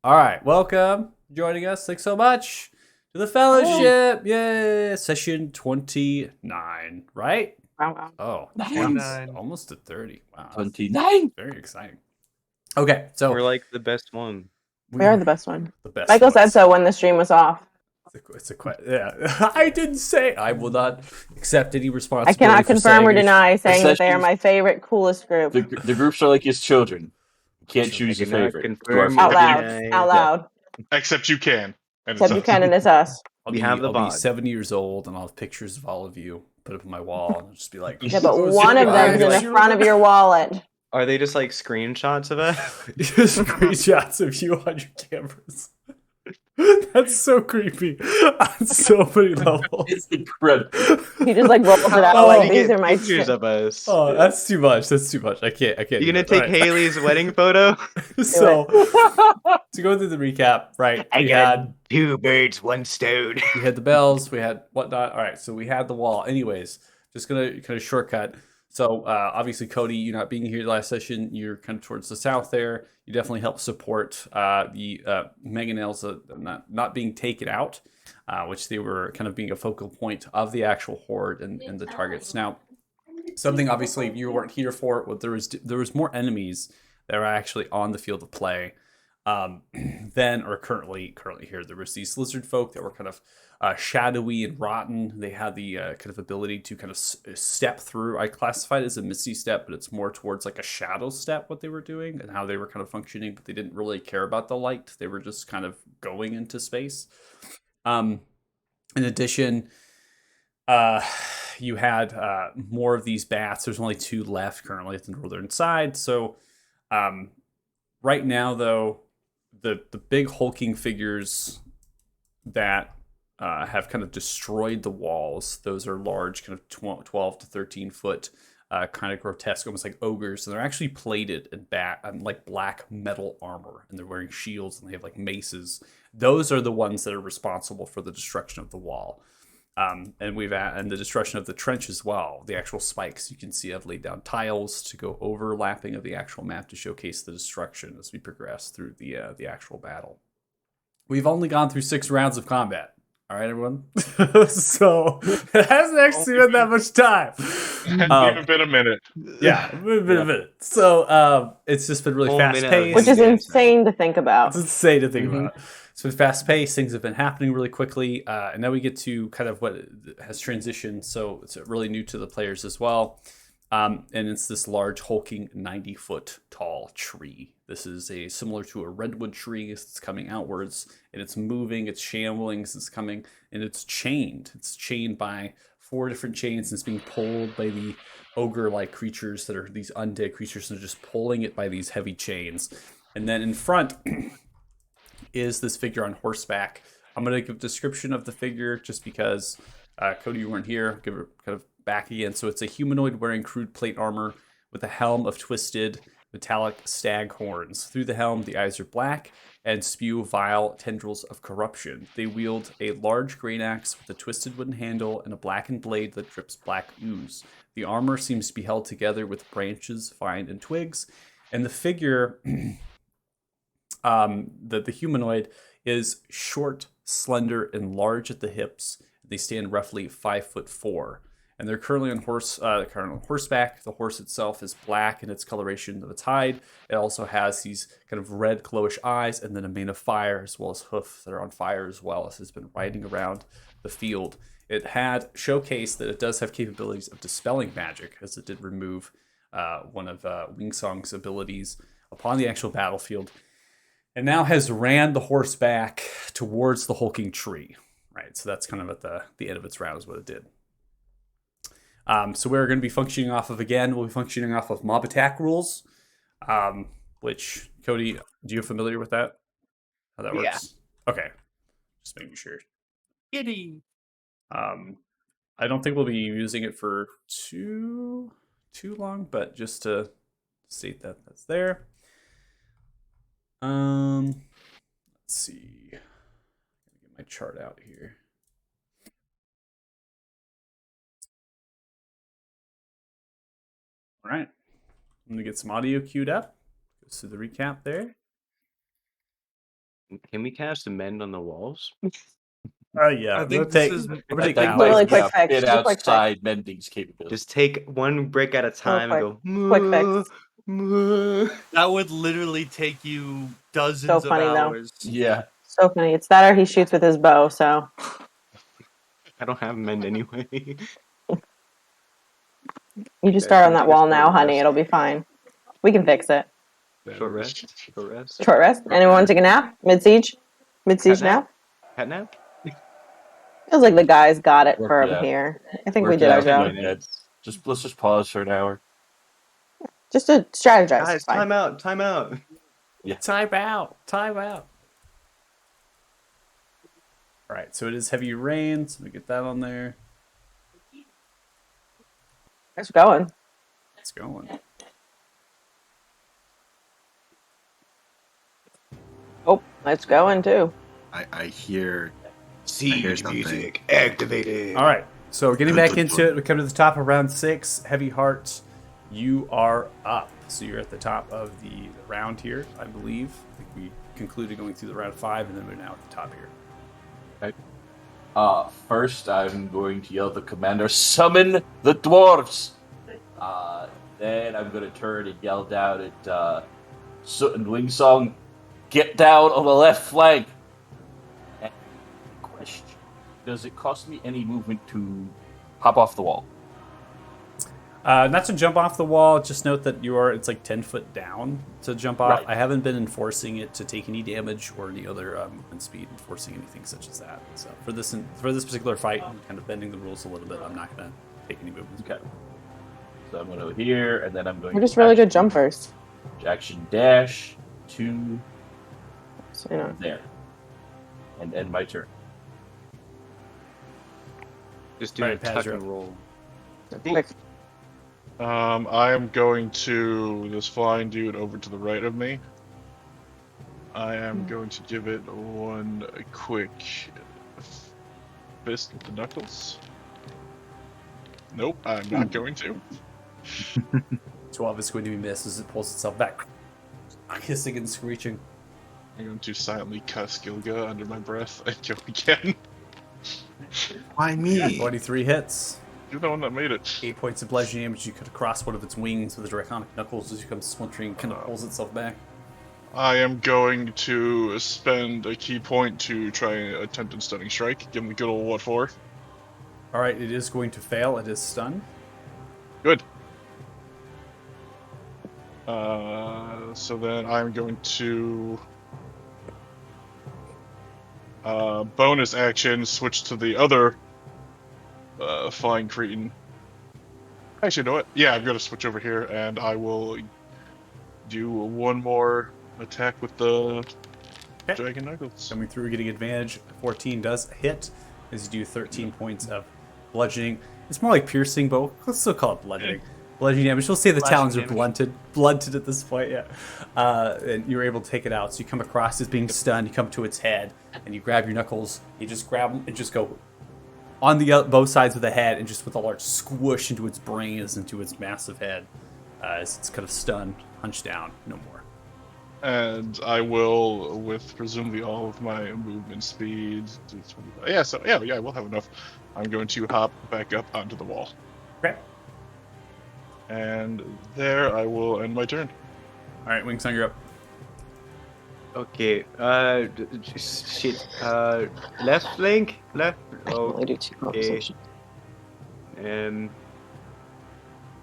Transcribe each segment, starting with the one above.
All right, welcome, joining us. Thanks so much to the fellowship. Yay! Session 29, right? Wow. Oh, Nice. almost to 30. Wow, that's 29. very exciting. Okay, so We're like the best one. We are the best one. The best. Michael said ones. so when the stream was off. Yeah. I didn't say. I will not accept any I responsibility. cannot for confirm or saying deny saying that they are Sessions- my favorite, coolest group. The groups are like his children. You can't choose your cannot favorite. confirm Out or loud. deny. Out loud. Except you can. And Except you can, and it's us. I'll We be, have the I'll be VOD. 70 years old, and I'll have pictures of all of you put up on my wall, and I'll just be like, Yeah, but one of them is in the front of your wallet. Are they just like screenshots of us? screenshots of you on your cameras. That's so creepy on so many levels. It's incredible. He just like rolls it out Oh, like you these are my pictures of us. Oh, that's too much. That's too much. I can't. You do gonna that. take All right. Haley's wedding photo? So to go through the recap, right? We had 2 birds, 1 stone. we had the bells, we had whatnot. All right, so we had the wall. Anyways, just gonna kind of shortcut. So obviously, Cody, you not being here last session, you're kind of towards the south there. You definitely help support the mangonels not being taken out, which they were kind of being a focal point of the actual horde and the targets. Now, something obviously you weren't here for. Well, there was more enemies that were actually on the field of play then or currently here. There was these lizard folk that were kind of shadowy and rotten. They had the kind of ability to kind of step through. I classified it as a misty step, but it's more towards like a shadow step, what they were doing and how they were kind of functioning, but they didn't really care about the light. They were just kind of going into space. In addition, you had more of these bats. There's only 2 left currently at the northern side. So right now, though, the big hulking figures that have kind of destroyed the walls, those are large, kind of 12 to 13 foot, kind of grotesque, almost like ogres. And they're actually plated in like black metal armor, and they're wearing shields, and they have like maces. Those are the ones that are responsible for the destruction of the wall. And the destruction of the trench as well. The actual spikes you can see I've laid down tiles to go overlapping of the actual map to showcase the destruction as we progress through the actual battle. We've only gone through 6 rounds of combat. All right, everyone. So it hasn't actually been that much time. It's been a minute. Yeah, it's been a minute. So it's just been really Whole fast minute. paced. Which is insane to think about. It's insane to think about. It's been fast paced. Things have been happening really quickly, and now we get to kind of what has transitioned. So it's really new to the players as well, and it's this large hulking 90-foot tall tree. This is similar to a redwood tree. It's coming outwards, and it's moving. It's shambling. It's coming, and it's chained. It's chained by 4 different chains, and it's being pulled by the ogre-like creatures that are these undead creatures, and they're just pulling it by these heavy chains. And then in front is this figure on horseback. I'm going to give a description of the figure just because, Cody, you weren't here. Give it kind of back again. So it's a humanoid wearing crude plate armor with a helm of twisted metallic stag horns. Through the helm, the eyes are black and spew vile tendrils of corruption. They wield a large great axe with a twisted wooden handle and a blackened blade that drips black ooze. The armor seems to be held together with branches, vine, and twigs. And the figure... the humanoid is short, slender, and large at the hips. They stand roughly 5'4", and they're currently on horseback. The horse itself is black in its coloration of its hide. It also has these kind of red, glowish eyes, and then a mane of fire, as well as hoofs that are on fire as well, as it's been riding around the field. It had showcased that it does have capabilities of dispelling magic, as it did remove one of Wingsong's abilities upon the actual battlefield. And now has ran the horse back towards the hulking tree, right? So that's kind of at the end of its round is what it did. So we're going to be functioning off of, again, we'll be functioning off of mob attack rules, which, Cody, do you familiar with that? How that works? Yeah. Okay. Just making sure. Giddy. I don't think we'll be using it for too long, but just to state that that's there. Let's see. Get my chart out here. All right. I'm gonna get some audio queued up. Goes through the recap there. Can we cast amend on the walls? Yeah. I I'm think gonna take, this is I'm I gonna take think hours. Really like quick yeah, fix, fit just a quick fix. outside mending's capability. Just take one brick at a time and go. Quick fix. that would literally take you dozens So of funny, though. hours. Yeah. So funny. It's that or he shoots with his bow, so. I don't have mend anyway. You just Yeah, start can on we that take a wall short now, honey. rest? It'll be fine. We can fix it. Short rest. Short rest. Short rest. Anyone want to take a nap? Mid-siege? Mid-siege Cat nap? nap? Cat nap? Feels like the guys got it Work from it out. here. I think we Work did it our out, job. my dad. Let's just pause for an hour. Just to strategize. Guys, It's fine. time out. Time out. Time out. Time out. All right, so it is heavy rain. So we get that on there. It's going. It's going. Oh, it's going too. I hear Siege something. music activated. All right, so getting back into it, we come to the top of round 6. Heavy Heart, you are up. So you're at the top of the round here, I believe. I think we concluded going through the round 5, and then we're now at the top here. First, I'm going to yell the commander, summon the dwarves! Then I'm going to turn and yell down at Soot and Wingsong, get down on the left flank! And question, does it cost me any movement to hop off the wall? Not to jump off the wall, just note that it's like 10 foot down to jump off. Right. I haven't been enforcing it to take any damage or any other movement speed, enforcing anything such as that. So for this particular fight, I'm kind of bending the rules a little bit. I'm not going to take any movement. Okay. So I'm going to go here, and then I'm going We're just to really good jumpers. action dash to So, you know. there. And end my turn. Just do Alright, a tuck Paz, and roll. Quick. I am going to this flying dude over to the right of me. I am going to give it one quick fist with the knuckles. Nope, I'm not going to. 12 is going to be missed as it pulls itself back, hissing and screeching. I'm going to silently cuss Gilga under my breath and go again. Why me? 23 hits. You're the one that made it. 8 points of bludgeoning damage. You cut across one of its wings with the draconic knuckles as you come splintering, kind of pulls itself back. I am going to spend a key point to try and attempt a stunning strike. Give him the good old what for. All right, it is going to fail. It is stunned. Good. So then I'm going to bonus action switch to the other flying cretin. Actually, you know what? Yeah, I'm going to switch over here, and I will do one more attack with the dragon knuckles. Coming through, getting advantage. 14 does hit as you do 13 points of bludgeoning. It's more like piercing, but let's still call it bludgeoning. Bludgeoning damage. We'll say the Slashing talons are damage. blunted at this point, yeah. And you're able to take it out. So you come across as being stunned. You come to its head, and you grab your knuckles. You just grab them and just go on the both sides of the head, and just with a large squish into its brains, into its massive head, as it's kind of stunned, hunched down, no more. And I will, with presumably all of my movement speed, yeah, we'll have enough. I'm going to hop back up onto the wall. Okay. And there I will end my turn. All right, Wingsong, you're up. Okay. Shit. Left flank. Left. Only do 2 Okay. conversations. And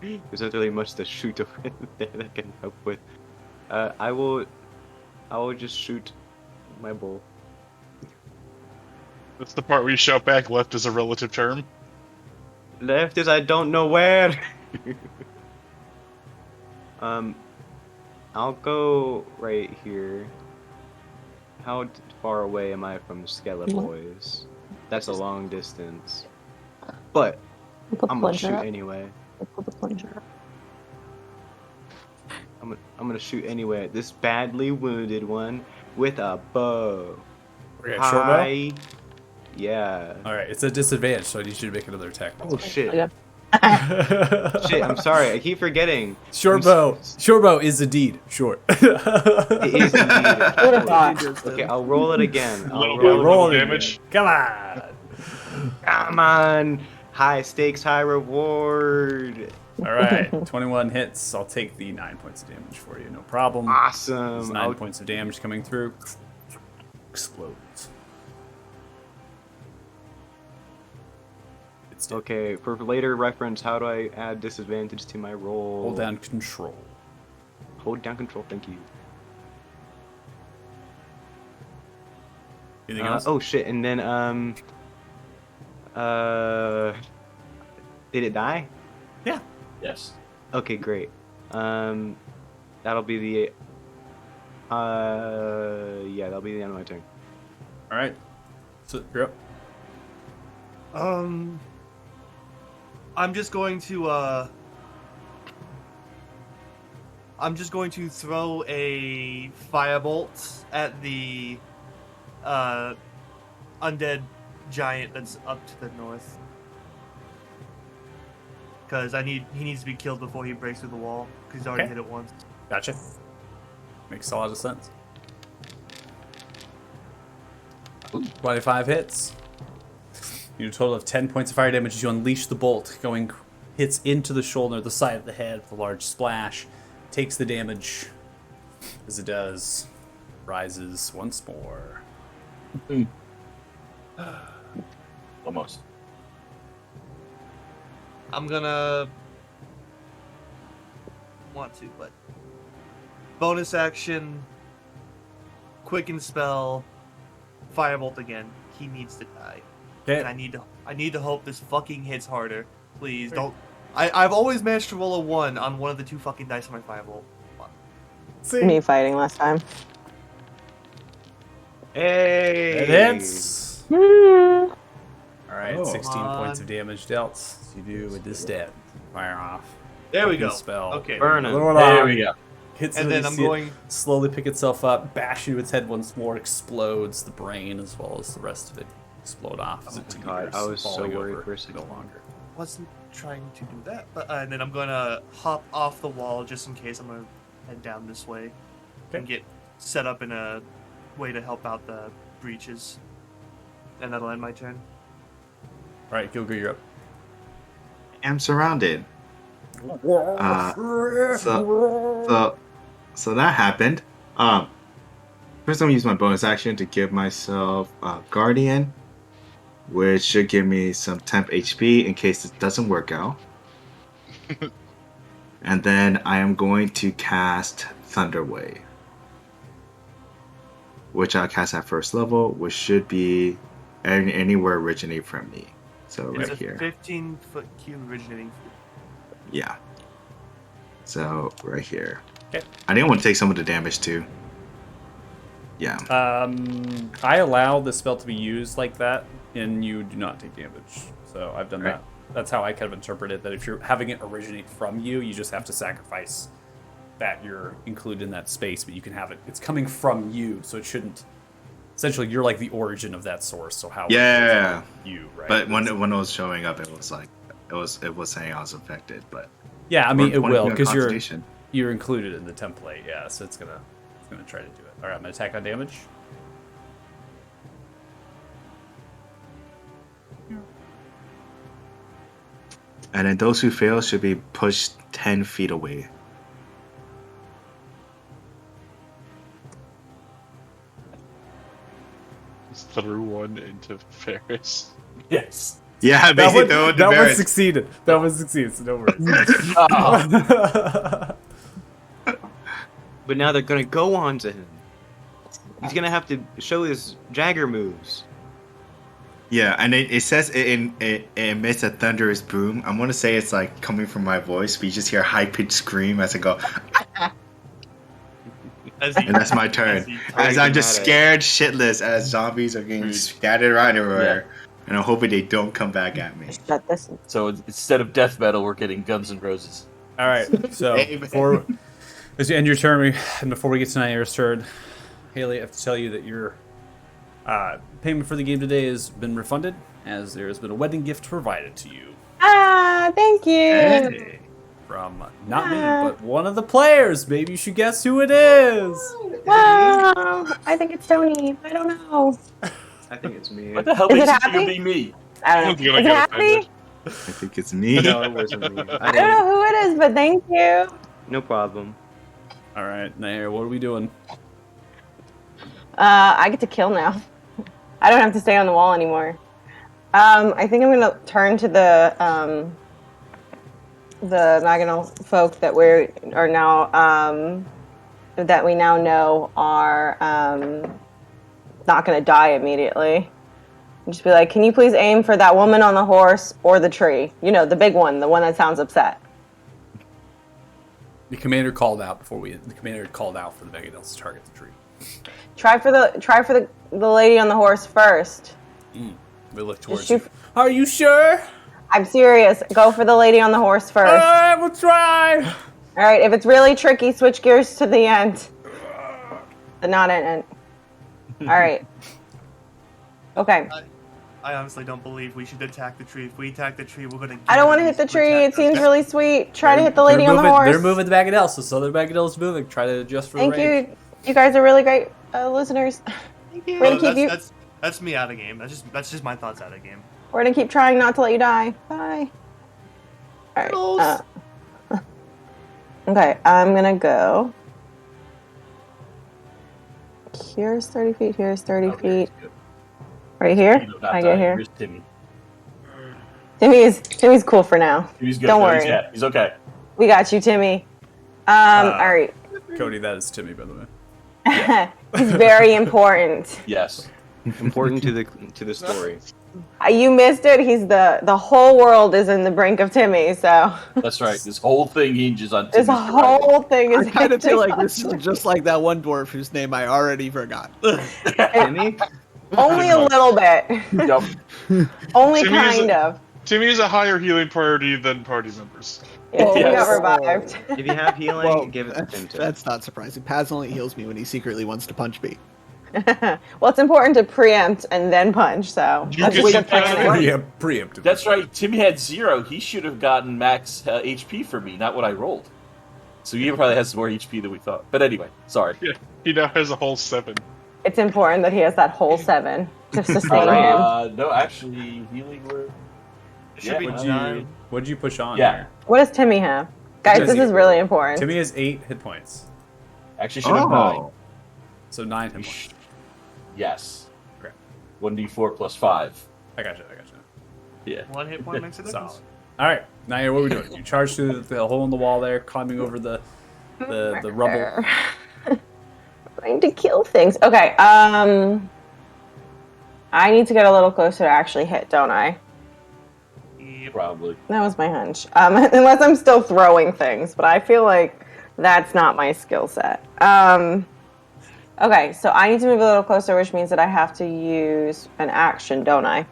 there's not really much to shoot over there that I can help with. I will just shoot my bow. That's the part where you shout back. Left is a relative term. Left is I don't know where. I'll go right here. How far away am I from Skelepoys? That's a long distance. But We'll put the I'm gonna plunger shoot up. anyway. We'll put the plunger up. I'm gonna shoot anyway at this badly wounded one with a bow. Okay, short bow? Hi. Yeah. All right, it's a disadvantage, so I need you to make another attack. Oh shit. Okay. Shit, I'm sorry. I keep forgetting. Short bow is indeed short. It is indeed. What a thought. Okay, I'll roll it again. A little I'll bit roll of it roll little it damage. Come on. Come on. High stakes, high reward. All right, 21 hits. I'll take the 9 points of damage for you. No problem. There's Awesome. 9 points of damage coming through. Explodes. It's dead. Okay, for later reference, how do I add disadvantage to my roll? Hold down control. Hold down control, thank you. Anything else? Oh shit, and then did it die? Yeah. Yes. Okay, great. That'll be the yeah, that'll be the end of my turn. All right. So you're up. I'm just going to throw a firebolt at the undead giant that's up to the north. Because he needs to be killed before he breaks through the wall. Because he's already Okay. hit it once. Gotcha. Makes a lot of sense. 25 hits. You do a total of 10 points of fire damage as you unleash the bolt, hits into the shoulder, the side of the head with a large splash, takes the damage. As it does, rises once more. Almost. I'm gonna want to, but bonus action, quicken spell, firebolt again. He needs to die, and I need to hope this fucking hits harder. Please don't. I've always managed to roll a 1 on one of the 2 fucking dice on my firebolt. Me fighting last time. Hey! It hits. Hmm. All right, Oh. 16 Come points on. of damage dealt. So you do with this dead. Fire off. There we Quicken go. Spell. Okay. Burn it. Lord There on. we go. Hits And it, then you I'm see it going. slowly pick itself up, bash into its head once more, explodes the brain as well as the rest of it explode off as it God, teeters, I was so falling worried over for a second. no longer. Wasn't trying to do that, but and then I'm gonna hop off the wall just in case. I'm gonna head down this way and get set up in a way to help out the breaches, and that'll end my turn. All right, Gilgo, you're up. I'm surrounded. So that happened. First I'm gonna use my bonus action to give myself Guardian, which should give me some temp HP in case this doesn't work out. And then I am going to cast Thunder Wave, which I'll cast at first level, which should be anywhere originate from me. So It's right a here. 15-foot cube originating. Yeah. So right here. Okay. I didn't want to take some of the damage too. Yeah. I allow the spell to be used like that, and you do not take damage. So I've done Right. that. That's how I kind of interpret it, that if you're having it originate from you, you just have to sacrifice that you're included in that space, but you can have it. It's coming from you, so it shouldn't. Essentially, you're like the origin of that source, so how Yeah. you, right? But when it was showing up, it was like it was saying I was affected. But Yeah, I mean, it will, because you're Constitution. included in the template, yeah, so it's gonna try to do it. All right, I'm gonna attack on damage. And then those who fail should be pushed 10 feet away. Just threw one into Ferris. Yes. Yeah, That basically one, throw it to that one Barrett. succeeded. That one succeeded, so no worries. Oh, But now they're gonna go on to him. He's gonna have to show his Jagger moves. Yeah, and it says it emits a thunderous boom. I'm gonna say it's like coming from my voice, but you just hear a high pitched scream as I go, As he, and that's my turn. as he As I'm just dramatic. scared shitless as zombies are getting scattered around everywhere, and I'm hoping they don't come back at me. Shut this. so instead of death metal, we're getting Guns N' Roses. All right, so Amen. as you end your turn, and before we get to Naira's turn, Haley, I have to tell you that your payment for the game today has been refunded, as there has been a wedding gift provided to you. Thank you. Hey. From not me, but one of the players. Maybe you should guess who it is. Wow. I think it's Tony. I don't know. I think it's me. What the hell Is makes it you think Happy? it'd be me? I I don't don't know. think Is I it get Happy? offended. I think it's me. No, it wasn't me. I don't know who it is, but thank you. No problem. All right, Nair, what are we doing? I get to kill now. I don't have to stay on the wall anymore. I think I'm gonna turn to the Maginal folk that we are now that we now know are not gonna die immediately. And just be like, can you please aim for that woman on the horse or the tree? You know, the big one, the one that sounds upset. The commander called out the commander called out for the Megadels to target the tree. Try for the lady on the horse first. We look towards shoot- you. Are you sure? I'm serious. Go for the lady on the horse first. All right, we'll try. All right, if it's really tricky, switch gears to the end. But not in it. All right. Okay. I honestly don't believe we should attack the tree. If we attack the tree, we're gonna. I don't want to hit the tree. It seems really sweet. Try to hit the lady on the horse. They're moving the Megadels, so the Megadels moving. Try to adjust for Thank the range. you. You guys are really great listeners. Thank you. We're gonna keep you. That's me out of game. That's just my thoughts out of game. We're gonna keep trying not to let you die. Bye. All right. Okay, I'm gonna go. Here's 30 feet. Here's 30 feet. Right here. I get here. Here's Timmy. Timmy's cool for now. He's good. Don't No, worry. He's okay. We got you, Timmy. All right. Cody, that is Timmy, by the way. He's very important. Yes. Important to the story. You missed it. He's the whole world is in the brink of Timmy. So That's right. This whole thing hinges on this Timmy's whole thing is. I kind of feel like hinging this is just like that one dwarf whose name I already forgot. Timmy? Only a little bit. Yep. Only Timmy's kind of. Timmy is a higher healing priority than party members. Yeah, he Yes. got revived. If you have healing, Well, give it to Tim. that's not surprising. Paz only heals me when he secretly wants to punch me. Well, it's important to preempt and then punch. So You that's get a some good plan. Preemptive. That's right. Timmy had 0. He should have gotten max HP for me, not what I rolled. So he probably has more HP than we thought. But anyway, sorry. Yeah, he now has a whole 7. It's important that he has that whole 7 to sustain him. No, actually, healing word. It should be what'd 9. What'd you push on? Yeah. Here? What does Timmy have? Guys, Timmy this has is really important. Timmy has 8 hit points, Actually, should have 9. so 9 hit points. Yes. Okay. 1d4 plus 5. I gotcha. Yeah. 1 hit point makes a difference. Solid. All right, Nair, what are we doing? You charge through the hole in the wall there, climbing over the rubble. Trying to kill things. Okay. I need to get a little closer to actually hit, don't I? Probably. That was my hunch. Unless I'm still throwing things, but I feel like that's not my skill set. Okay, so I need to move a little closer, which means that I have to use an action, don't I?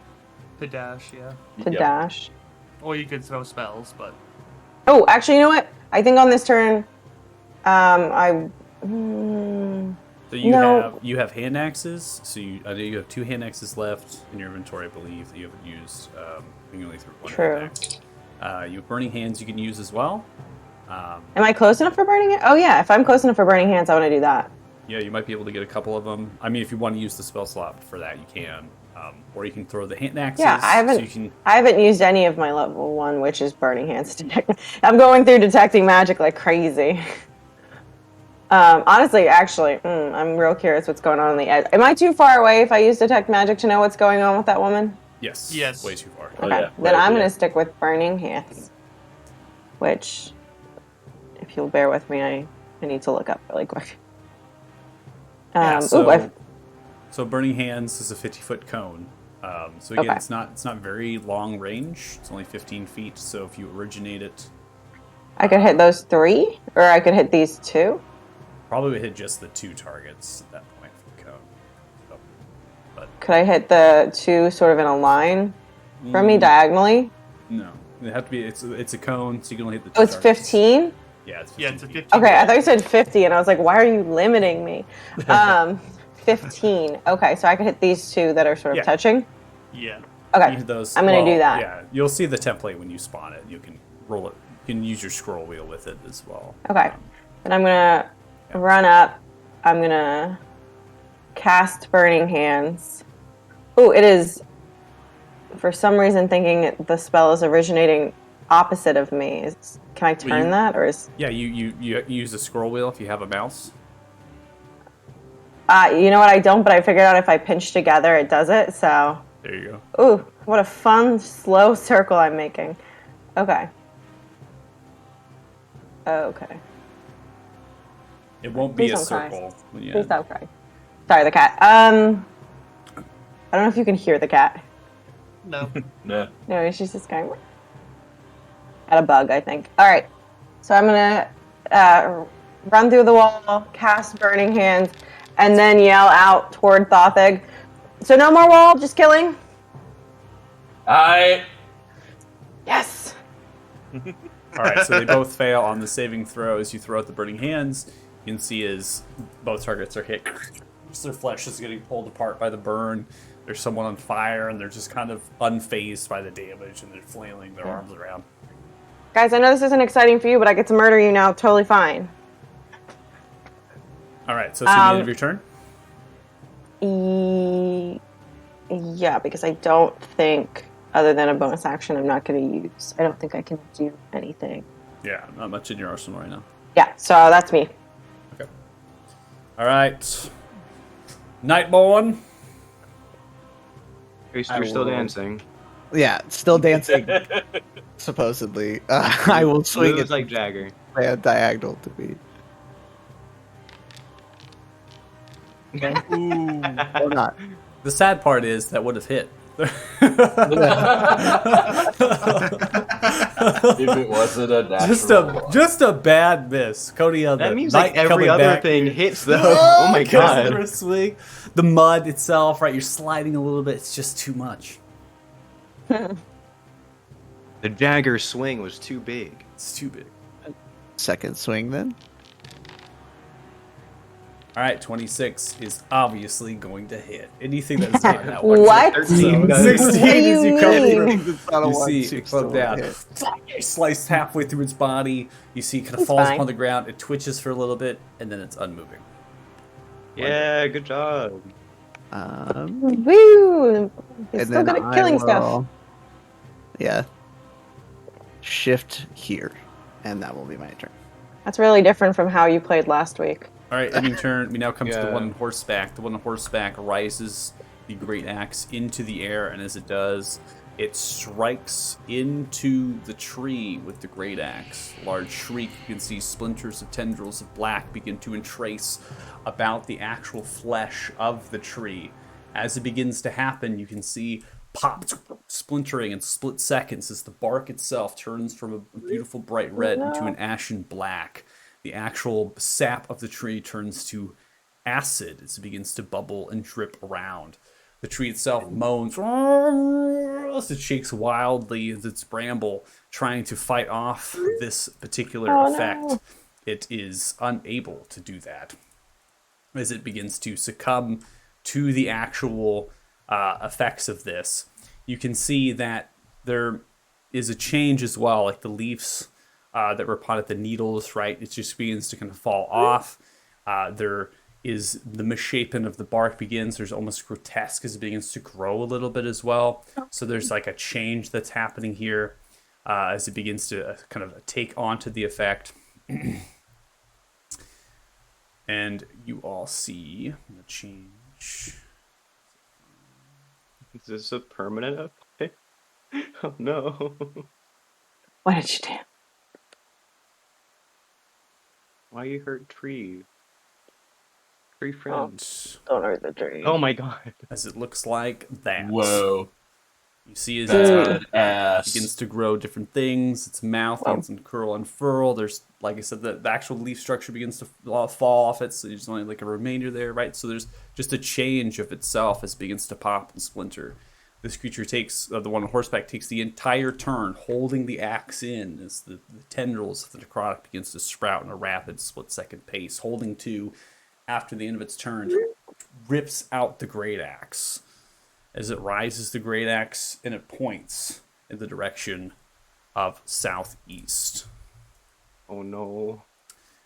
To dash, yeah. To Yep. dash. Or you could throw spells, but Oh, actually, you know what? I think on this turn, So you No. have hand axes. So I know you have 2 hand axes left in your inventory, I believe, that you haven't used. You can only throw 1 True. hand axe. You have burning hands you can use as well. Am I close enough for burning hands? Oh yeah, if I'm close enough for burning hands, I want to do that. Yeah, you might be able to get a couple of them. I mean, if you want to use the spell slot for that, you can. Or you can throw the hand axes. Yeah, I haven't. So you can, I haven't used any of my level 1, which is burning hands. I'm going through detecting magic like crazy. Honestly, actually, I'm real curious what's going on the edge. Am I too far away if I use detect magic to know what's going on with that woman? yes. Yes. Way too far. Oh, Okay, yeah, then right, I'm yeah. going to stick with burning hands, which, if you'll bear with me, I need to look up really quick. Yeah, I've- so burning hands is a 50-foot cone. So again, Okay. it's not very long range. It's only 15 feet. So if you originate it, I could hit those 3, or I could hit these 2. probably would hit just the 2 targets at that point for the cone. So, but Could I hit the 2 sort of in a line from me diagonally? no, it have to be. It's a cone, so you can only hit the 2 Oh, it's targets. 15? Yeah, it's 15 yeah, it's a feet. 15. Okay, I thought you said 50, and I was like, why are you limiting me? 15. Okay, so I could hit these 2 that are sort of Yeah. touching. Yeah. Okay, Those, I'm gonna do that. Yeah, you'll see the template when you spawn it. You can roll it. You can use your scroll wheel with it as well. Okay, then I'm gonna run up. I'm gonna cast Burning Hands. Oh, it is. For some reason, thinking the spell is originating opposite of me. Can I turn that, or is? Yeah, you use the scroll wheel if you have a mouse. You know what? I don't, but I figured out if I pinch together, it does it. So. There you go. Ooh, what a fun, slow circle I'm making. Okay. Okay. It won't be a circle. Please don't cry. Sorry, the cat. I don't know if you can hear the cat. No. No. No, she's just going. At a bug, I think. All right. So I'm gonna run through the wall, cast Burning Hands, and then yell out toward Thothig. So no more wall, just killing. Yes. All right, so they both fail on the saving throw as you throw out the Burning Hands. You can see as both targets are hit, their flesh is getting pulled apart by the burn. There's someone on fire, and they're just kind of unfazed by the damage, and they're flailing their arms around. Guys, I know this isn't exciting for you, but I get to murder you now. Totally fine. All right, so it's the end of your turn? Yeah, because I don't think, other than a bonus action, I'm not going to use. I don't think I can do anything. Yeah, not much in your arsenal right now. Yeah, so that's me. Okay. All right. Nightborn. You're still dancing. Yeah, still dancing. Supposedly, I will swing it like Jagger. Diagonal to me. Ooh. Or not. The sad part is that would have hit. If it wasn't a natural just a bad miss. Cody on That the means knight like every coming other back. thing hits though. Oh my god. For a swing. The mud itself, right? You're sliding a little bit. It's just too much. The Jagger swing was too big. It's too big. Second swing then. All right, 26 is obviously going to hit. Anything that is not that one. What? 13, What 16 do you as you come mean? through. You see it club down. Sliced halfway through its body. You see it kind of falls fine. upon the ground. It twitches for a little bit, and then it's unmoving. Yeah, good job. Woo! He's still good at killing stuff. Yeah. Shift here, and that will be my turn. That's really different from how you played last week. All right, ending turn. We now come to the Yeah. one on horseback. The one on horseback rises the great axe into the air, and as it does, it strikes into the tree with the great axe. Large shriek. You can see splinters of tendrils of black begin to entrace about the actual flesh of the tree. As it begins to happen, you can see pop splintering in split seconds as the bark itself turns from a beautiful bright red into an ashen black. The actual sap of the tree turns to acid as it begins to bubble and drip around. The tree itself moans as it shakes wildly as its bramble trying to fight off this particular effect. No. It is unable to do that as it begins to succumb to the actual effects of this. You can see that there is a change as well, like the leaves that were upon it, the needles, right? It just begins to kind of fall off. There is the misshapen of the bark begins. There's almost grotesque as it begins to grow a little bit as well. So there's like a change that's happening here as it begins to kind of take onto the effect. And you all see the change. Is this a permanent effect? Oh no. What did you do? Why you hurt tree? Tree friends. Don't hurt the tree. Oh my god. As it looks like that. Whoa. You see as Bad it ass. begins to grow different things. Its mouth begins to curl and furl. There's, like I said, the actual leaf structure begins to fall off it, so there's only like a remainder there, right? So there's just a change of itself as it begins to pop and splinter. This creature takes, the one on horseback, takes the entire turn, holding the axe in as the tendrils of the necrotic begins to sprout in a rapid split-second pace, holding to, after the end of its turn, rips out the great axe. as it rises the great axe and it points in the direction of southeast. Oh no.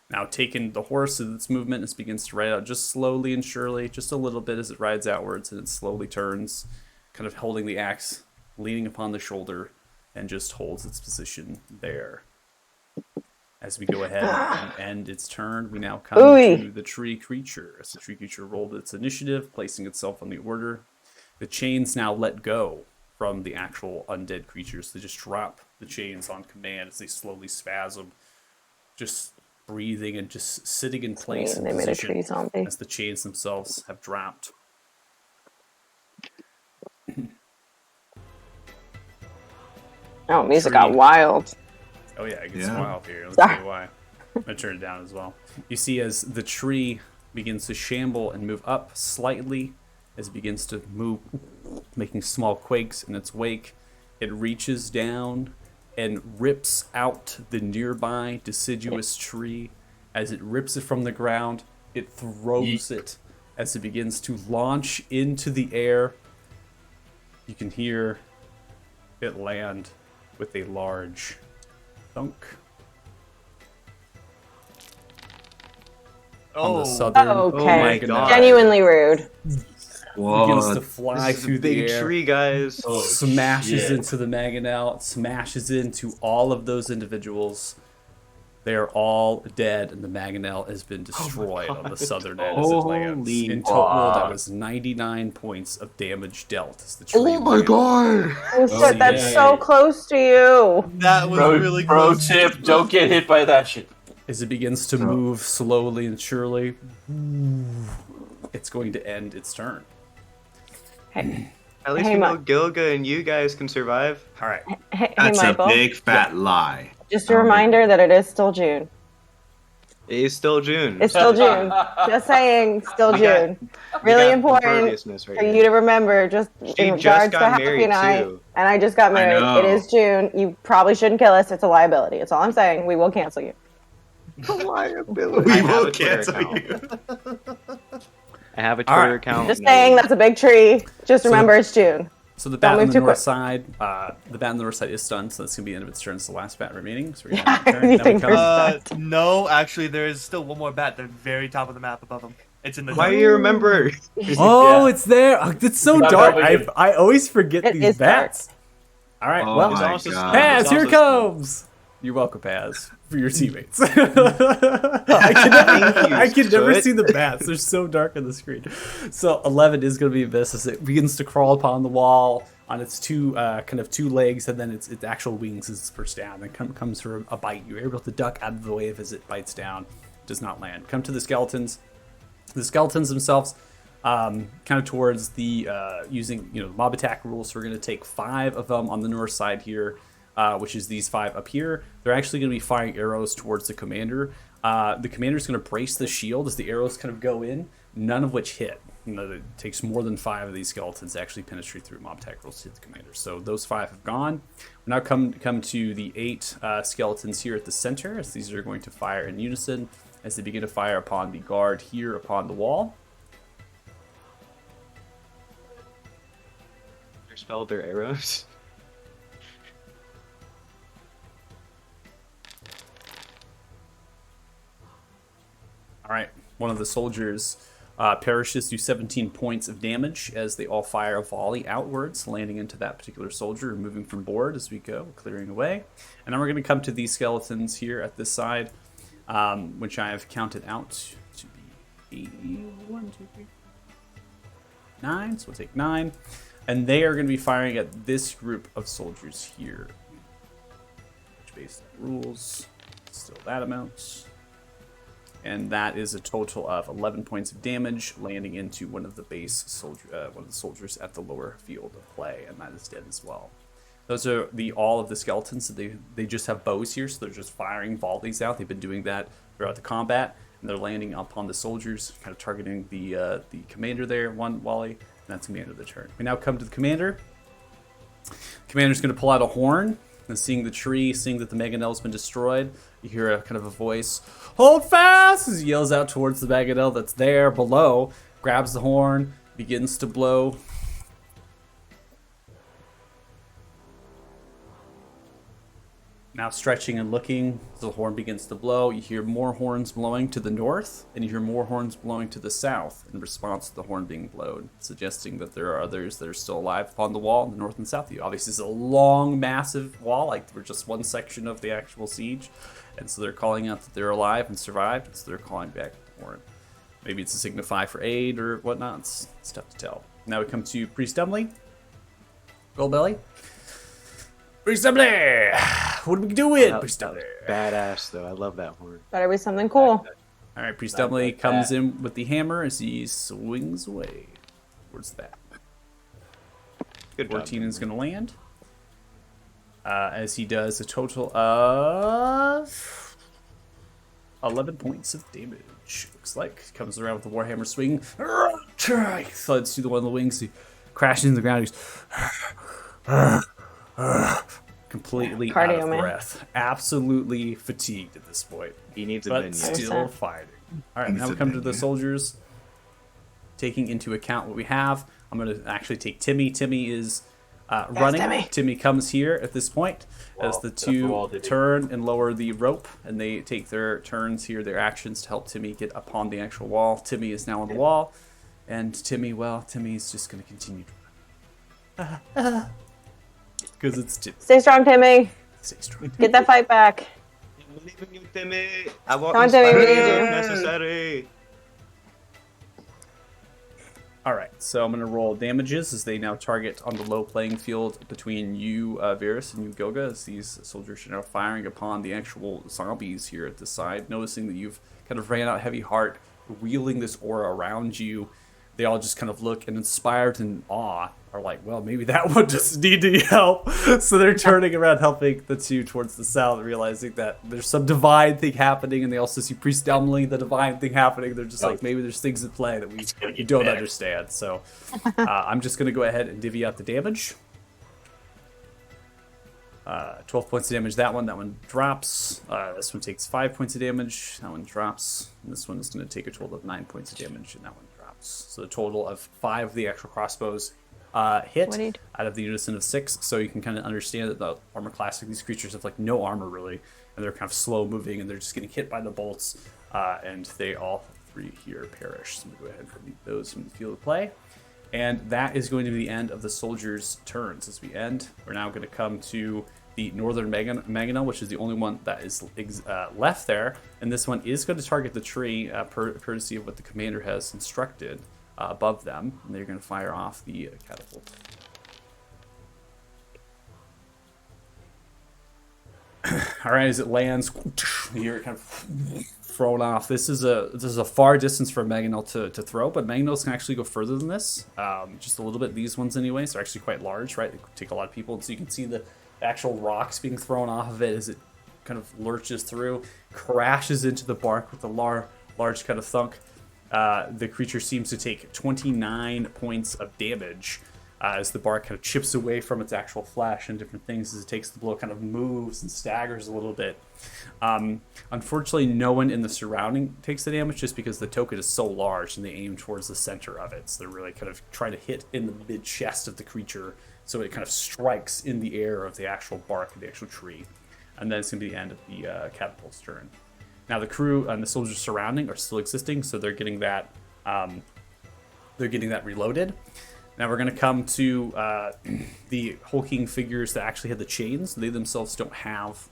Now taking the horse in its movement, it begins to ride out just slowly and surely, just a little bit as it rides outwards, and it slowly turns, kind of holding the axe, leaning upon the shoulder, and just holds its position there. As we go ahead and end its turn, we now come to the tree creature. As the tree creature rolled its initiative, placing itself on the order, the chains now let go from the actual undead creatures. They just drop the chains on command as they slowly spasm, just breathing and just sitting in place in They made a tree position zombie. as the chains themselves have dropped. Oh, music Tree. got wild. Oh yeah, it gets Yeah. wild here. Let's Sorry. tell you why. I'm gonna turn it down as well. You see, as the tree begins to shamble and move up slightly, as it begins to move, making small quakes in its wake, it reaches down and rips out the nearby deciduous tree. As it rips it from the ground, it throws it as it begins to launch into the air. You can hear it land with a large thunk on the southern. Okay. my God. Genuinely rude. Begins to What? fly This is through a big the air. tree, guys. Oh, Smashes shit. into the mangonel, smashes into all of those individuals. They are all dead, and the mangonel has been destroyed on the southern end as it lands. Holy In total, that fuck. was 99 points of damage dealt as the tree. Oh my landed. god! Oh, shit, that's yeah. so close to you. That was really Pro close. tip: don't get hit by that shit. As it begins to move slowly and surely, it's going to end its turn. Hey, At least Hey, we Ma- know Gilga and you guys can survive. All right. hey That's a Michael. big fat lie. Just a reminder that it is still June. It is still June. It's still June. Just saying, still We got- June. Really important imperviousness right for here. you to remember, just She in just regards to got Happy married, and I. too. And I just got married. know. It is June. You probably shouldn't kill us. It's a liability. It's all I'm saying. We will cancel you. Liability. We I have will a Twitter cancel account. you. I have a All Twitter right. account. Just and I- saying, that's a big tree. Just So- remember, it's June. So the bat Don't on move the too north quick. side, is stunned, so that's gonna be the end of its turn. It's the last bat remaining. So we're gonna have turn. You Now we think come- No, actually, there is still one more bat at the very top of the map above him. It's in the. Why do you remember? Oh, Yeah. it's there. Oh, it's so Not dark. probably I always forget It these is dark. bats. All right, Oh well, It's my also- god. Paz, It's here it also- comes. You're welcome, Paz, for your teammates. I can never Soot. see the bats. They're so dark on the screen. So 11 is going to be a miss as it begins to crawl upon the wall on its two legs, and then its actual wings as it spurts down. Then comes for a bite. You're able to duck out of the way as it bites down. Does not land. Come to the skeletons. The skeletons themselves, kind of towards the using mob attack rules. So we're going to take 5 of them on the north side here, which is these 5 up here. They're actually going to be firing arrows towards the commander. The commander's going to brace the shield as the arrows kind of go in, none of which hit. It takes more than 5 of these skeletons to actually penetrate through mob attack rolls to hit the commander. So those 5 have gone. We now come to the 8 skeletons here at the center, as these are going to fire in unison as they begin to fire upon the guard here upon the wall. They spelled their arrows. All right, one of the soldiers perishes through 17 points of damage as they all fire a volley outwards, landing into that particular soldier, moving from board as we go, clearing away. And then we're going to come to these skeletons here at this side, which I have counted out to be 1, 2, 3, 9. So we'll take 9. And they are going to be firing at this group of soldiers here. Which based on rules, still that amount. And that is a total of 11 points of damage, landing into one of the soldiers at the lower field of play, and that is dead as well. Those are all of the skeletons. So they just have bows here, so they're just firing volleys out. They've been doing that throughout the combat, and they're landing upon the soldiers, kind of targeting the commander there. One volley, and that's the end of the turn. We now come to the commander. Commander's going to pull out a horn. And seeing the tree, seeing that the mangonel has been destroyed, you hear a kind of a voice, "Hold fast!" as he yells out towards the mangonel that's there below, grabs the horn, begins to blow. Now stretching and looking, the horn begins to blow. You hear more horns blowing to the north, and you hear more horns blowing to the south in response to the horn being blown, suggesting that there are others that are still alive upon the wall in the north and south of you. Obviously, it's a long, massive wall, like we're just one section of the actual siege, and so they're calling out that they're alive and survived, and so they're calling back the horn. Maybe it's to signify for aid or whatnot. It's tough to tell. Now we come to Priest Emily. Goldbelly. Priest Emily! What are we doing, Priest Emily? Badass, though. I love that horn. Better be something cool. All right, Priest Emily comes in with the hammer as he swings away towards that. Good job. 14 is going to land. As he does a total of 11 points of damage. Looks like comes around with the warhammer swing. He thuds through one of the wings. He crashes in the ground. He's completely Cardio, out of man. breath, absolutely fatigued at this point, He needs a but minion. still 100%. fighting. All right, Needs now we a come to the minion. soldiers. Taking into account what we have, I'm going to actually take Timmy. Timmy is running. Timmy. Comes here at this point as Well, the that's all two they do. turn and lower the rope, and they take their turns here, their actions to help Timmy get upon the actual wall. Timmy is now on the wall, and Timmy's just going to continue to run. Because it's Timmy. Stay strong, Timmy. Stay strong. Get that fight back. I believe in you, Timmy. I want Come on, Timmy, we need inspiration you. if necessary. All right, so I'm going to roll damages as they now target on the low playing field between you, Varus, and you, Goga, as these soldiers are now firing upon the actual zombies here at the side. Noticing that you've kind of ran out heavy heart, wheeling this aura around you. They all just kind of look and inspired in awe are like, well, maybe that one just needed help. So they're turning around, helping the two towards the south, realizing that there's some divine thing happening, and they also see Priest Emily, the divine thing happening. They're just like, maybe there's things at play that we don't understand. So I'm just going to go ahead and divvy out the damage. 12 points of damage, that one drops. This one takes 5 points of damage, that one drops. And this one is going to take a total of 9 points of damage, and that one drops. So a total of 5 of the actual crossbows hit What out of the unison of 6. So you can kind of understand that the armor class of these creatures have like no armor really, and they're kind of slow moving, and they're just getting hit by the bolts, and they all 3 here perish. So I'm going to go ahead and delete those from the field of play. And that is going to be the end of the soldiers' turns. As we end, we're now going to come to the northern Maginot, which is the only one that is left there. And this one is going to target the tree, courtesy of what the commander has instructed above them. And they're going to fire off the catapult. All right, as it lands, you hear it kind of thrown off. This is a far distance for Maginot to throw, but Maginots can actually go further than this, just a little bit. These ones, anyways, are actually quite large, right? They take a lot of people, and so you can see the actual rocks being thrown off of it as it kind of lurches through, crashes into the bark with a large kind of thunk. The creature seems to take 29 points of damage. As the bark kind of chips away from its actual flesh and different things as it takes the blow, kind of moves and staggers a little bit. Unfortunately, no one in the surrounding takes the damage just because the token is so large and they aim towards the center of it. So they're really kind of trying to hit in the mid-chest of the creature so it kind of strikes in the air of the actual bark of the actual tree. And then it's going to be the end of the catapult's turn. Now the crew and the soldiers surrounding are still existing, so they're getting that reloaded. Now we're going to come to the hulking figures that actually have the chains. They themselves don't have,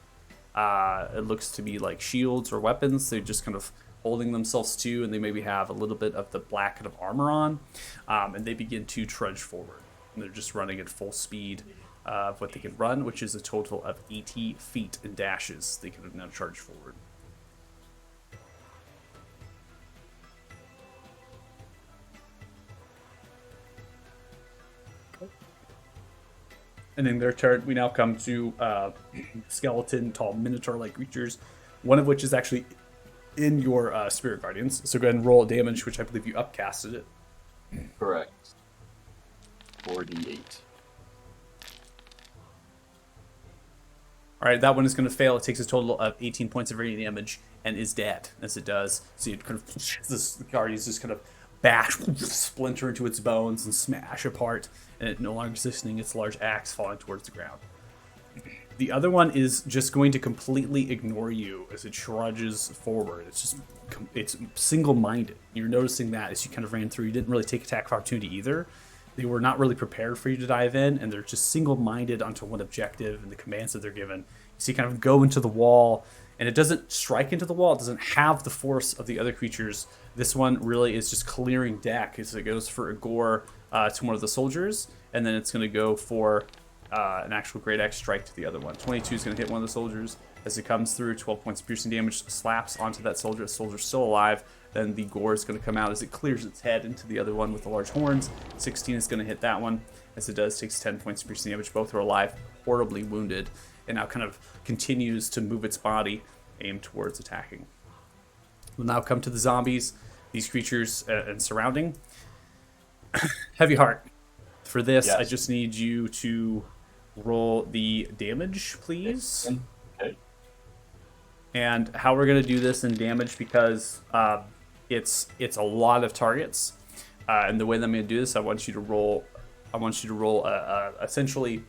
it looks to be like shields or weapons. They're just kind of holding themselves to, and they maybe have a little bit of the black kind of armor on. And they begin to trudge forward. And they're just running at full speed of what they can run, which is a total of 80 feet in dashes. They can now charge forward. And in their turn, we now come to skeleton, tall, minotaur-like creatures, one of which is actually in your Spirit Guardians. So go ahead and roll damage, which I believe you upcasted it. Correct. 4d8. All right, that one is going to fail. It takes a total of 18 points of radiant damage and is dead as it does. So you kind of, this Guardians just kind of bash, splinter into its bones and smash apart, and it no longer existing, its large axe falling towards the ground. The other one is just going to completely ignore you as it trudges forward. It's single-minded. You're noticing that as you kind of ran through. You didn't really take attack of opportunity either. They were not really prepared for you to dive in, and they're just single-minded onto one objective and the commands that they're given. So you kind of go into the wall, and it doesn't strike into the wall. It doesn't have the force of the other creatures. This one really is just clearing deck as it goes for a gore to one of the soldiers, and then it's going to go for an actual Great Axe strike to the other one. 22 is going to hit one of the soldiers. As it comes through, 12 points of piercing damage slaps onto that soldier. The soldier's still alive. Then the gore is going to come out as it clears its head into the other one with the large horns. 16 is going to hit that one. As it does, takes 10 points of piercing damage. Both are alive, horribly wounded, and now kind of continues to move its body, aimed towards attacking. We'll now come to the zombies, these creatures and surrounding. Heavy Heart. For this, yes. I just need you to roll the damage, please. Okay. And how we're going to do this in damage, because it's a lot of targets. And the way that I'm going to do this, I want you to roll essentially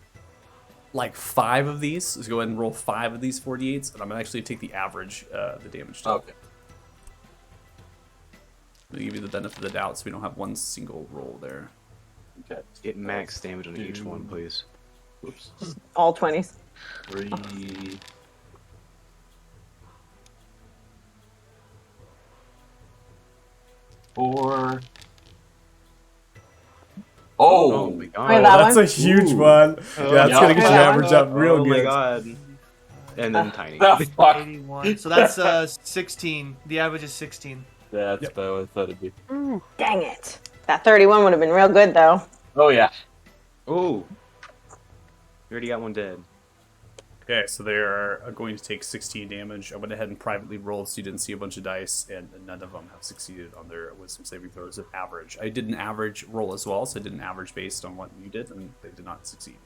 like 5 of these. So go ahead and roll 5 of these 48s, and I'm going to actually take the average, the damage total. Okay. I'm going to give you the benefit of the doubt so we don't have one single roll there. Okay. Get max damage on each one, please. Oops. All 20s. 3. 4. Oh my god. Wait, that that's one? a huge Ooh. one. Yeah, that's yeah. going to get your average up real good. Oh my god. And then tiny. Ah, fuck. 81. So that's 16. The average is 16. That's about what I thought it'd be. Dang it. That 31 would have been real good, though. Oh, yeah. Oh. You already got one dead. Okay, so they are going to take 16 damage. I went ahead and privately rolled so you didn't see a bunch of dice, and none of them have succeeded on their wisdom saving throws of average. I did an average roll as well, so I did an average based on what you did, and they did not succeed.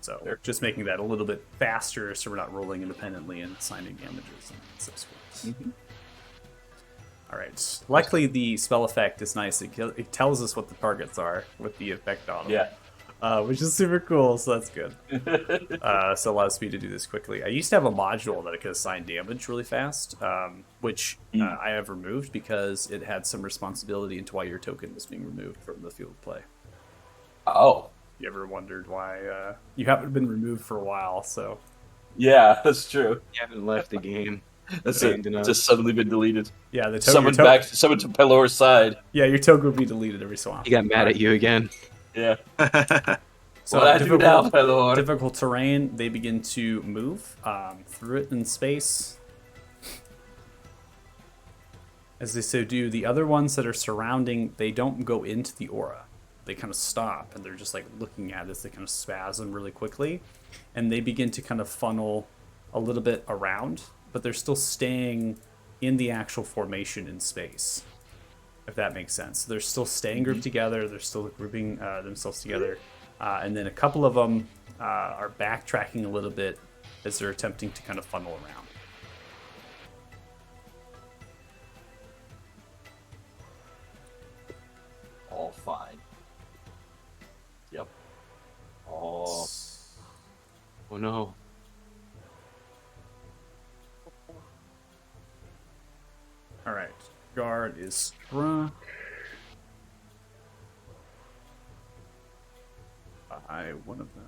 So we're just making that a little bit faster so we're not rolling independently and assigning damages and subsequent. Mm-hmm. All right. Luckily, the spell effect is nice. It tells us what the targets are with the effect on them. Yeah. Which is super cool, so that's good. So it allows me to do this quickly. I used to have a module that I could assign damage really fast, which I have removed because it had some responsibility into why your token was being removed from the field of play. Oh. You ever wondered why you haven't been removed for a while, so... Yeah, that's true. You haven't left the game. That's it. Just suddenly been deleted. Yeah, the token... Summoned to Pelor's side. Yeah, your token will be deleted every so often. He got mad at you again. Yeah. So what I do now, Pelor? Difficult terrain, they begin to move through it in space. As they so do, the other ones that are surrounding, they don't go into the aura. They kind of stop, and they're just like looking at it as they kind of spasm really quickly. And they begin to kind of funnel a little bit around, but they're still staying in the actual formation in space, if that makes sense. They're still staying grouped together. They're still grouping themselves together. And then a couple of them are backtracking a little bit as they're attempting to kind of funnel around. All fine. Yep. Oh. Oh no. All right. Guard is struck by one of them.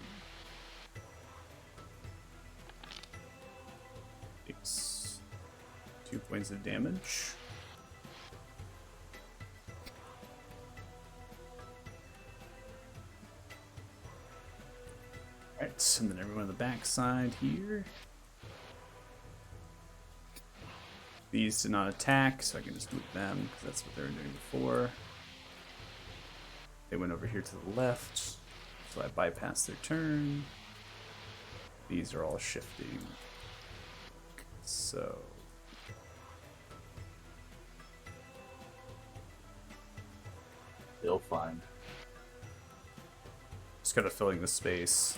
Takes 2 points of damage. Alright, and then everyone on the back side here. These did not attack, so I can just move them, because that's what they were doing before. They went over here to the left, so I bypassed their turn. These are all shifting. So... Still fine. Just kind of filling the space.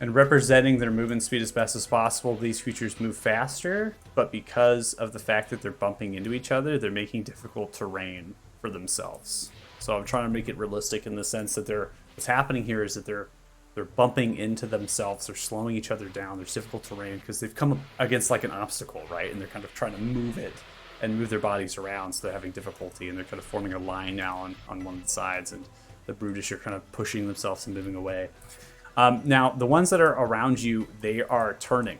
And representing their movement speed as best as possible, these creatures move faster, but because of the fact that they're bumping into each other, they're making difficult terrain for themselves. So I'm trying to make it realistic in the sense that what's happening here is that they're They're bumping into themselves. They're slowing each other down. There's difficult terrain because they've come against like an obstacle, right? And they're kind of trying to move it and move their bodies around, so they're having difficulty, and they're kind of forming a line now on one of the sides, and the brutish are kind of pushing themselves and moving away. Now, the ones that are around you, they are turning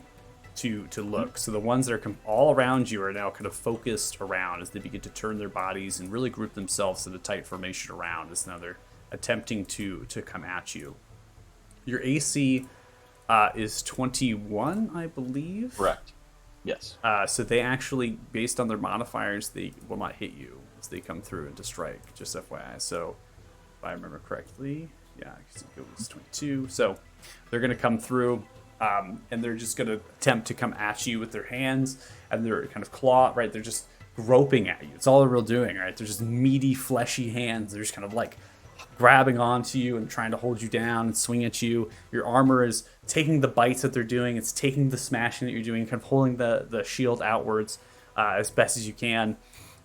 to look. So the ones that are all around you are now kind of focused around as they begin to turn their bodies and really group themselves in a tight formation around, as now they're attempting to come at you. Your AC is 21, I believe. Correct. Yes. So they actually, based on their modifiers, they will not hit you as they come through into strike, just FYI. So if I remember correctly, yeah, because it was 22. So they're going to come through, and they're just going to attempt to come at you with their hands, and they're kind of claw, right? They're just groping at you. It's all they're really doing, right? They're just meaty, fleshy hands. They're just kind of like grabbing onto you and trying to hold you down and swing at you. Your armor is taking the bites that they're doing. It's taking the smashing that you're doing, kind of holding the shield outwards as best as you can.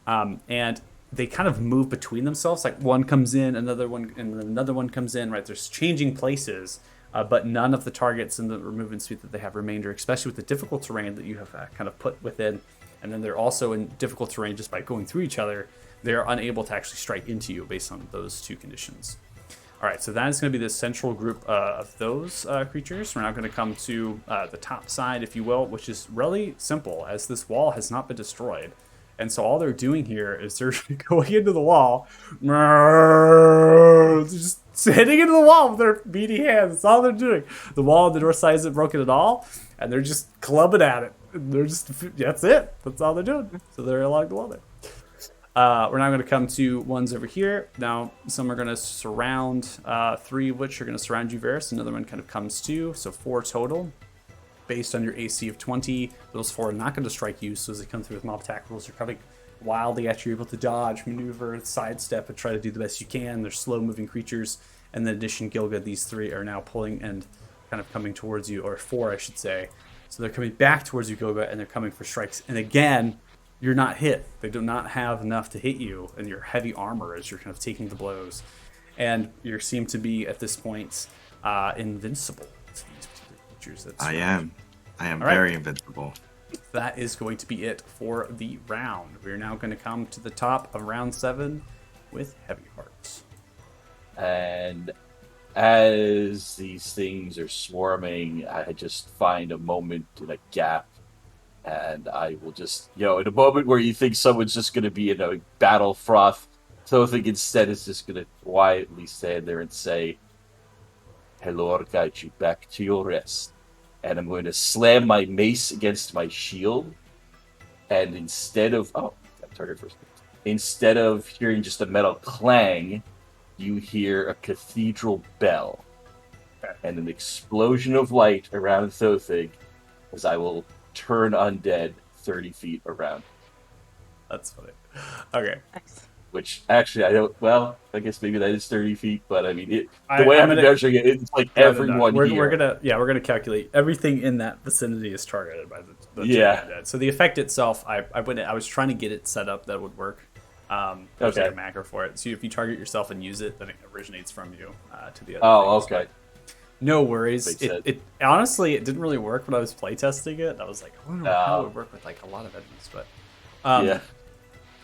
And they kind of move between themselves. Like one comes in, another one, and then another one comes in, right? There's changing places, but none of the targets and the movement speed that they have remainder, especially with the difficult terrain that you have kind of put within. And then they're also in difficult terrain just by going through each other. They're unable to actually strike into you based on those two conditions. All right, so that is going to be the central group of those creatures. We're now going to come to the top side, if you will, which is really simple, as this wall has not been destroyed. And so all they're doing here is they're going into the wall, just hitting into the wall with their meaty hands. That's all they're doing. The wall on the north side isn't broken at all, and they're just clubbing at it. They're just, that's it. That's all they're doing. So they're along the wall there. We're now going to come to ones over here. Now, some are going to surround, 3 of which are going to surround you, Varys. Another one kind of comes to, so 4 total. Based on your AC of 20, those 4 are not going to strike you, so as they come through with mob attack rules, they're coming wildly at you. You're able to dodge, maneuver, sidestep, and try to do the best you can. They're slow-moving creatures. And in addition, Gilga, these 3 are now pulling and kind of coming towards you, or 4, I should say. So they're coming back towards you, Gilga, and they're coming for strikes. And again, you're not hit. They do not have enough to hit you, and your heavy armor as you're kind of taking the blows. And you seem to be, at this point, invincible to these particular creatures. I am All very right. invincible. That is going to be it for the round. We're now going to come to the top of round 7 with Heavy Hearts. And as these things are swarming, I just find a moment in a gap, and I will just, in a moment where you think someone's just going to be in a battle froth, Thothig instead is just going to quietly stand there and say, "Helor, guide you back to your rest." And I'm going to slam my mace against my shield, and instead of hearing just a metal clang, you hear a cathedral bell and an explosion of light around Thothig as I will turn undead 30 feet around. That's funny. Okay. Which, actually, I guess maybe that is 30 feet, but I mean, I'm measuring it, it's like everyone here. We're gonna calculate everything in that vicinity is targeted by the undead. So the effect itself, I was trying to get it set up that would work. There's like a macro for it. So if you target yourself and use it, then it originates from you to the other. Oh, things. okay. No worries. It honestly, it didn't really work when I was playtesting it. I was like, I wonder how it would work with like a lot of enemies, but yeah.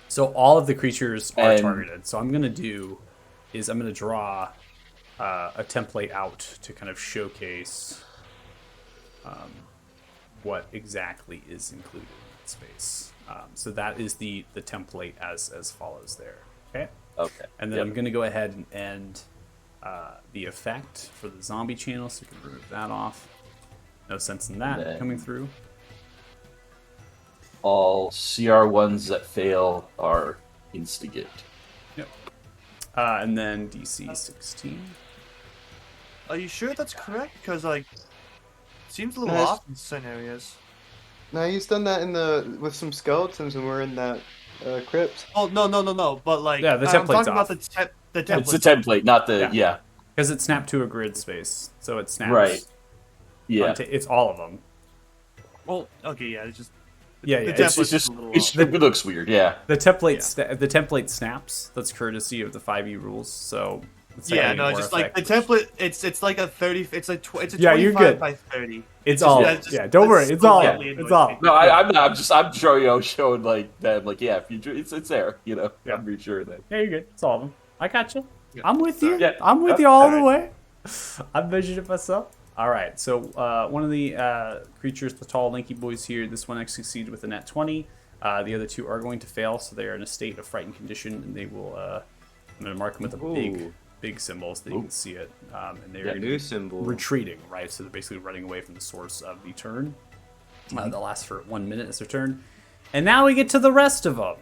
So all of the creatures are targeted. So I'm gonna draw a template out to kind of showcase what exactly is included in that space. So that is the template as follows there. Okay. Okay. And then I'm gonna go ahead and end the effect for the zombie channel, so we can remove that off. No sense in that coming through. All CR1s that fail are instigate. Yep. And then DC 16. Are you sure that's correct? Because like, it seems a little Nice. off in some areas. No, he's done that with some skeletons when we're in that crypt. Oh no! But like, Yeah, the I'm template's talking off. about the template. It's the template, not the Yeah. Because it's snapped to a grid space, so it snaps. Right. Yeah. It's all of them. Well, okay, yeah, it's just Yeah, the yeah. It's template's just a little it off. looks weird. Yeah. The template snaps. That's courtesy of the 5e rules. So Yeah, no, it's just like the template. It's like a 30. It's a Yeah, you're 25 good. by 30. It's all. Yeah, don't worry. It's all. It's all. No, I'm not. I'm showing like that. Like, yeah, future. It's there. Yeah. I'm pretty sure that. Yeah, you're good. It's all of them. I got you. Yeah. I'm with you. Yeah. I'm with you all the way. I've measured it myself. All right. So one of the creatures, the tall, lanky boys here, this one actually succeeded with a nat 20. The other two are going to fail, so they are in a state of frightened condition, and they will. I'm going to mark them with a big symbol so that you can see it. And they're new symbol. retreating, right? So they're basically running away from the source of the turn. They'll last for 1 minute as their turn. And now we get to the rest of them.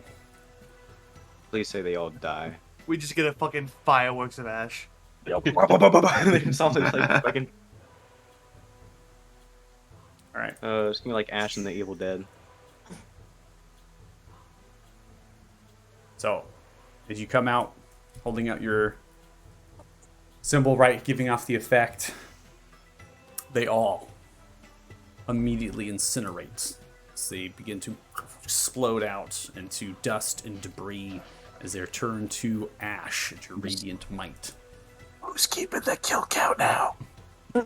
Please say they all die. We just get a fucking fireworks of ash. It sounds like fucking. All right. It's gonna be like Ash and the Evil Dead. So, as you come out, holding out your symbol, right, giving off the effect, they all immediately incinerate as they begin to explode out into dust and debris as they're turned to ash at your radiant might. Who's keeping the kill count now? I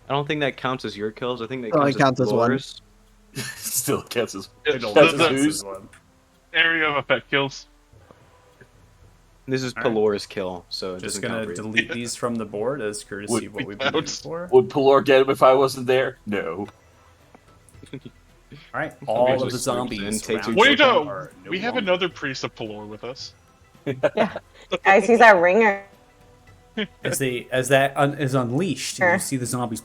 don't think that counts as your kills. I think that Only counts counts as one. yours. Still counts as. The area of effect kills. This is All right. Pelor's kill, so it Just doesn't gonna count for you. delete these from the board as courtesy of what we've been doing before. Would Pelor get him if I wasn't there? No. All right, all of the just zombies. and takes around your Wait, you no. are no We have longer- another priest of Pelor with us. Guys, he's our ringer. As that is unleashed, and Sure. you see the zombies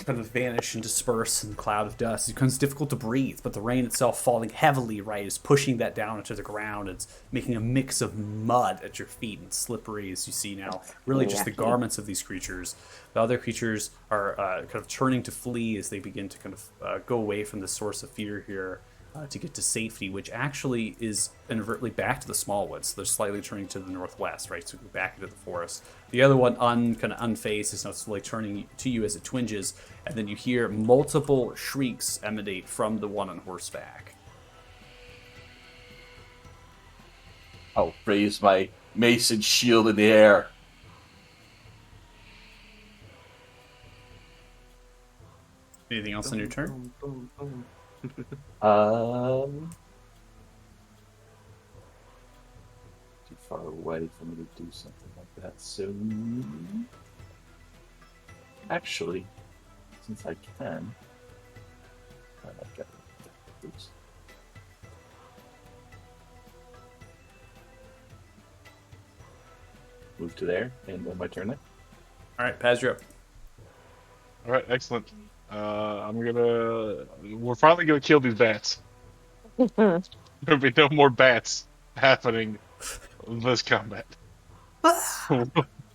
kind of vanish and disperse in a cloud of dust. It becomes difficult to breathe, but the rain itself falling heavily, right, is pushing that down into the ground. It's making a mix of mud at your feet and slippery, as you see now. Really, just the garments of these creatures. The other creatures are kind of turning to flee as they begin to kind of go away from the source of fear here. To get to safety, which actually is inadvertently back to the small woods. So they're slightly turning to the northwest, right? So go back into the forest. The other one, kind of unfazed, is now slowly turning to you as it twinges, and then you hear multiple shrieks emanate from the one on horseback. I'll raise my mace and shield in the air. Anything else on your turn? Too far away for me to do something like that. So, actually, since I can, I've got. Oops. Move to there, and then my turn there. All right, Paz, you're up. All right, excellent. We're finally gonna kill these bats. There'll be no more bats happening in this combat.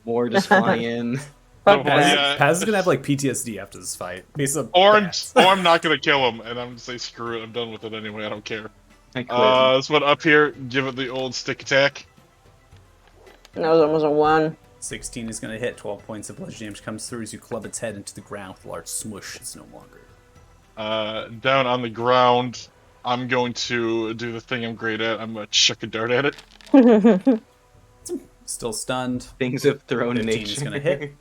More just fly in. Fuck Well, that. yeah. Paz is gonna have like PTSD after this fight. Or I'm not gonna kill him, and I'm gonna say screw it. I'm done with it anyway. I don't care. I quit. This one up here, give it the old stick attack. That was almost a 1. 16 is going to hit. 12 points of bludgeoning damage comes through as you club its head into the ground with a large smush. It's no longer. Down on the ground, I'm going to do the thing I'm great at. I'm gonna chuck a dart at it. Still stunned. Things of thrown 15 nature. is going to hit.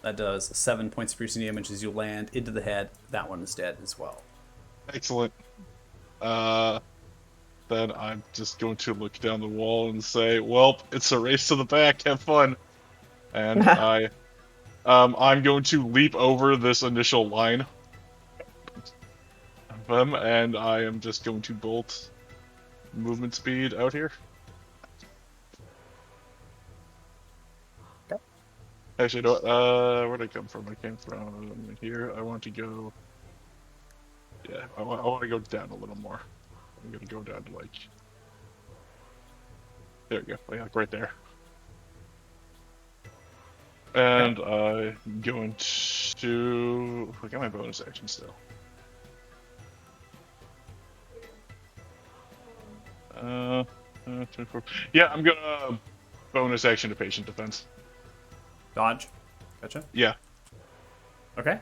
That does 7 points of piercing damage as you land into the head. That one is dead as well. Excellent. Then I'm just going to look down the wall and say, "Well, it's a race to the back. Have fun." And I'm going to leap over this initial line of them, and I am just going to bolt movement speed out here. Actually, you know what? Where'd I come from? I came from here. I want to go. Yeah, I want to go down a little more. I'm gonna go down to like. There we go. Like right there. And I'm going to. I got my bonus action still. 24. Yeah, I'm gonna bonus action to patient defense. Dodge. Gotcha. Yeah. Okay.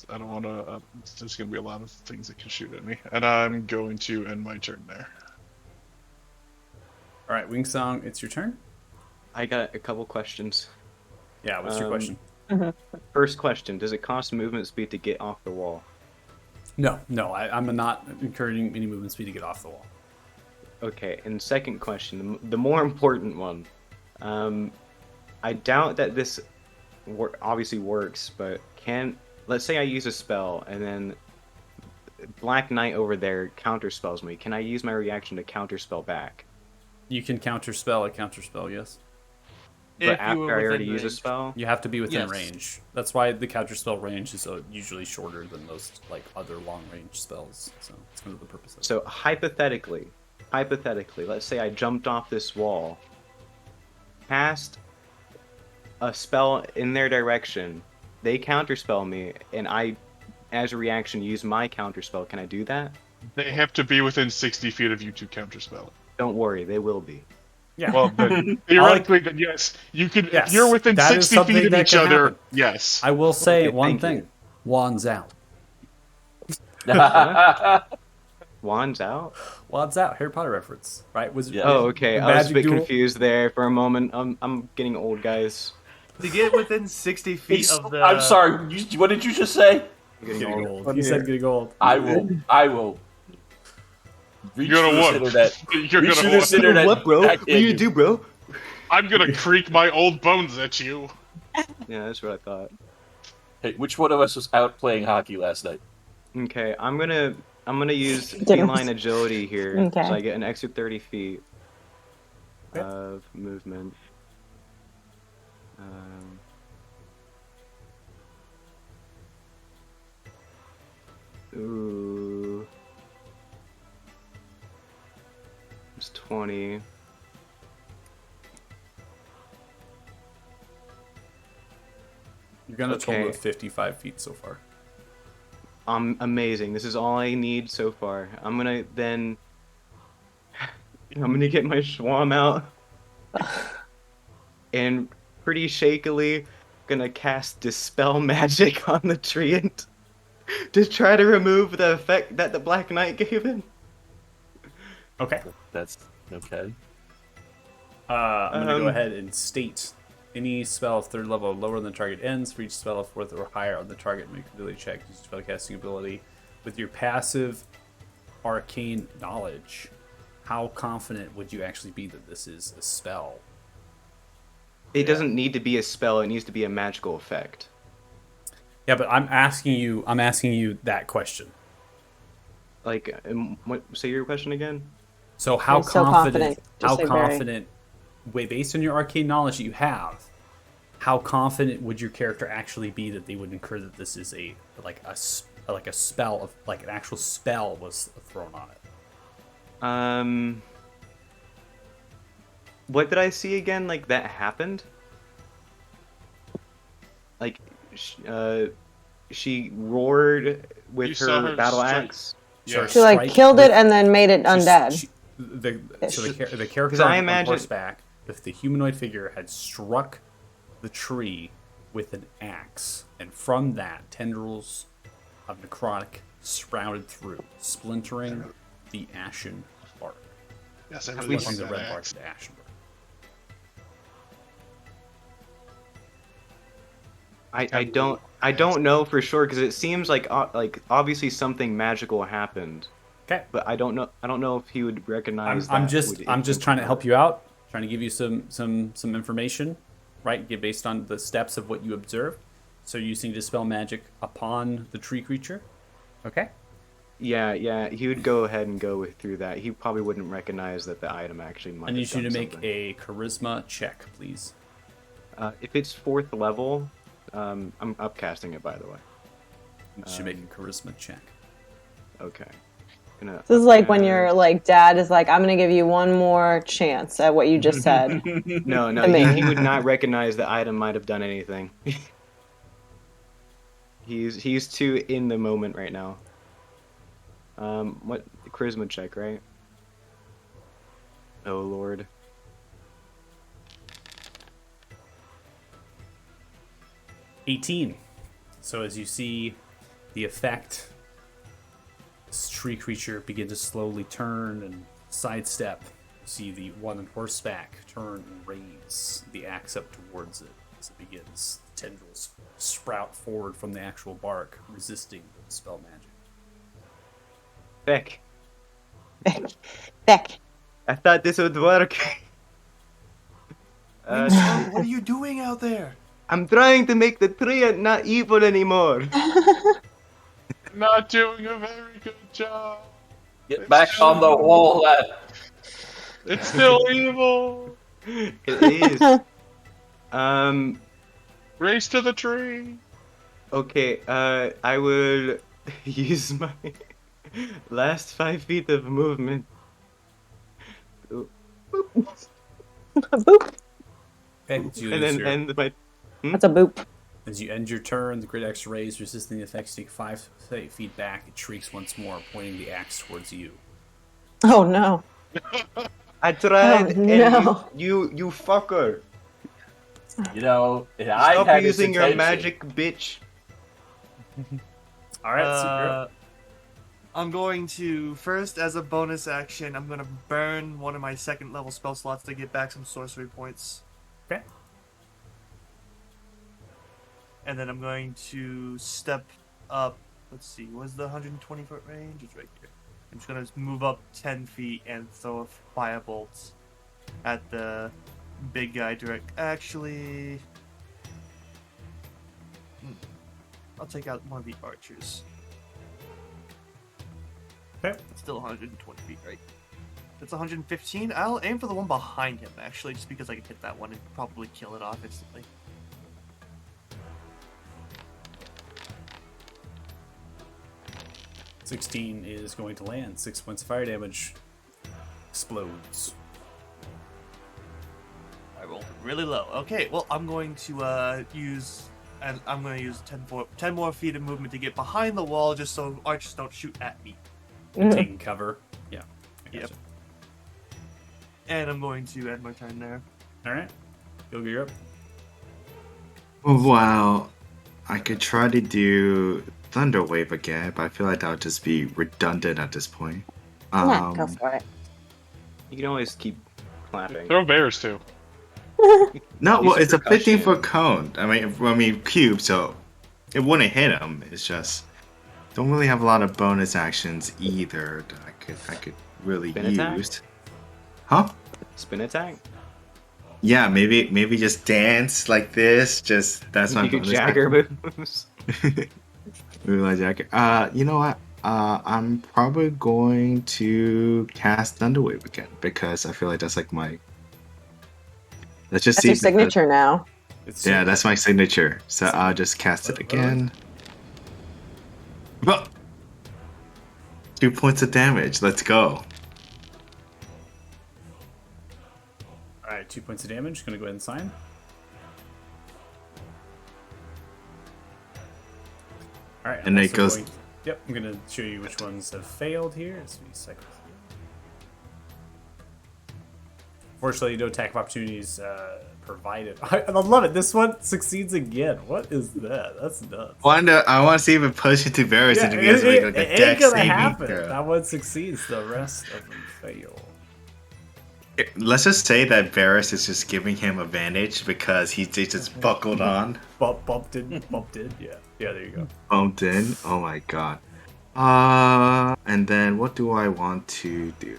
I don't want to. It's just going to be a lot of things that can shoot at me, and I'm going to end my turn there. All right, Wingsong, it's your turn. I got a couple questions. Yeah, what's your question? First question: does it cost movement speed to get off the wall? No, I'm not encouraging any movement speed to get off the wall. Okay, and second question, the more important one. I doubt that this obviously works, but let's say I use a spell and then Black Knight over there counterspells me. Can I use my reaction to counterspell back? You can counterspell a counterspell, yes. But If you after were I within already use a range. spell? You have to be within Yes. range. That's why the counterspell range is usually shorter than most like other long range spells. So it's kind of the purpose of it. So hypothetically, let's say I jumped off this wall, cast a spell in their direction, they counterspell me, and I, as a reaction, use my counterspell. Can I do that? They have to be within 60 feet of you to counterspell it. Don't worry, they will be. Yeah. Well, then, theoretically, then yes, you could. Yes, If you're within that is 60 something feet of that each can other, happen. yes. I will say Okay, one thank you. thing. Wands out. Wands out? Wands out. Harry Potter reference, right? Was Yeah. Oh, okay. I was a Magic bit duel? confused there for a moment. I'm getting old, guys. To get within 60 feet of the. I'm sorry. What did you just say? I'm getting Getting old. old. He said getting old. I will. Reach You're for gonna this what? internet. You're Reach gonna for this what? internet. What, bro? back What at do you do, bro? I'm gonna creak my old bones at you. Yeah, that's what I thought. Hey, which one of us was out playing hockey last night? Okay, I'm gonna use Dinner. feline agility here, Okay. so I get an extra 30 feet Okay. of movement. Ooh, it's 20. You're gonna total Okay. of 55 feet so far. Amazing. This is all I need so far. I'm gonna get my Schwam out and pretty shakily gonna cast Dispel Magic on the treant to try to remove the effect that the Black Knight gave him. Okay. That's okay. I'm gonna go Um, ahead and state any spell of third level or lower than the target ends. For each spell of fourth or higher on the target, make a ability check. Use spellcasting ability with your passive arcane knowledge. How confident would you actually be that this is a spell? It doesn't need to be a spell, it needs to be a magical effect. Yeah, but I'm asking you that question. Like, say your question again? So how I'm so confident? confident, just How like Barry. confident? Wait, based on your arcane knowledge that you have, how confident would your character actually be that they would incur that this is a spell of like an actual spell was thrown on it? What did I see again? Like, that happened? Like, she roared You with saw her her battle strike. axe. Yes. She like Strike killed with- it and then made it undead. The character 'Cause I on imagine- horseback, if the humanoid figure had struck the tree with an axe, and from that tendrils of necrotic sprouted through, splintering the ashen bark, Yes, I really flipping want the that red bark axe. to the ashen bark. I don't know for sure because it seems like obviously something magical happened, Okay, but I don't know if he would recognize. I'm just trying to help you out, trying to give you some information, right? Based on the steps of what you observed. So you're using dispel magic upon the tree creature. Okay. Yeah, he would go ahead and go through that. He probably wouldn't recognize that the item actually might. I need have you to done make something. a charisma check, please. If it's 4th level, I'm upcasting it, by the way. You should make a charisma check. Okay. Gonna This is like when upcast- your like dad is like, I'm gonna give you one more chance at what you just said. No, to me. he would not recognize the item might have done anything. He's too in the moment right now. What charisma check, right? Oh Lord. $18. So as you see the effect, this tree creature begin to slowly turn and sidestep, see the one on horseback turn and raise the axe up towards it as it begins. Tendrils sprout forward from the actual bark, resisting the spell magic. Beck, Beck. I thought this would work. What are you doing out there? I'm trying to make the treant not evil anymore. Not doing a very good job. Get back on the wall, lad. It's still evil. It is. Race to the tree. Okay, I will use my last 5 feet of movement. Boop. And you And use then your- end my. That's a boop. As you end your turn, the Great Axe raise, resisting the effects, take 5 feet back. It shrieks once more, pointing the axe towards you. Oh no. I tried, Oh, and no. you fucker. You know, I Stop had using your intention. magic, bitch. All right, so you're up. I'm going to first, as a bonus action, I'm going to burn one of my second level spell slots to get back some sorcery points. Okay. And then I'm going to step up. Let's see, what's the 120-foot range? It's right here. I'm just going to move up 10 feet and throw a firebolt at the big guy direct. Actually, I'll take out one of the archers. Okay. It's still 120 feet, right? That's 115. I'll aim for the one behind him, actually, just because I can hit that one and probably kill it off instantly. $16 is going to land. 6 points of fire damage. Explodes. I rolled really low. Okay, well, I'm going to use 10 more feet of movement to get behind the wall, just so archers don't shoot at me. Taking cover. Yeah. I Yep. gotcha. And I'm going to end my turn there. All right. Gilga, you're up. Well, I could try to do Thunder Wave again, but I feel like that would just be redundant at this point. Yeah, go for it. You can always keep clapping. Throw bears too. No, well, Use it's a percussion. 15-foot cone. I mean, cube, so it wouldn't hit him. It's just don't really have a lot of bonus actions either that I could really Spin attack? use. Huh? Spin attack? Yeah, maybe just dance like this. Just that's my You could bonus Jagger action. moves. Maybe like Jagger. You know what? I'm probably going to cast Thunderwave again because I feel like that's like my. Let's just That's see. your signature now. Yeah, that's my signature. So I'll just cast it again. Well, 2 points of damage. Let's go. All right, 2 points of damage. Going to go ahead and sign. All right. And I'm it also goes- going- Yep, I'm going to show you which ones have failed here. As we cycle through. Fortunately, no attack of opportunities provided. I love it. This one succeeds again. What is that? That's nuts. I want to see if it pushes to Varys and if he has like a it ain't dex gonna saving happen. throw. That one succeeds. The rest of them fail. Let's just say that Varys is just giving him advantage because he just buckled on, Bumped in. Yeah. Yeah, there you go. bumped in. Oh my god. And then what do I want to do?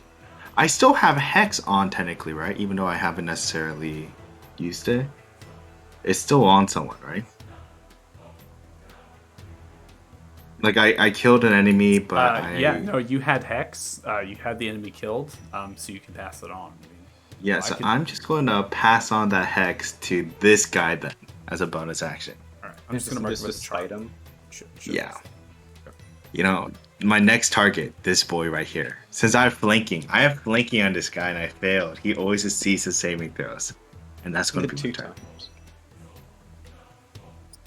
I still have Hex on technically, right? Even though I haven't necessarily used it. It's still on someone, right? Like I killed an enemy, but Yeah, no, you had Hex. You had the enemy killed, so you can pass it on. Yeah, so I'm just going to pass on that Hex to this guy then as a bonus action. All right, I'm just going to mark it with Just a a chart. item. Yeah. You know, my next target, this boy right here. Since I have flanking on this guy and I failed. He always succeeds his saving throws. And that's going to be Two my turn. times.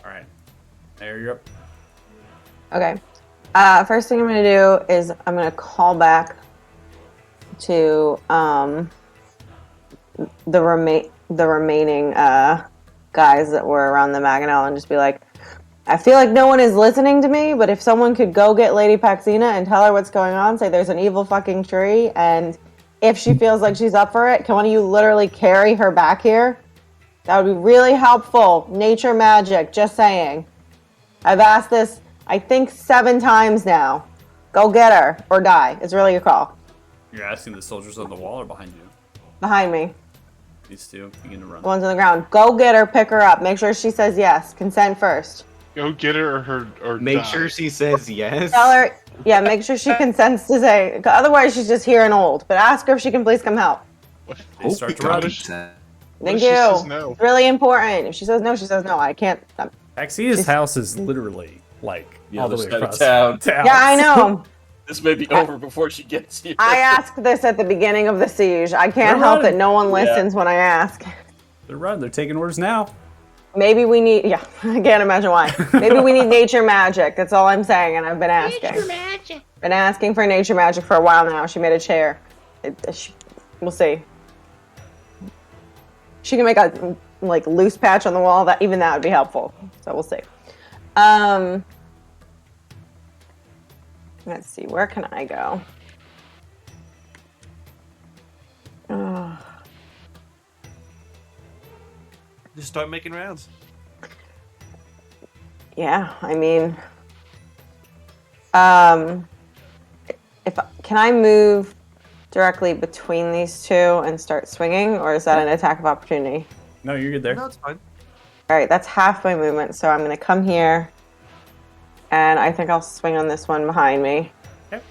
All right, there you're up. Okay. First thing I'm gonna do is I'm gonna call back to the remaining guys that were around the Maganel and just be like, I feel like no one is listening to me, but if someone could go get Lady Paxina and tell her what's going on, say there's an evil fucking tree, and if she feels like she's up for it. Can one of you literally carry her back here? That would be really helpful. Nature magic, just saying. I've asked this, I think, 7 times now. Go get her or die. It's really your call. You're asking the soldiers on the wall or behind you? Behind me. These two begin to run. The ones on the ground. Go get her, pick her up. Make sure she says yes. Consent first. Go get her or Make die. sure she says yes. Tell her, yeah, make sure she consents to say, otherwise she's just here and old. But ask her if she can please come help. They start to run. Thank she you. says no? It's really important. If she says no, she says no. I can't. Axia's house is literally like all the way other across side of town. Yeah, I know. This may be over before she gets here. I asked this at the beginning of the siege. I can't They're help running. it. No one listens when I ask. They're running. They're taking orders now. Maybe we need, yeah, I can't imagine why. Maybe we need nature magic. That's all I'm saying, and I've been asking. Nature magic. Been asking for nature magic for a while now. She made a chair. We'll see. She can make a like loose patch on the wall. That would be helpful. So we'll see. Let's see. Where can I go? Just start making rounds. Yeah, I mean, can I move directly between these two and start swinging, or is that an attack of opportunity? No, you're good there. No, it's fine. All right, that's half my movement, so I'm going to come here, and I think I'll swing on this one behind me. Okay.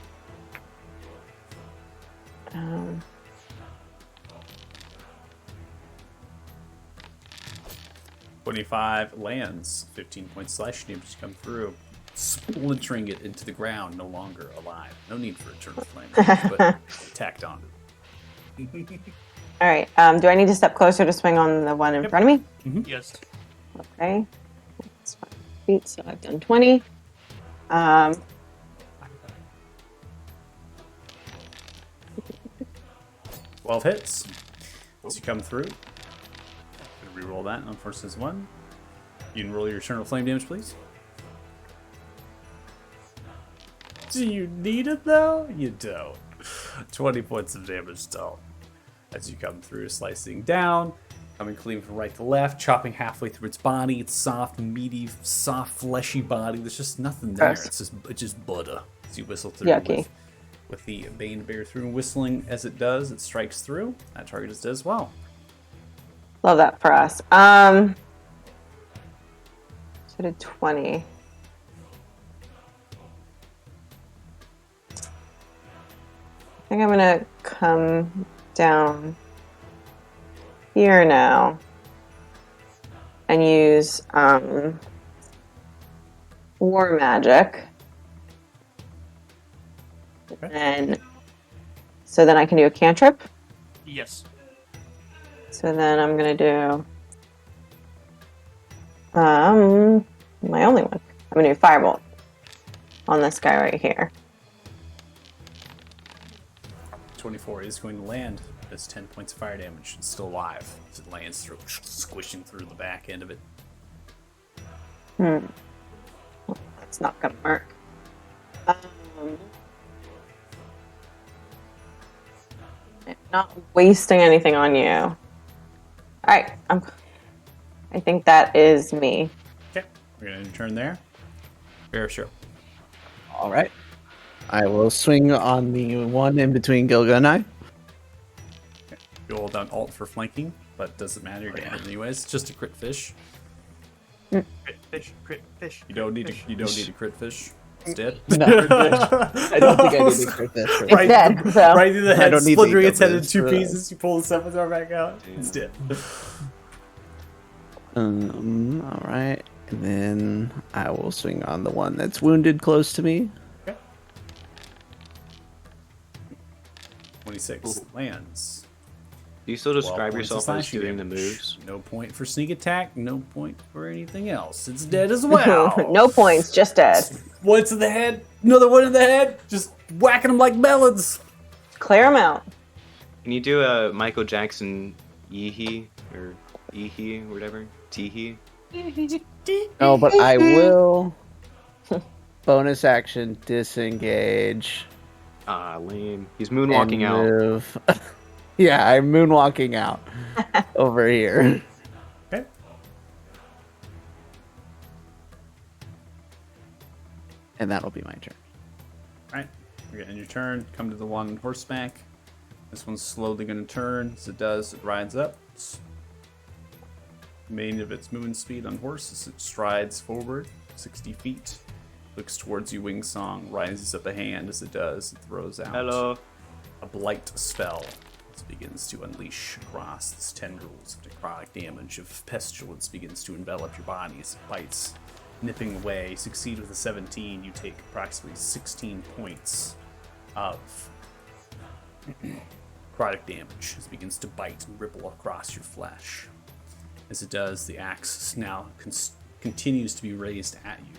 25 lands. 15 points slash damage come through, splintering it into the ground. No longer alive. No need for eternal flame damage, but tacked on. All right. Do I need to step closer to swing on the one in front of me? Yes. Okay. That's 5 feet, so I've done 20. 12 hits. As you come through, reroll that on versus 1. You can roll your eternal flame damage, please. Do you need it though? You don't. 20 points of damage still. As you come through, slicing down, coming clean from right to left, chopping halfway through its body. It's soft, meaty, soft, fleshy body. There's just nothing there. Gross. It's just butter. As you whistle through Yucky. with the Bane Bear through, and whistling as it does, it strikes through. That target is dead as well. Love that for us. So I did 20. I think I'm gonna come down here now and use war magic. And so then I can do a cantrip. Yes. So then I'm gonna do my only one. I'm gonna do firebolt on this guy right here. 24 is going to land. Does 10 points of fire damage. It's still alive as it lands through, squishing through the back end of it. That's not gonna work. I'm not wasting anything on you. All right, I think that is me. Okay, we're going to turn there. Very sure. All right. I will swing on the one in between Gilga and I. You hold down Alt for flanking, but doesn't matter. You're getting hit anyways. It's just a crit fish. Crit fish. You don't need to crit fish. It's dead. No, I don't think I need to crit this. It's dead, so. Right through the I head, don't need splintering the its head in equipment 2 for that. pieces. You pull the scimitar back out. It's dead. All right. And then I will swing on the one that's wounded close to me. 26 lands. Do you still 12 describe points of yourself as slashing doing the damage. moves? No point for sneak attack. No point for anything else. It's dead as well. No points, just dead. One to the head. Another one in the head. Just whacking them like melons. Clear them out. Can you do a Michael Jackson Yeehee or Yeehee or whatever? Teehee? No, but I will bonus action disengage Ah, lame. He's moonwalking and out. move. Yeah, I'm moonwalking out over here. Okay. And that'll be my turn. All right. You're getting your turn. Come to the one on horseback. This one's slowly going to turn. As it does, it rides up. Main of its movement speed on horse as it strides forward 60 feet. Looks towards you, Wing Song. Rises up a hand as it does. It throws out Hello. a blight spell. It begins to unleash across its tendrils of necrotic damage of pestilence begins to envelop your body as it bites, nipping away. Succeed with a 17, you take approximately 16 points of necrotic damage as it begins to bite and ripple across your flesh. As it does, the axe now continues to be raised at you.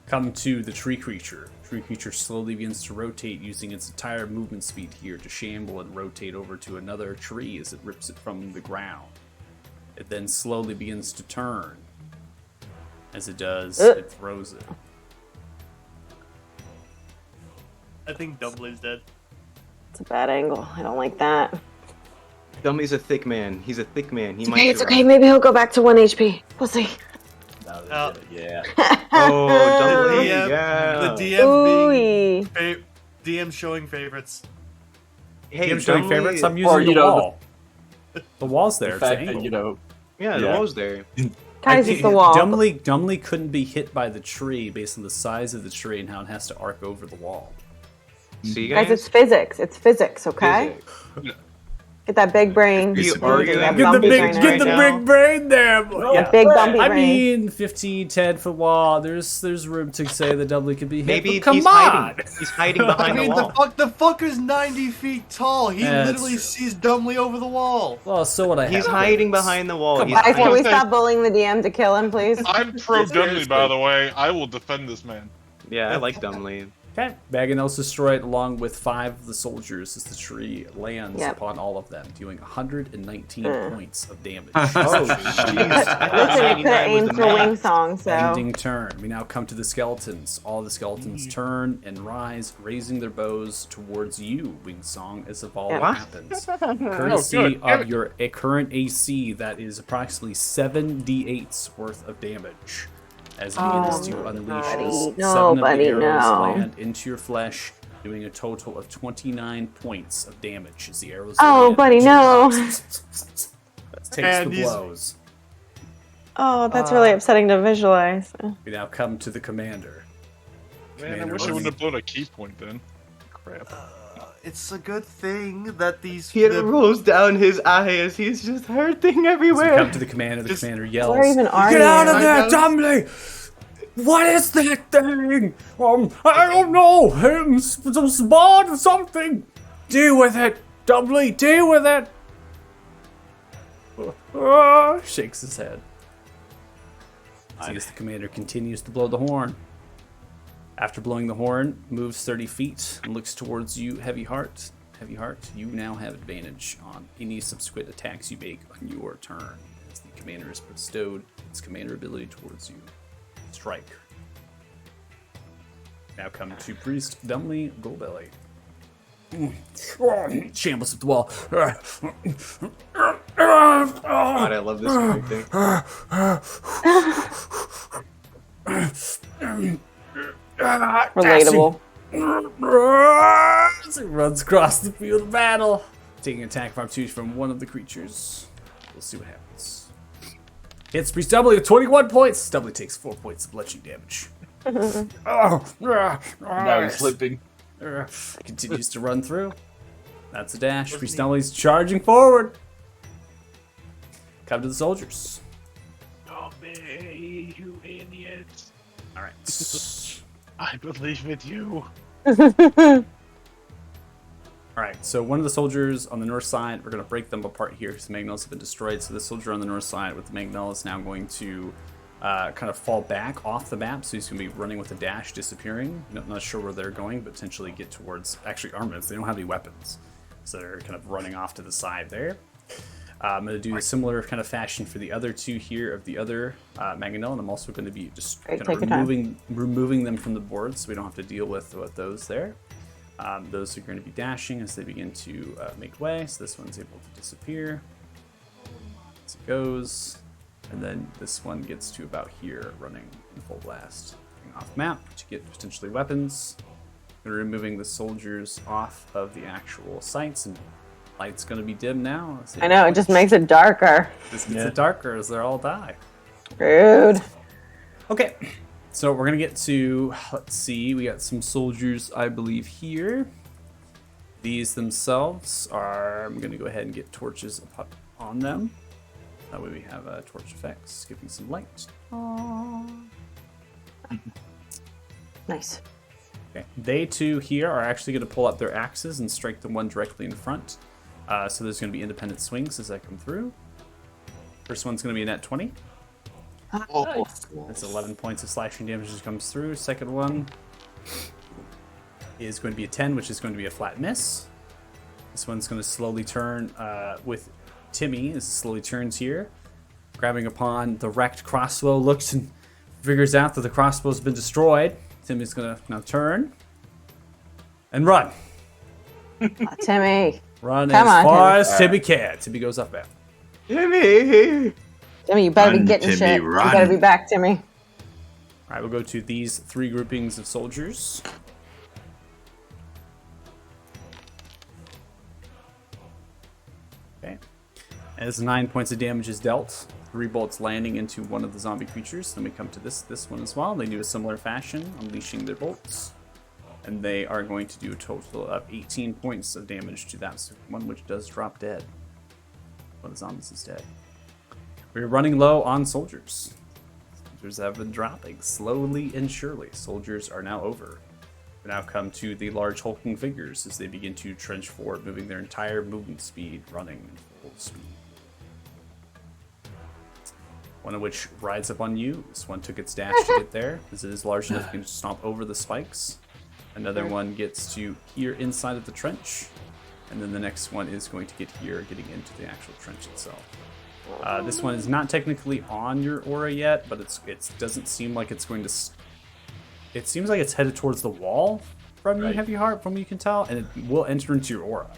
Come to the tree creature. Tree creature slowly begins to rotate using its entire movement speed here to shamble and rotate over to another tree as it rips it from the ground. It then slowly begins to turn. As it does, it throws it. I think Dumble's dead. It's a bad angle. I don't like that. Dummy's a thick man. He's a thick man. He It's might okay, it's survive. okay. Maybe he'll go back to 1 HP. We'll see. Now they Oh. did it, yeah. Oh, Dumbly, Yeah, yeah. The DM being Ooh. DM showing favorites. Hey, I'm showing Dumbly- favorites. I'm using Or, the you know, wall. The wall's there. The It's fact angled. that, you know, Yeah, the Yeah. wall's there. Guys, it's the wall. Dumbly couldn't be hit by the tree based on the size of the tree and how it has to arc over the wall. See, Guys, guys? it's physics. It's physics, okay? Physics. Get that big brain. You Get arguing that with bumpy physics brain right out. now? brain there. That big bumpy I brain. mean, 15, 10 foot wall. There's room to say that Dumbly could be hit. Maybe but come he's on. hiding. He's hiding I behind mean, the wall. the fucker's 90 feet tall. He Yeah, that's literally true. sees dumbly over the wall. Well, so what I have. He's hiding behind the wall. Come He's on. Guys, can we Well, then- stop bullying the DM to kill him, please? I'm pro Yes, Dudley, by seriously. the way. I will defend this man. Yeah, I like Dumbly. Okay. Baggins destroyed along with 5 of the soldiers as the tree lands Yep. upon all of them, dealing 119 points of damage. Oh, jeez. Listen, it could have aimed for Wing Song, so. Ending turn. We now come to the skeletons. All the skeletons turn and rise, raising their bows towards you, Wing Song, as the volley Yeah. happens. Courtesy good. of your current AC, that is approximately 7d8s worth of damage. As it begins to unleash buddy. as 7 No, of the buddy, arrows no. land into your flesh, doing a total of 29 points of damage as the arrows Oh, land. buddy, no. Takes And the these- blows. Oh, that's really upsetting to visualize. We now come to the commander. Man, I Commander wish I Lee. wouldn't have blown a key point then. Crap. It's a good thing that these. He the- rolls down his eyes. He's just hurting As we everywhere. come to the commander, the Just- commander yells, Where even are "Get you? out of I there, know. Dumbly! What is that thing? I don't know. Some spawn or something. Deal with it, Dumbly. Deal with it." Shakes his head. As the commander continues to blow the horn. After blowing the horn, moves 30 feet and looks towards you, Heavy Heart. Heavy Heart, you now have advantage on any subsequent attacks you make on your turn, as the commander has bestowed its commander ability towards you. Strike. Now come to Priest Dumbly Goldbelly. Shambles at the wall. God, I love this character. Relatable. As it runs across the field of battle, taking attack of opportunity from one of the creatures. We'll see what happens. Hits Priest Dumbly with 21 points. Dumbly takes 4 points of bludgeoning damage. now he's slipping. Continues to run through. That's a dash. Priest Dumbly's charging forward. Come to the soldiers. Obey, you idiot. All right. I believe in you. All right, so one of the soldiers on the north side, we're going to break them apart here because the Magnolls have been destroyed. So this soldier on the north side with the Magnol is now going to kind of fall back off the map. So he's going to be running with a dash, disappearing. Not sure where they're going, but potentially get towards, actually, armaments. They don't have any weapons. So they're kind of running off to the side there. I'm going to do a similar kind of fashion for the other two here of the other Mangonel, and I'm also going to be just kind of removing them from the board so we don't have to deal with those there. Those are going to be dashing as they begin to make way. So this one's able to disappear as it goes. And then this one gets to about here, running in full blast. Off map to get potentially weapons. And removing the soldiers off of the actual sites, and light's going to be dim now. I know, it just makes it darker. This gets it darker as they all die. Rude. Okay, so we're going to get to, let's see, we got some soldiers, I believe, here. These themselves are, I'm going to go ahead and get torches up on them. That way we have torch effects, giving some light. Nice. Okay. They too here are actually going to pull up their axes and strike the one directly in front. So there's going to be independent swings as I come through. First one's going to be a net 20. Oh, That's 11 points of slashing damage as it comes through. Second one is going to be a 10, which is going to be a flat miss. This one's going to slowly turn with Timmy, as it slowly turns here. Grabbing upon the wrecked crossbow, looks and figures out that the crossbow's been destroyed. Timmy's going to now turn and run. Timmy. Run Come as on, far Timmy. as Timmy can. Timmy goes up there. Timmy! Timmy, you better be Run, getting Timmy, shit. run. You better be back, Timmy. All right, we'll go to these three groupings of soldiers. Okay. As 9 points of damage is dealt, 3 bolts landing into one of the zombie creatures. Then we come to this one as well. They do a similar fashion, unleashing their bolts. And they are going to do a total of 18 points of damage to that one, which does drop dead. One of the zombies is dead. We're running low on soldiers. Soldiers have been dropping slowly and surely. Soldiers are now over. We now come to the large hulking figures as they begin to trench forward, moving their entire movement speed, running in full speed. One of which rides up on you. This one took its dash to get there, as it is large enough it can stomp over the spikes. Another one gets to here inside of the trench. And then the next one is going to get here, getting into the actual trench itself. This one is not technically on your aura yet, but it doesn't seem like it's going to... It seems like it's headed towards the wall from you, Heavy Heart, from what you can tell, and it will enter into your aura.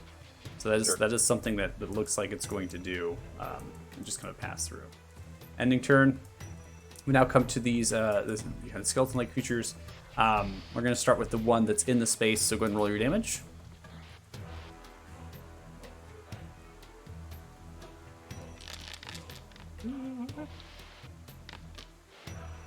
So that is something that looks like it's going to do. I'm just going to pass through. Ending turn. We now come to these skeleton-like creatures. We're going to start with the one that's in the space, so go ahead and roll your damage.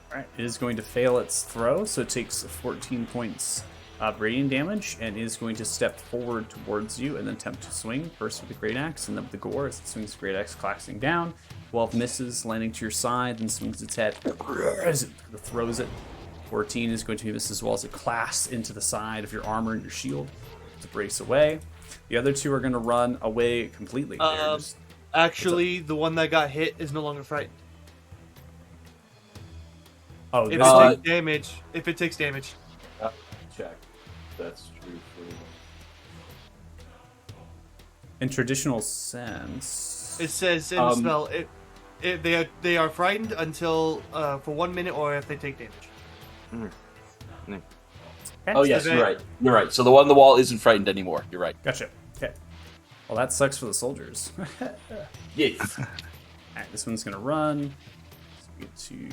Alright, it is going to fail its throw, so it takes 14 points of radiant damage and is going to step forward towards you and then attempt to swing, first with the Great Axe and then with the Gore as it swings the Great Axe, collapsing down. 12 misses, landing to your side, then swings its head as it throws it. 14 is going to be missed as well as it clasps into the side of your armor and your shield to brace away. The other two are going to run away completely. Actually, the one that got hit is no longer frightened. Oh, If this it one? takes damage, check. That's true for In traditional sense, it says in the spell they are frightened until for 1 minute or if they take damage. Oh yes, you're right. You're right. So the one on the wall isn't frightened anymore. You're right. Gotcha. Okay. Well, that sucks for the soldiers. Yes. Alright, this one's gonna run. Let's get to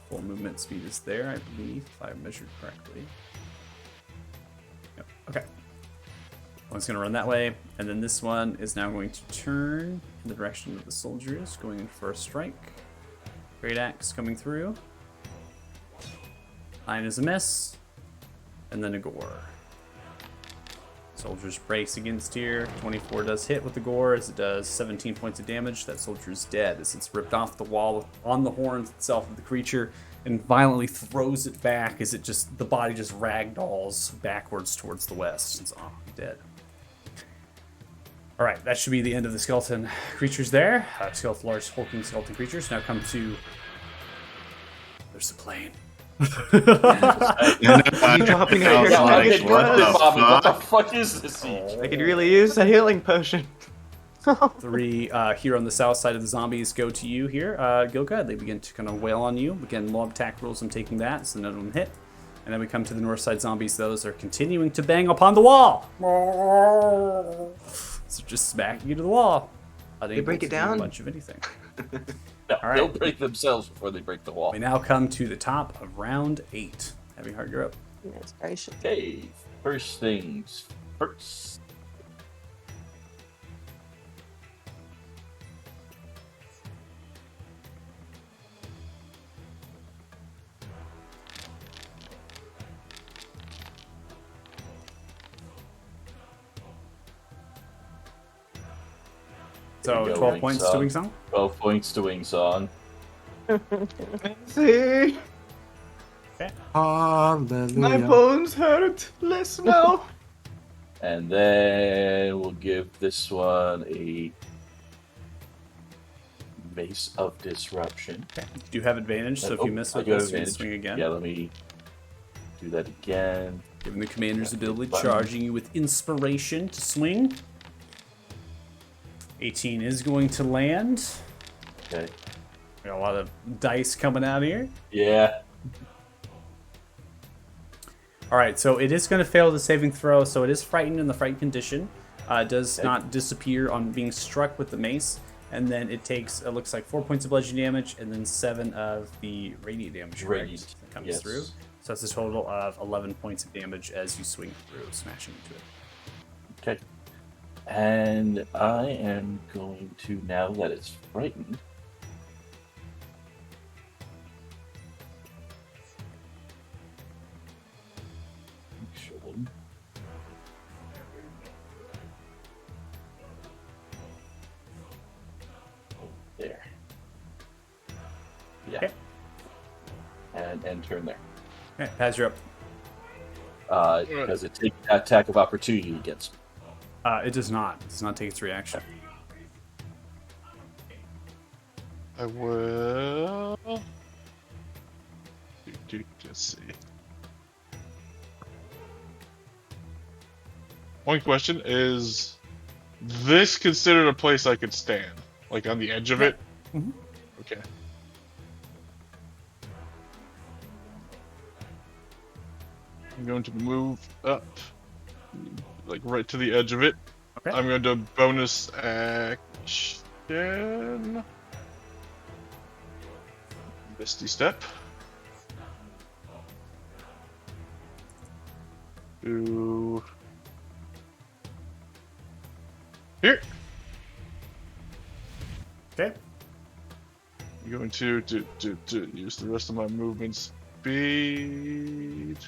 full movement speed is there, I believe, if I measured correctly. Yep. Okay. One's gonna run that way, and then this one is now going to turn in the direction of the soldiers, going in for a strike. Great Axe coming through. 9 is a miss, and then a Gore. Soldiers brace against here. 24 does hit with the Gore as it does 17 points of damage. That soldier is dead as it's ripped off the wall on the horns itself of the creature and violently throws it back as the body just ragdolls backwards towards the west. It's dead. All right, that should be the end of the skeleton creatures there. Large hulking skeleton creatures. Now come to... There's the plane. You dropping out your What fucking the blood? fuck is this siege? I could really use a healing potion. 3 here on the south side of the zombies go to you here. Go good. They begin to kind of wail on you. Again, low attack rules, I'm taking that, so none of them hit. And then we come to the north side zombies. Those are continuing to bang upon the wall. So just smacking you to the wall. They break it down? A bunch of anything. No, All right. they'll break themselves before they break the wall. We now come to the top of round 8. Heavy Heart, you're up. Goodness gracious. Okay, first things first. So There you go, 12 points to Wingsong. Wingsong. 12 points to Wingsong. See, Hallelujah. my bones hurt less now. And then we'll give this one a Mace of Disruption. Okay. You do have advantage, so if you miss I with do have this, you can advantage. swing again. Yeah, let me do that again. Giving the commander's ability, Button. charging you with inspiration to swing. 18 is going to land. Okay. We got a lot of dice coming out here. Yeah. All right, so it is going to fail the saving throw, so it is frightened in the frightened condition. It does not disappear on being struck with the mace, and then it takes, it looks like 4 points of bludgeoning damage, and then 7 of the radiant damage Radiant, that comes yes. through. So that's a total of 11 points of damage as you swing through, smashing into it. Okay. And I am going to, now that it's frightened, actually, there. Yeah. Okay. And turn there. Okay, Paz, you're up. Does it take an attack of opportunity against me? It does not. It does not take its reaction. I will. Let's see. One question is: this considered a place I could stand, like on the edge of it? Mhm. Okay. I'm going to move up, like right to the edge of it. Okay. I'm going to bonus action. Misty Step. To here. Okay. I'm going to use the rest of my movement speed.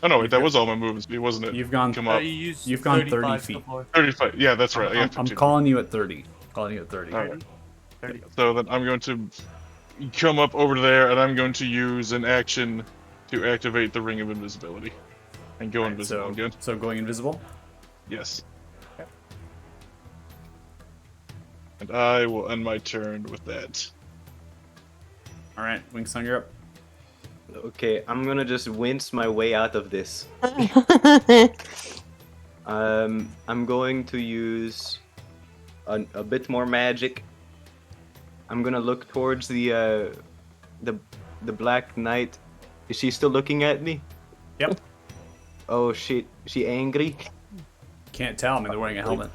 Oh no, wait, that was all my movement speed, wasn't it? You've gone. Come up. You've gone 30 35 feet. before. 35. Yeah, that's right. Yeah, I'm 15. calling you at 30. Calling you at 30. All right. 30. So then I'm going to come up over there, and I'm going to use an action to activate the Ring of Invisibility and go invisible so, again. So going invisible. Yes. Okay. And I will end my turn with that. All right, Wingsong, you're up. Okay, I'm gonna just wince my way out of this. I'm going to use a bit more magic. I'm gonna look towards the Black Knight. Is she still looking at me? Yep. Oh shit, she angry? Can't tell. I mean, they're wearing a helmet.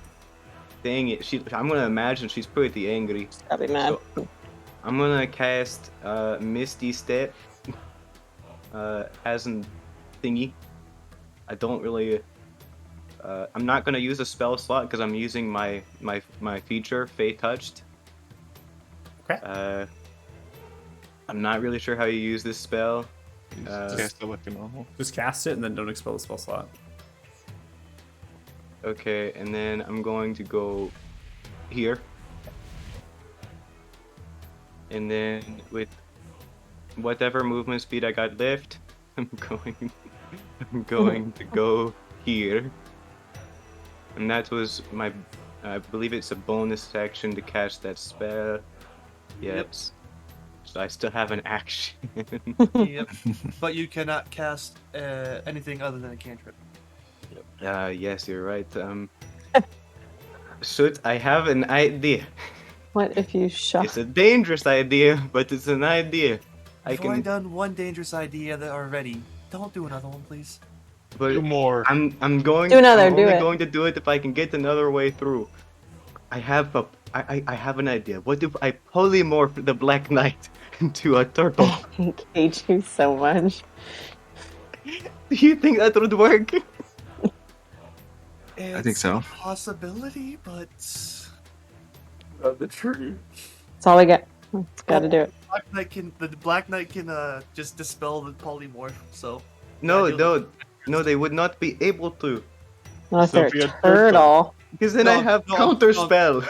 Dang it, I'm gonna imagine she's pretty angry. I'll be mad. So, I'm gonna cast Misty Step as a thingy. I don't really. I'm not gonna use a spell slot because I'm using my feature Fey Touched. Okay. I'm not really sure how you use this spell. Cast it like a normal. Just cast it and then don't expel the spell slot. Okay, and then I'm going to go here. And then with whatever movement speed I got left, I'm going to go here. And that was my, I believe it's a bonus action to cast that spell. Yes. So I still have an action. Yep. But you cannot cast anything other than a cantrip. Yes, you're right. Should I have an idea? What if you shot? It's a dangerous idea, but it's an idea. I've already done one dangerous idea that already. Don't do another one, please. But Do more. I'm going. Do another, I'm do only it. going to do it if I can get another way through. I have an idea. What if I polymorph the Black Knight into a turtle? I hate you so much. Do you think that would work? I think so. It's a possibility, but The tree. That's all I get. Gotta do it. The Black Knight can just dispel the polymorph. So No, ideally- no, they would not be able to. Not if So they're be a a turtle. Because then I No, have no, counter no. spell.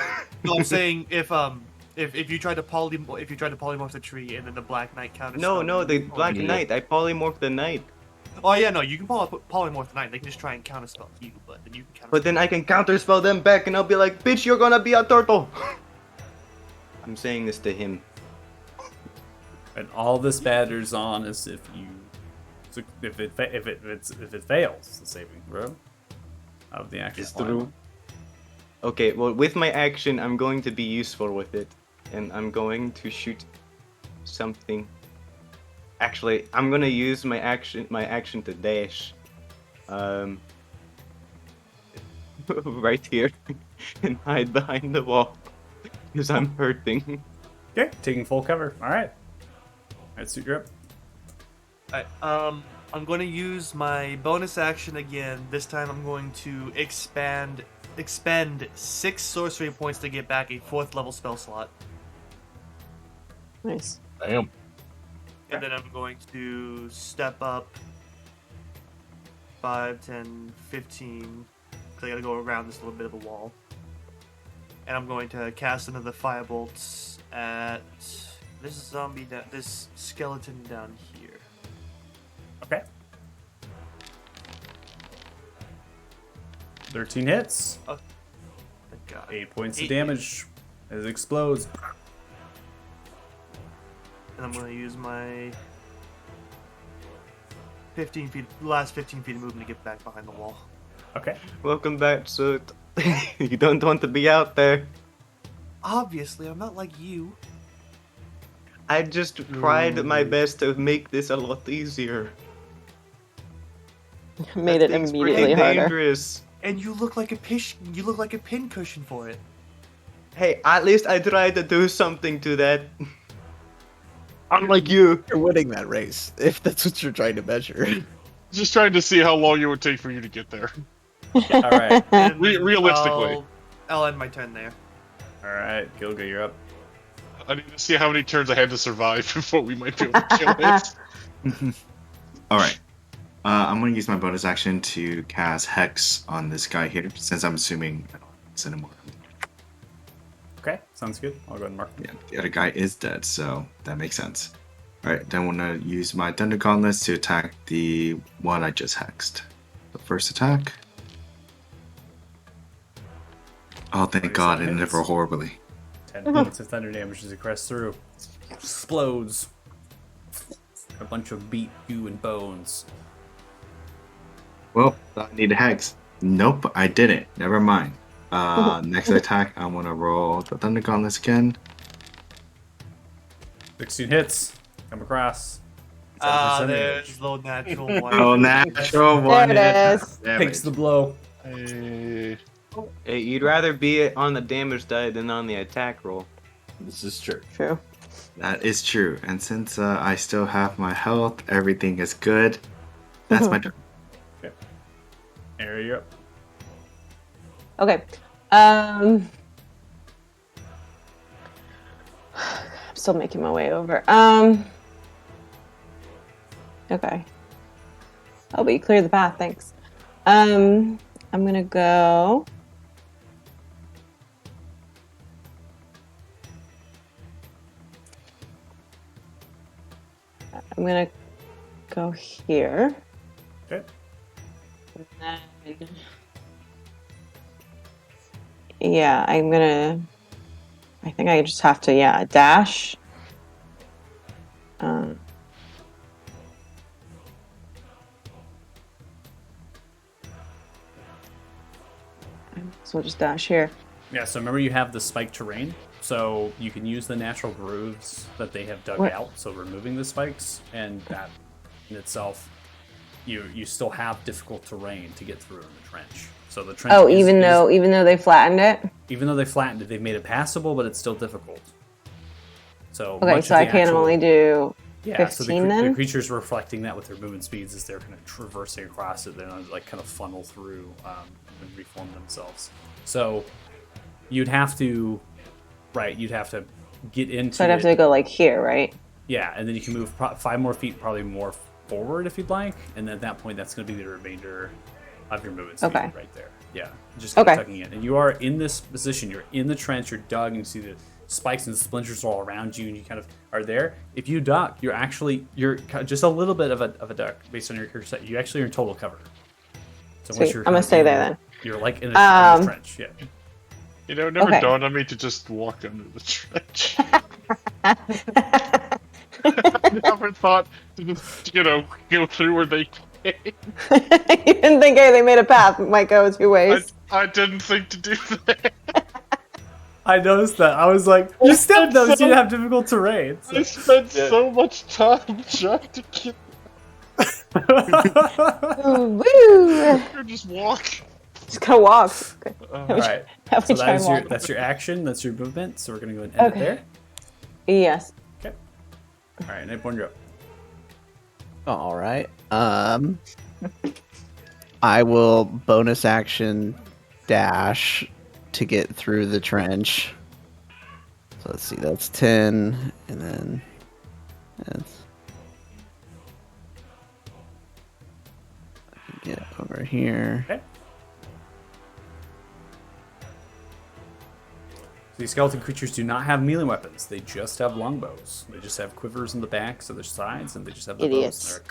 No, I'm saying if you try to polymorph the tree and then the Black Knight counter. No, the Black yeah. Knight. I polymorph the Knight. Oh yeah, no, you can polymorph the Knight. They can just try and counterspell you, but then you can counter. But then I can counterspell them back, and I'll be like, "Bitch, you're gonna be a turtle." I'm saying this to him. And all this matters on is if it fails the saving throw of the action. It's plan. true. Okay, well, with my action, I'm going to be useful with it, and I'm going to shoot something. Actually, I'm gonna use my action to dash, right here, and hide behind the wall, because I'm hurting. Okay, taking full cover. All right. All right, Suit, you're up. Alright, I'm going to use my bonus action again. This time I'm going to expend 6 sorcery points to get back a 4th level spell slot. Nice. Damn. And then I'm going to step up 5, 10, 15. Because I gotta go around this little bit of a wall. And I'm going to cast another firebolts at this skeleton down here. Okay. 13 hits. Thank God. 8 points of 8. damage as it explodes. And I'm going to use my 15 feet, last 15 feet of movement to get back behind the wall. Okay. Welcome back, Soot. You don't want to be out there. Obviously, I'm not like you. I just tried my best to make this a lot easier. Made That it thing's immediately pretty harder. dangerous. And you look like a pin cushion for it. Hey, at least I tried to do something to that. Unlike you. You're winning that race, if that's what you're trying to measure. Just trying to see how long it would take for you to get there. All right. And Realistically. I'll end my turn there. All right. Gilga, you're up. I need to see how many turns I had to survive before we might be able to kill it. All right. I'm going to use my bonus action to cast Hex on this guy here, since I'm assuming I don't have anymore. Okay. Sounds good. I'll go ahead and mark. Yeah, the other guy is dead, so that makes sense. All right, then I'm going to use my Thunder Gauntlets to attack the one I just hexed. The first attack. Oh, thank God, it ended for horribly. 10 points of thunder damage as it crests through. Explodes. A bunch of beat, goo, and bones. Well, I need a hex. Nope, I didn't. Never mind. Next attack, I'm gonna roll the Thunder Gauntlets again. 16 hits. Come across. There's low natural one. Oh, natural one. There it is. Takes the blow. Hey. Hey, you'd rather be on the damage die than on the attack roll. This is true. True. That is true. And since I still have my health, everything is good. That's my turn. Area, you're up. Okay. I'm still making my way over. Okay. Oh, but you cleared the path. Thanks. I'm gonna go. I'm gonna go here. Okay. And then, yeah, I think I just have to, dash. so we'll just dash here. Yeah, so remember you have the spiked terrain, so you can use the natural grooves that they have dug out, so removing the spikes, and that in itself, you still have difficult terrain to get through in the trench. So the trench even though they flattened it? Even though they flattened it, they've made it passable, but it's still difficult. So okay, so I can only do 15 so then? the creature's reflecting that with their movement speeds as they're kind of traversing across it. They're like kind of funnel through and reform themselves. So you'd have to get into. So I'd have to go like here, right? Yeah, and then you can move 5 more feet, probably more forward if you'd like, and then at that point, that's going to be the remainder of your movement speed right there. Yeah, just kind of tucking in. And you are in this position. You're in the trench. You're dug, and you see the spikes and the splinters all around you, and you kind of are there. If you duck, you're just a little bit of a duck based on your character set. You actually are in total cover. So once you're, I'm gonna stay there then. You're like in a trench. Yeah. You know, it never dawned on me to just walk under the trench. I never thought to just, go through where they came. You didn't think, hey, they made a path. It might go 2 ways. I didn't think to do that. I noticed that. I was like, you stepped those, you have difficult terrain. So. I spent so much time trying to get Woo! or just walk. Just gotta walk. Okay. Alright. So that's your action, that's your movement. So we're gonna go and end it there. Yes. Okay. Alright, Nightborn, you're up. Alright. I will bonus action dash to get through the trench. So let's see, that's 10, and then that's... I can get over here. Okay. These skeleton creatures do not have melee weapons. They just have longbows. They just have quivers in the backs of their sides, and they just have the bows. And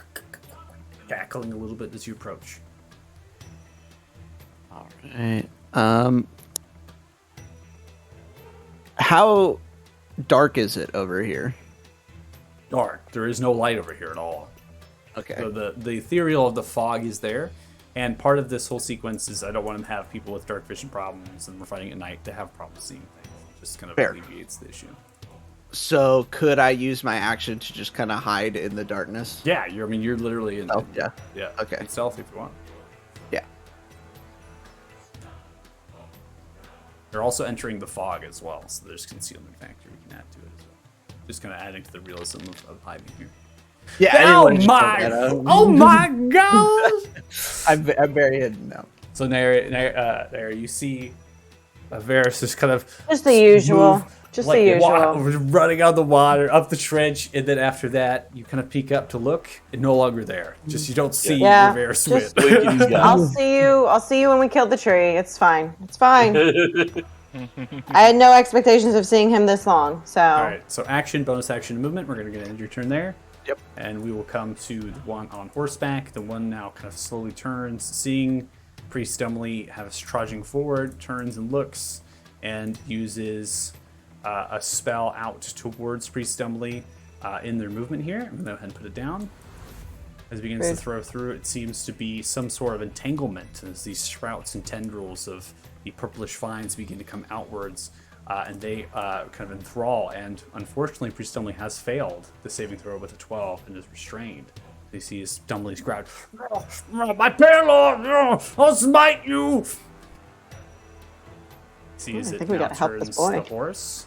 they're cackling a little bit as you approach. All right. How dark is it over here? Dark. There is no light over here at all. Okay. So the ethereal of the fog is there, and part of this whole sequence is I don't want to have people with dark vision problems, and we're fighting at night to have problems seeing things. It just kind of alleviates the issue. So could I use my action to just kind of hide in the darkness? Yeah, you're literally in. Oh, yeah. Yeah. Okay. It's stealth if you want. Yeah. They're also entering the fog as well, so there's concealment factor we can add to it as well. Just kind of adding to the realism of hiding here. Yeah. Oh my god! I'm very hidden now. So there you see Varys just kind of just the usual. Just like the usual. Running out of the water, up the trench, and then after that, you kind of peek up to look, and no longer there. Just you don't see Varys swim. I'll see you when we kill the tree. It's fine. It's fine. I had no expectations of seeing him this long, so. All right. So action, bonus action, movement. We're going to end your turn there. Yep. And we will come to the one on horseback. The one now kind of slowly turns, seeing Priest Dumbly have trudging forward, turns and looks, and uses a spell out towards Priest Dumbly in their movement here. I'm going to go ahead and put it down. As it begins to throw through, it seems to be some sort of entanglement as these sprouts and tendrils of the purplish vines begin to come outwards. And they kind of enthrall, and unfortunately, Priest Dumbly has failed the saving throw with a 12 and is restrained. You see his Dumbly's grab. My payload! I'll smite you! See as it now turns the horse.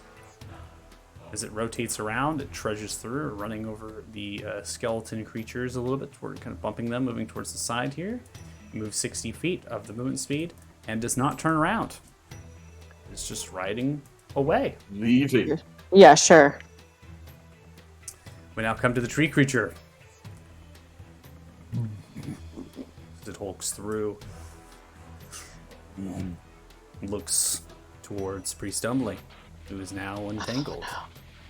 As it rotates around, it trudges through, running over the skeleton creatures a little bit, toward kind of bumping them, moving towards the side here. Moves 60 feet of the movement speed, and does not turn around. It's just riding away. Leaving. Yeah, sure. We now come to the tree creature. It hulks through. Looks towards Priest Dumbly, who is now entangled.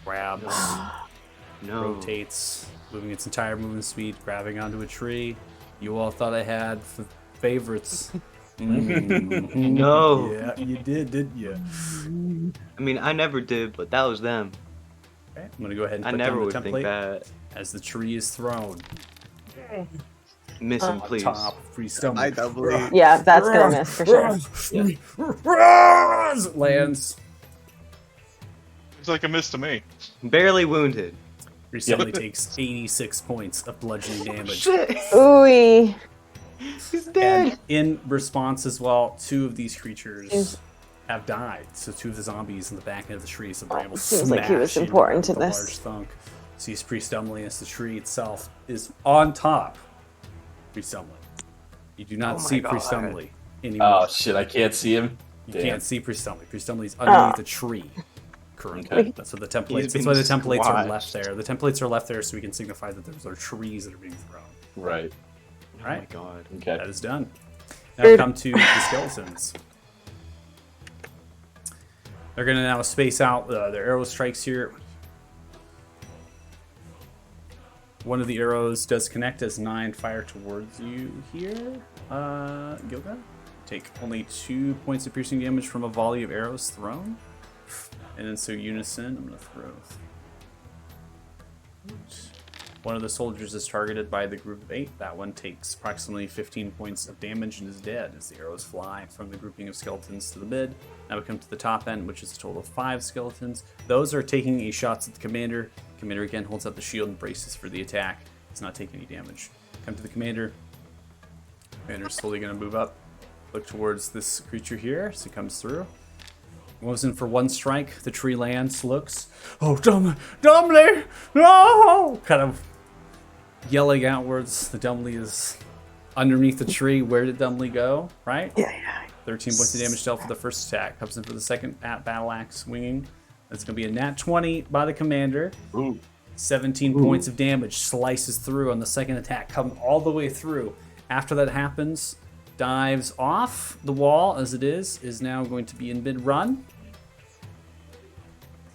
Grabs. Rotates, moving its entire movement speed, grabbing onto a tree. You all thought I had favorites. No. Yeah, you did, didn't you? I mean, I never did, but that was them. Okay, I'm gonna go ahead and I put never down would the think template that. as the tree is thrown. Miss him, please. Top, free stumbling. I doubly. Yeah, that's gonna miss for sure. Lands. It's like a miss to me. Barely wounded. Free stumbling takes 86 points of bludgeoning damage. Shit. Ooh. He's dead. And in response as well, 2 of these creatures have died. So 2 of the zombies in the back end of the tree, so they're able to seems like he was smash important into to the this. large thunk. So he's pre-stumbling as the tree itself is on top. Pre-stumbling. You do not see pre-stumbling anymore. Oh shit! I can't see him. You Damn. can't see pre-stumbling. Pre-stumbling is underneath the tree currently. Okay. That's what the templates. He's That's why the been templates are left squashed. there. The templates are left there so we can signify that those are trees that are being thrown. Right. Oh my god. That Okay. is done. Now come to the skeletons. They're going to now space out their arrow strikes here. One of the arrows does connect as 9 fire towards you here, Gilga. Take only 2 points of piercing damage from a volley of arrows thrown. And then so unison, I'm going to throw. One of the soldiers is targeted by the group of 8. That one takes approximately 15 points of damage and is dead as the arrows fly from the grouping of skeletons to the mid. Now we come to the top end, which is a total of 5 skeletons. Those are taking a shots at the commander. Commander again holds up the shield and braces for the attack. It's not taking any damage. Come to the commander. Commander's slowly going to move up. Look towards this creature here as it comes through. Goes in for 1 strike. The tree lands, looks. Oh, Dumbly! No! Kind of yelling outwards. The Dumbly is underneath the tree. Where did Dumbly go? Right? Yeah. 13 points of damage dealt for the first attack. Comes in for the second battle axe swinging. That's going to be a nat 20 by the commander. Ooh. 17 points of damage. Slices through on the second attack. Come all the way through. After that happens, dives off the wall as it is now going to be in mid-run.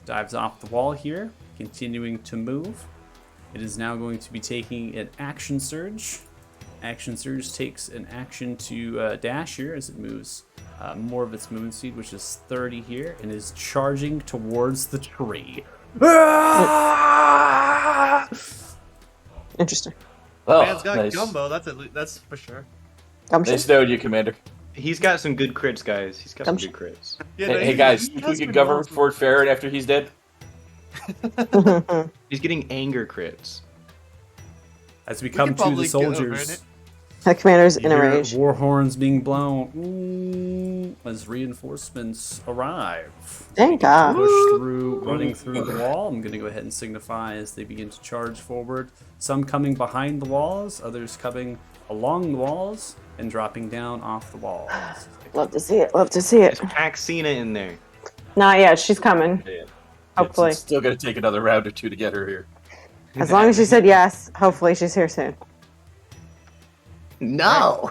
Dives off the wall here, continuing to move. It is now going to be taking an action surge. Action surge takes an action to dash here as it moves more of its movement speed, which is 30 here, and is charging towards the tree. Interesting. Oh, Man's got nice. gumbo. That's for sure. Nice knowing you, Commander. He's got some good crits, guys. He's got some Gumshoe. good crits. Yeah, Hey guys, you think we can govern Fort Farron after he's dead? He's getting anger crits. As we come could to the probably get over soldiers, it. The commander's you in a hear rage. war horns being blown as reinforcements arrive. Thank God. Push through, running through the wall. I'm going to go ahead and signify as they begin to charge forward. Some coming behind the walls, others coming along the walls and dropping down off the walls. Love to see it. Love to see it. Is Paxina in there? Not yet. She's coming. Yeah. Hopefully. It's still gonna take another round or 2 to get her here. As long as she said yes, hopefully she's here soon. No.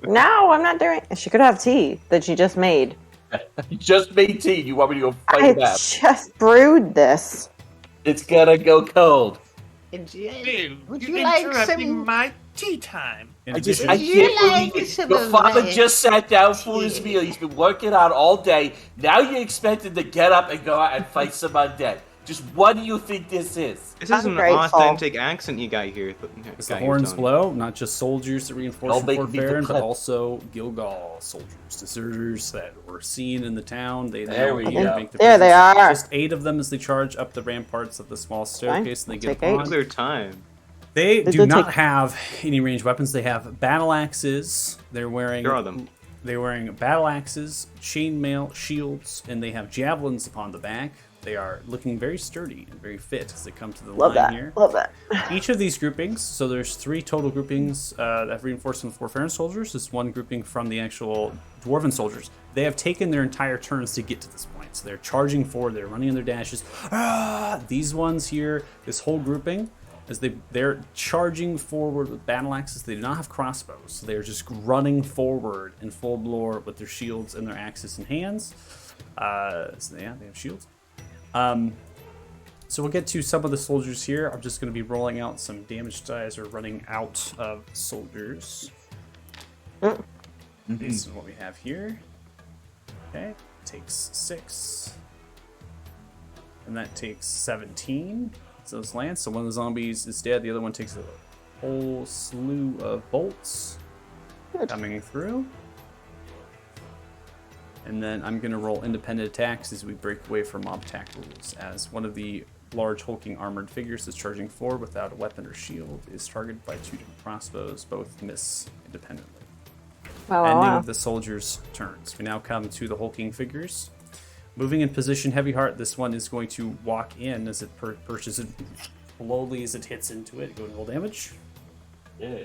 No, I'm not doing it. She could have tea that she just made. You just made tea. You want me to go fight I that? just brewed this. It's gonna go cold. Dude, Would you're you like interrupting some- my tea time. In I addition, can't like believe it. some Your of father my just sat down for his meal. He's been working out all day. Now you expect him to get up and go out and fight some undead. Just what do you think this is? This I'm is an grateful. authentic accent you got here. as the horns blow, not just soldiers that reinforce Don't make Fort me Farron, but declare. also Gilgal soldiers, deserters that were seen in the town. They There now we begin to go. make the There they presence. are. Just 8 of them as they charge up the ramparts of the small staircase, and they I'll get take 8. upon. Clear time. They They do did not take- have any ranged weapons. They have battle axes. They're wearing Draw them. They're wearing battle axes, chainmail, shields, and they have javelins upon the back. They are looking very sturdy and very fit as they come to the Love line that. here. Love that. Each of these groupings, so there's 3 total groupings that have reinforced from the Fort Farron soldiers. This one grouping from the actual Dwarven soldiers. They have taken their entire turns to get to this point. So they're charging forward, they're running in their dashes. These ones here, this whole grouping, as they're charging forward with battle axes. They do not have crossbows, so they're just running forward in full bore with their shields and their axes in hands. So yeah, they have shields. So we'll get to some of the soldiers here. I'm just going to be rolling out some damage dice or running out of soldiers. Based on what we have here. Okay, takes 6. And that takes 17. So those lands. So one of the zombies is dead. The other one takes whole slew of bolts coming through. And then I'm going to roll independent attacks as we break away from mob attack rules. As one of the large hulking armored figures is charging forward without a weapon or shield, is targeted by 2 different crossbows, both miss independently. Ending of the soldiers' turns. We now come to the hulking figures. Moving in position, Heavy Heart. This one is going to walk in as it perches it slowly as it hits into it. Go and roll damage. Yeah.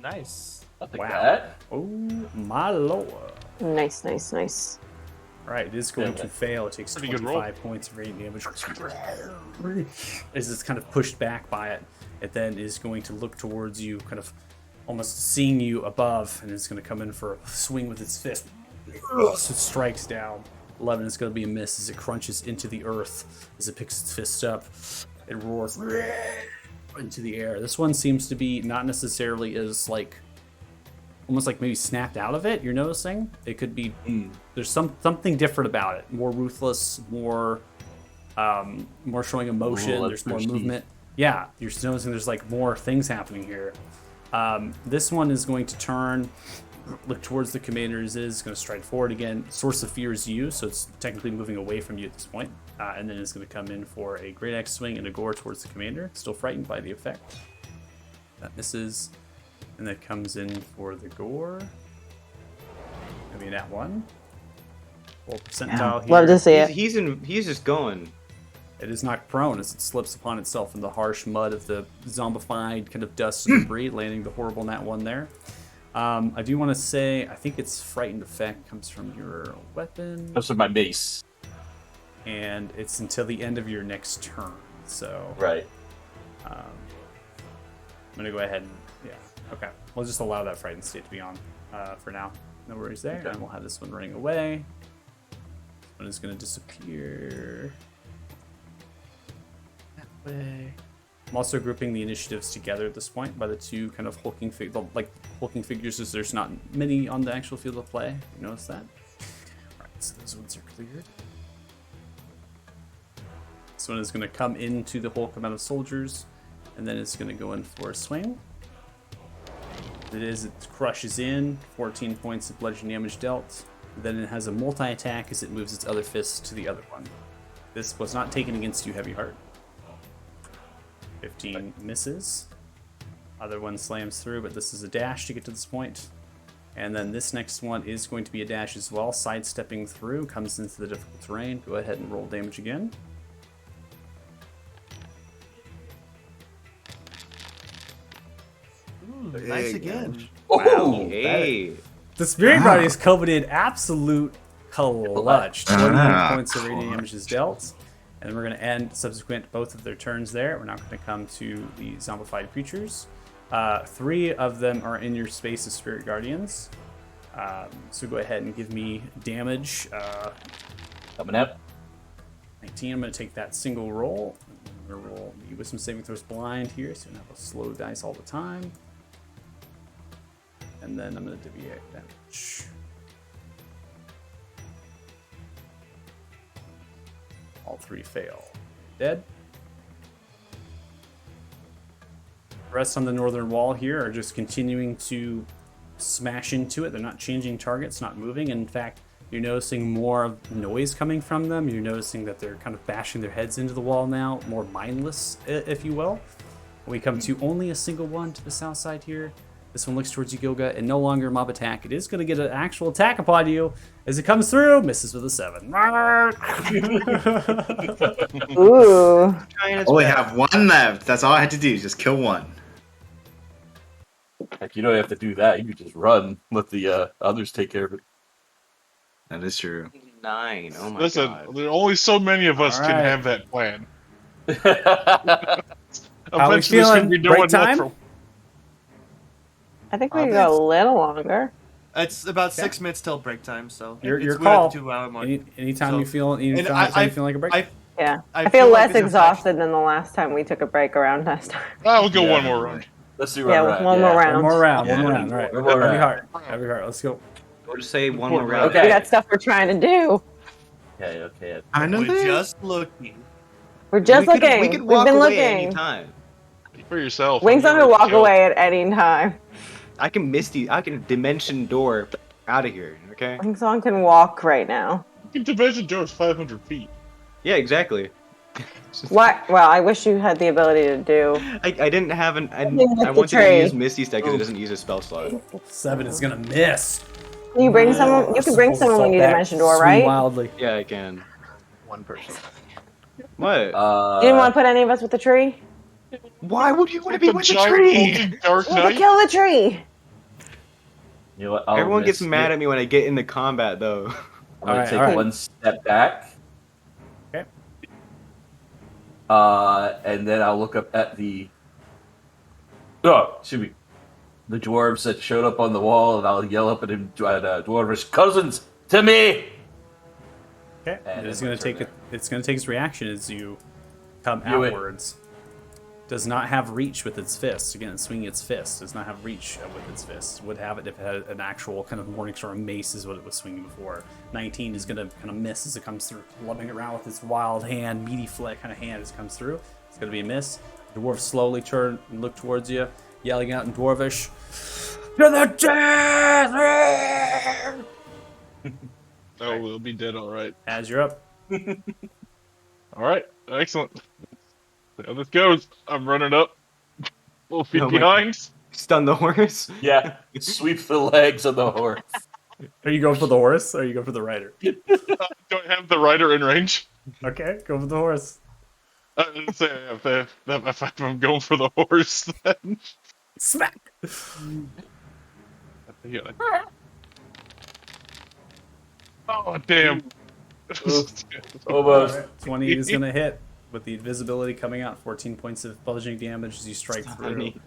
Nice. I'll take Wow. that. Oh my lord. Nice, nice, nice. All right, it is going to fail. It takes Pretty good roll. 25 points of radiant damage. As it's kind of pushed back by it, it then is going to look towards you, kind of almost seeing you above, and it's going to come in for a swing with its fist. So it strikes down. 11 is going to be a miss as it crunches into the earth. As it picks its fist up, it roars into the air. This one seems to be not necessarily as like almost like maybe snapped out of it. You're noticing it could be there's something different about it. More ruthless, more showing emotion. There's more movement. Yeah, you're noticing there's like more things happening here. This one is going to turn, look towards the commanders, is going to stride forward again. Source of Fear is you, so it's technically moving away from you at this point. And then it's going to come in for a Great Axe swing and a gore towards the commander. Still frightened by the effect. That misses. And that comes in for the gore. Gonna be an @1. Full percentile here. Love to see it. He's just going. It is knocked prone as it slips upon itself in the harsh mud of the zombified kind of dust and debris, landing the horrible @1 there. I do want to say, I think its frightened effect comes from your weapon. That's with my mace. And it's until the end of your next turn. So Right. I'm going to go ahead and, yeah. Okay. We'll just allow that frightened state to be on for now. No worries there. Okay. And we'll have this one running away. This one is going to disappear. That way. I'm also grouping the initiatives together at this point by the two kind of hulking figures, as there's not many on the actual field of play. You notice that? Alright, so those ones are cleared. This one is going to come into the Hulk amount of soldiers, and then it's going to go in for a swing. It crushes in, 14 points of bludgeoning damage dealt. Then it has a multi-attack as it moves its other fist to the other one. This was not taken against you, Heavy Heart. 15 misses. Other one slams through, but this is a dash to get to this point. And then this next one is going to be a dash as well, sidestepping through, comes into the difficult terrain. Go ahead and roll damage again. Nice again. Wow. Hey. The Spirit Body is coming in absolute clutch. 21 points of radiant damage is dealt. And we're going to end subsequent both of their turns there. We're now going to come to the zombified creatures. 3 of them are in your space as Spirit Guardians. So go ahead and give me damage. Coming up. 19. I'm going to take that single roll. I'm going to roll the Wisdom Saving Throws blind here, so you have a slow dice all the time. And then I'm going to deviate damage. All 3 fail. Dead. The rest on the northern wall here are just continuing to smash into it. They're not changing targets, not moving. In fact, you're noticing more of noise coming from them. You're noticing that they're kind of bashing their heads into the wall now, more mindless, if you will. We come to only a single one to the south side here. This one looks towards you, Gilga, and no longer mob attack. It is going to get an actual attack upon you. As it comes through, misses with a 7. Ooh. Only have 1 left. That's all I had to do. Just kill 1. Heck, you don't have to do that. You can just run. Let the others take care of it. That is true. 9. Oh my Listen, god. there are only so many of us All can right. have that plan. How we Eventually, there's gonna feeling? be no Break one left time? for- I think we can go a little longer. It's about 6 minutes till break time, so Your it's call. 2-hour mark. Anytime So- you feel, And anytime you feel like a break. Yeah. I I feel feel like less this is exhausted than the last time we took a break around last time. We'll go Yeah. one more round. Let's do Yeah, one round. one more round. One more round. Yeah. One more round. All right. One more Heavy round. heart. Heavy heart. Let's go. We'll just say one more round. Okay. We got stuff we're trying to do. Okay. I know We're that. just looking. We're just looking. We could We've walk been away looking. anytime. Speak for yourself. Wings I'm on to here walk chill. away at any time. I can dimension door out of here, okay? Wings on can walk right now. You can dimension doors 500 feet. Yeah, exactly. What? Well, I wish you had the ability to do. I didn't have an. I the wanted to tree. use Misty Step because it doesn't use a spell slot. 7 is gonna miss. Can you bring someone? You can bring someone when you dimension door, Swing right? wildly. Yeah, I can. One person. What? You didn't want to put any of us with the tree? Why would you want to be The with the giant tree? hulking Dark Well, to Knight. kill the tree. You know what? I'll Everyone gets risk mad it. at me when I get into combat, though. I'm gonna Alright, take alright. one step back. Okay. And then I'll look up at the. Oh, excuse me. The dwarves that showed up on the wall, and I'll yell up at him, dwarvish cousins, to me. Okay. And It's then gonna turn take it's gonna take its reaction as you come Do it. outwards. Does not have reach with its fist. Again, it's swinging its fist. Does not have reach with its fist. Would have it if it had an actual kind of Morningstar mace is what it was swinging before. 19 is gonna kind of miss as it comes through, clubbing around with its wild hand, meaty flat kind of hand as it comes through. It's gonna be a miss. The dwarf slowly turn and look towards you, yelling out in dwarvish, "To the death!" Oh, we'll be dead, alright. As you're up. Alright, excellent. See how this goes. I'm running up. Full feet Oh my- behind. Stun the horse. Yeah, sweep the legs of the horse. Are you going for the horse or are you going for the rider? Do I have the rider in range? Okay, go for the horse. Say if I'm going for the horse, then. Smack! Yeah. Oh, damn. Almost. 20 is going to hit with the invisibility coming out. 14 points of bludgeoning damage as you strike through. Funny.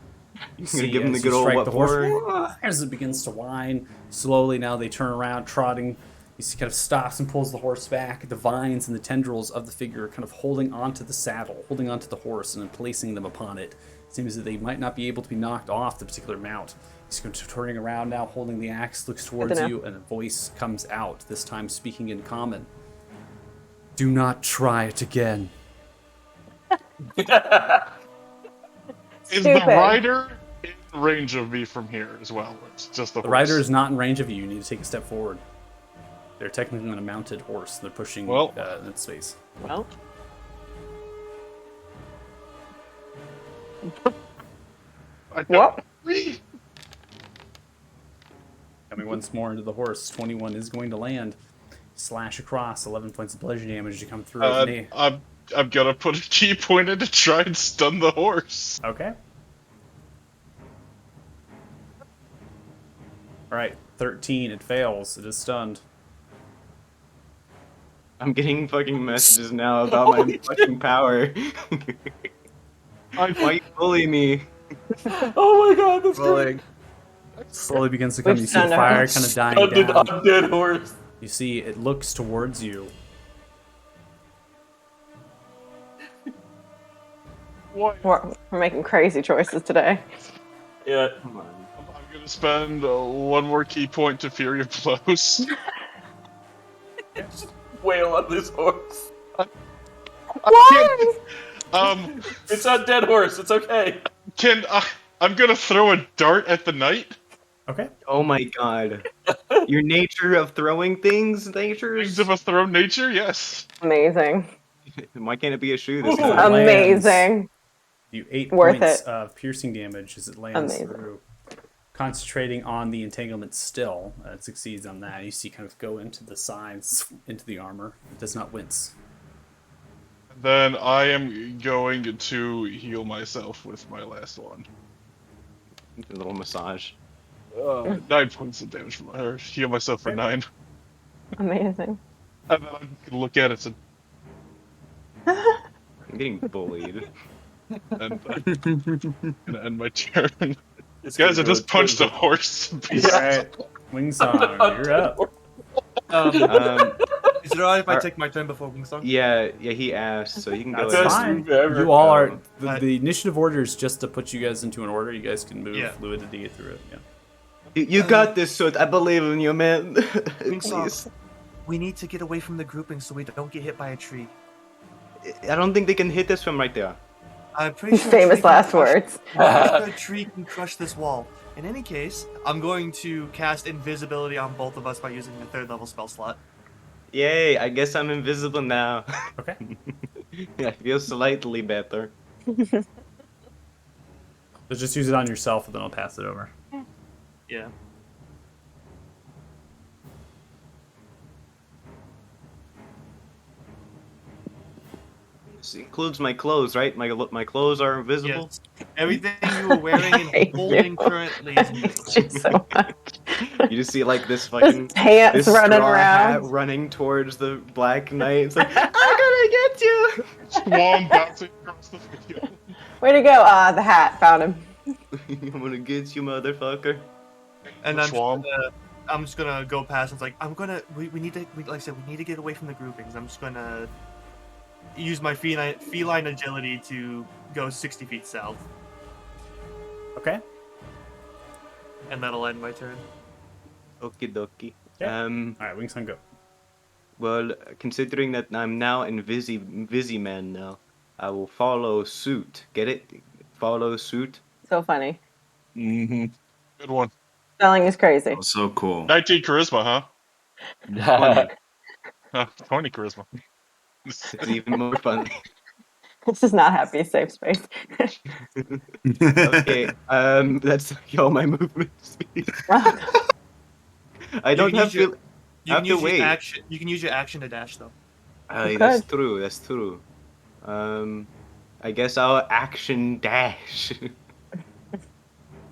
You gonna give him as the you good old strike what the horse for? as it begins to whine. Slowly now they turn around, trotting. You see, kind of stops and pulls the horse back. The vines and the tendrils of the figure kind of holding onto the saddle, holding onto the horse, and then placing them upon it. It seems that they might not be able to be knocked off the particular mount. He's turning around now, holding the axe, looks towards enough. you, and a voice comes out, this time speaking in common. Do not try it again. Is the Stupid. rider in range of me from here as well? It's just the The horse. rider is not in range of you. You need to take a step forward. They're technically on a mounted horse. They're pushing Well. in its space. Well, I don't what? agree. Coming once more into the horse. 21 is going to land. Slash across. 11 points of bludgeoning damage to come through. Knee. I'm gonna put a key point in to try and stun the horse. Okay. Alright, 13. It fails. It is stunned. I'm getting fucking messages now about my fucking power. Why you bullying me? Oh my god, that's Rolling. Slowly begins to come. We've You see the stunned a fire horse. kind of dying Stunned down. undead horse. You see it looks towards you. What? we're making crazy choices today. Yeah. Come on. I'm gonna spend one more key point to Fury of Blows. Wail on this horse. Why? It's a dead horse. It's okay. I'm gonna throw a dart at the knight. Okay. Oh my god. Your nature of throwing things, natures? Things of a thrown nature, yes. Amazing. Why can't it be a shoe this Ooh. time? Amazing. You 8 Worth points it. of piercing damage as it lands Amazing. through. Concentrating on the entanglement still. It succeeds on that. You see kind of go into the sides, into the armor. It does not wince. Then I am going to heal myself with my last one. A little massage. 9 points of damage from her. Heal myself for 9. Amazing. And then I can look at it I'm getting bullied. and gonna end my turn. It's Guys, I gonna just go punched a into- horse. Alright. Wingsong, you're up. Is it alright if I take my turn before Wingsong? Yeah, he asked, so you can go That's ahead. Best fine. move ever. You all are. The, Right. the initiative order is just to put you guys into an order. You guys can move Yeah. fluid to get through it. Yeah. You got this, Soot. I believe in you, man. Wingsong. Please. We need to get away from the grouping so we don't get hit by a tree. I don't think they can hit this from right there. I'm pretty sure Famous last words. A tree can crush this wall. In any case, I'm going to cast invisibility on both of us by using the 3rd level spell slot. Yay! I guess I'm invisible now. Okay. I feel slightly better. So just use it on yourself, and then I'll pass it over. Yeah. This includes my clothes, right? My clothes are invisible. Yes. Everything you were wearing and holding currently is invisible. Just so much. You just see like this fucking Just pants this running straw hat around. running towards the Black Knight. It's like I'm gonna get you. Swan bouncing across the field. Way to go! The hat found him. I'm gonna get you, motherfucker. And Schwab. I'm just gonna go past. It's like we need to. Like I said, we need to get away from the groupings. I'm just gonna use my feline agility to go 60 feet south, Okay. and that'll end my turn. Okie dokie. Yeah. All right, Wings on go. Well, considering that I'm now in Visi Man now, I will follow suit. Get it? Follow suit. So funny. Mm-hmm. Good one. Spelling is crazy. Oh, so cool. 19 charisma, huh? 20 charisma. It's even more funny. This is not happy safe space. Okay, that's all my movement speed. I don't have to. You have can to use wait. your action. You can use your action to dash though. That's true. That's true. I guess I'll action dash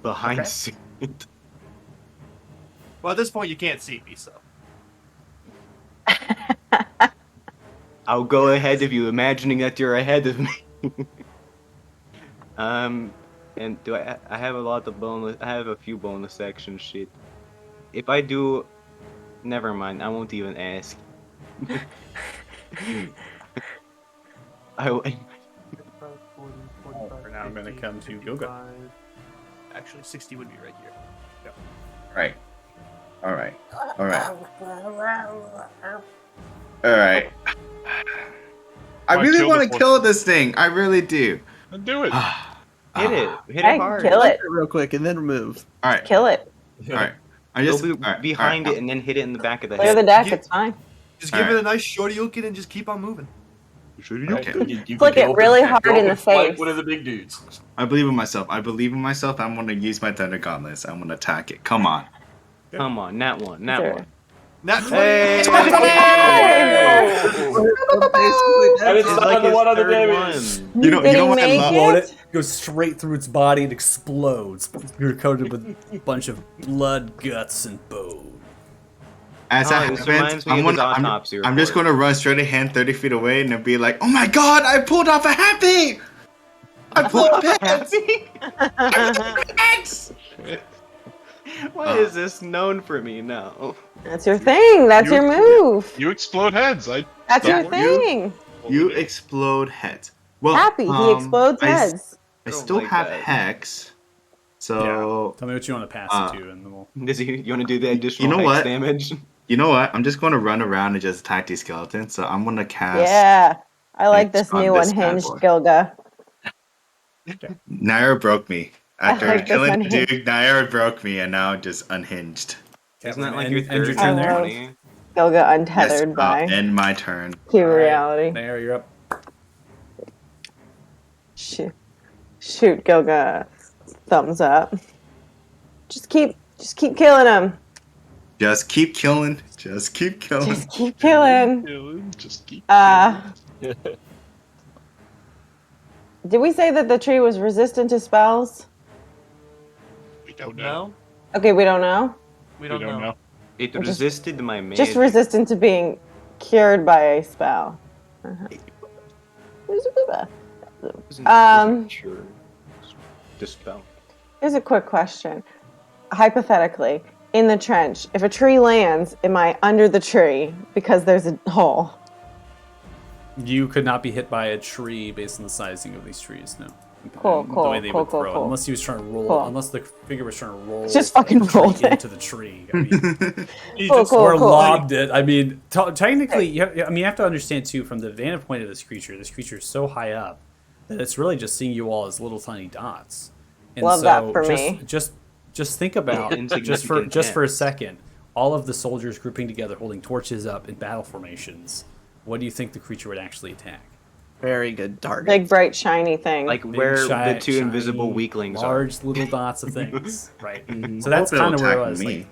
behind Okay. suit. Well, at this point, you can't see me, so. I'll go ahead of you, imagining that you're ahead of me. And do I have a lot of bonus? I have a few bonus action shit. If I do, never mind. I won't even ask. For now, I'm gonna come to Goga. Actually, 60 would be right here. Right. All right. All right. All right. I Might really kill want this to one. kill this thing. I really do. Do it. Hit it. Hit Hey, it hard. kill it. Real quick, and then move. All right. Kill it. All right. I Go just be- all right, behind all it right. and then hit it in the back of the Clear head. the deck. You- It's fine. Just All give it right. a nice shoryuken and just keep on moving. Okay. Flick it really hard in the face. One of the big dudes. I believe in myself. I believe in myself. I'm gonna use my Thunder Gauntlets. I'm gonna attack it. Come on. Come on, that one, that Sure. one. Nat 20. Hey! And it's not the one other damage. You know Did he what I make love? Explode it? it, goes straight through its body and explodes. You're coated with a bunch of blood, guts, and bone. As that This happens, reminds me of his autopsy I'm just report. gonna run straight ahead 30 feet away and then be like, oh my god, I pulled off a happy! I pulled off a happy! Why is this known for me now? That's your thing. That's your move. You explode heads. That's your Yeah, thing. You explode heads. Well, Happy. He explodes heads. I Don't still like have that. Hex. So, Tell me what you want to pass it to, and then we'll. Does you want to do the additional You know hex what? damage? you know what? I'm just gonna run around and just attack these skeletons. So I'm gonna cast Yeah. I like Hex this on new this bad unhinged boy. Gilga. Naira broke me. After like this killing the unhinged. dude, Naira broke me and now just unhinged. Isn't that like End- your end your third turn there? there. money? Gilga untethered Yes, by end my turn. to reality. There, you're up. Shoot, Gilga. Thumbs up. Just keep killing him. Just keep killing. Just keep killing. Just keep killing. Just keep. Did we say that the tree was resistant to spells? We don't know. No, Okay, we don't know. we don't know. It Just- resisted my magic. Just resistant to being cured by a spell. Sure. Dispel. Here's a quick question. Hypothetically, in the trench, if a tree lands, am I under the tree because there's a hole? You could not be hit by a tree based on the sizing of these trees. No. Cool, the cool, way they cool, would cool, throw it. cool. Unless he was trying to roll, Cool. unless the figure was trying to roll Just fucking the tree rolled it. into the tree. I mean, Cool, cool, or cool. lobbed it. I mean, technically, you have to understand too from the vantage point of this creature. This creature is so high up that it's really just seeing you all as little tiny dots. And Love so that for me. Just think about Insignificant just for a ants. second, all of the soldiers grouping together, holding torches up in battle formations. What do you think the creature would actually attack? Very good target. Big, bright, shiny thing. Like Big, where shi- the two invisible shiny, weaklings are. large little dots of things, right? Mhm. So that's I hope kind of it'll where it attack was. me. Like,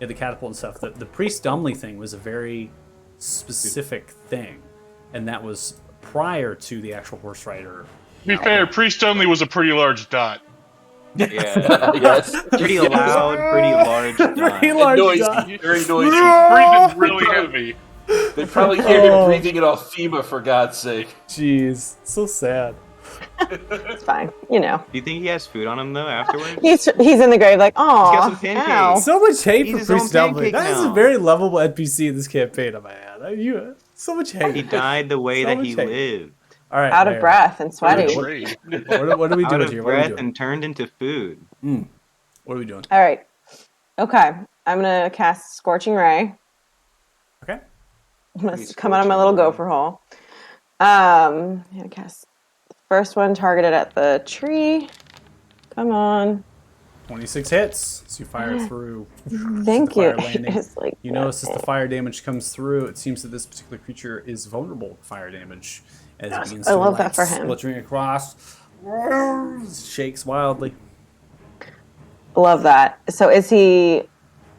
yeah, the catapult and stuff. The priest Dumley thing was a very specific thing, and that was prior to the actual horse rider. To be fair, Priest Only was a pretty large dot. Yeah. Yes. Pretty loud, pretty large. Very dot. large Noisy, dot. very noisy. Breathing really heavy. They probably hear him breathing it off FEMA, for God's sake. Jeez, so sad. It's fine. You know. Do you think he has food on him though afterwards? He's in the grave like, oh, He's got some pancakes. So much hate He's for his own Priest Dumley. pancake That is a now. very lovable NPC in this campaign. On my hand, so much hate. He died the way So that much he hate. lived. All right, Out of Mayor. breath and sweaty. Trade. What are we Out doing of here? What are we breath doing? and turned into food. What are we doing? All right. Okay. I'm going to cast Scorching Ray. Okay. I'm going Please to come out of my Scorching little Ray. gopher hole. I'm going to cast the first one targeted at the tree. Come on. 26 hits. So you fire through. Thank the you. fire landing. It's like You notice as the fire damage comes through, it seems that this particular creature is vulnerable to fire damage as it begins I to love that relax, for him. splintering across, shakes wildly. Love that. So is he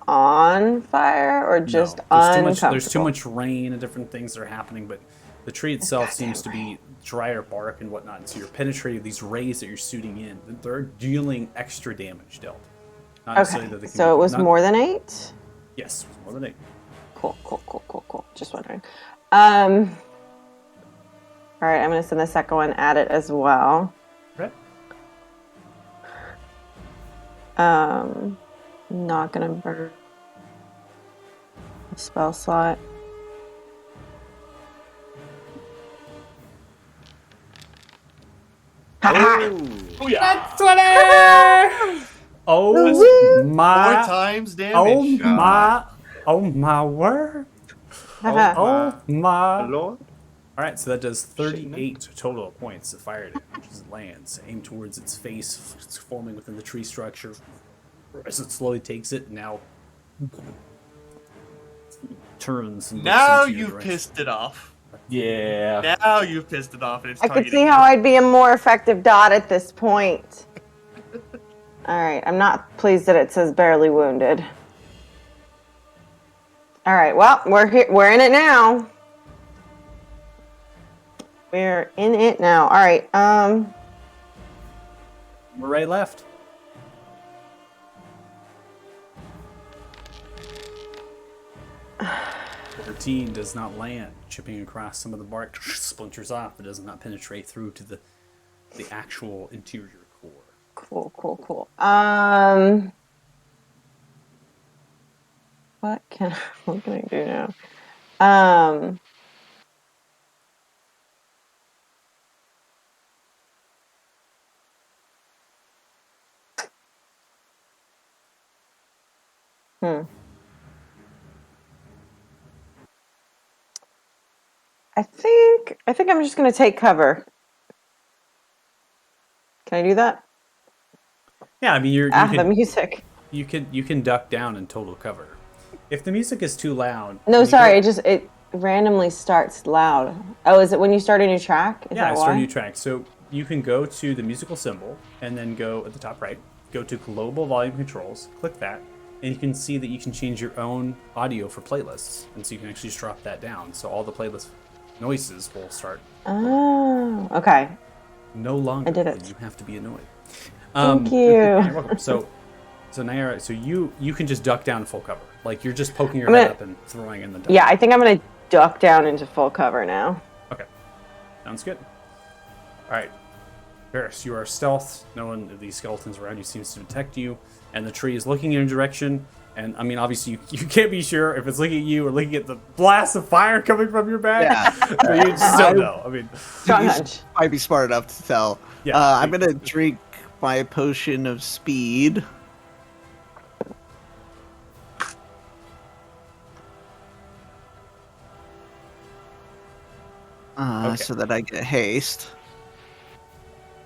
on fire or just No, uncomfortable? there's too much rain and different things that are happening, but the tree itself seems to be drier bark and whatnot. And so you're penetrating these rays that you're shooting in. They're dealing extra damage dealt. Not necessarily Okay. that they can So it was not- more than 8? Yes, more than 8. Cool. Just wondering. All right, I'm going to send the second one at it as well. Okay. Not going to burn the spell slot. Oh yeah. Oh Four my! times Oh damage. my! Oh my word! Oh my! Lord? All right, so that does 38 total points of fire damage as it lands. Aim towards its face. It's forming within the tree structure. As it slowly takes it, now turns. And looks Now into your you've direction. pissed it off. Yeah. Now you've pissed it off, and it's I could targeting see you. how I'd be a more effective dot at this point. All right, I'm not pleased that it says barely wounded. All right, well, we're here. We're in it now. We're in it now. All right. We're right left. Routine does not land, chipping across some of the bark, splinters off, but does not penetrate through to the actual interior core. Cool. What can I do now? I think I'm just gonna take cover. Can I do that? Yeah, I mean The music. you can duck down in total cover. If the music is too loud. No, you sorry. go- It randomly starts loud. Oh, is it when you start a new track? Is Yeah, that it's why? for a new track. So you can go to the musical symbol and then go at the top right, go to global volume controls, click that, and you can see that you can change your own audio for playlists. And so you can actually just drop that down. So all the playlist noises will start Oh, okay. no longer. I did it. Then you have to be annoyed. Thank you. You're welcome. So Naira, so you can just duck down in full cover. Like you're just poking your I'm head gonna- up and throwing in the duck. Yeah, I think I'm gonna duck down into full cover now. Okay. Sounds good. Alright. Varys, you are stealth. No one of these skeletons around you seems to detect you. And the tree is looking in your direction. And I mean, obviously, you can't be sure if it's looking at you or looking at the blast of fire coming from your back. Yeah. But you just don't know. I mean, Strong hunch. Might be smart enough to tell. Yeah. I'm gonna drink my potion of speed. Okay. So that I get haste.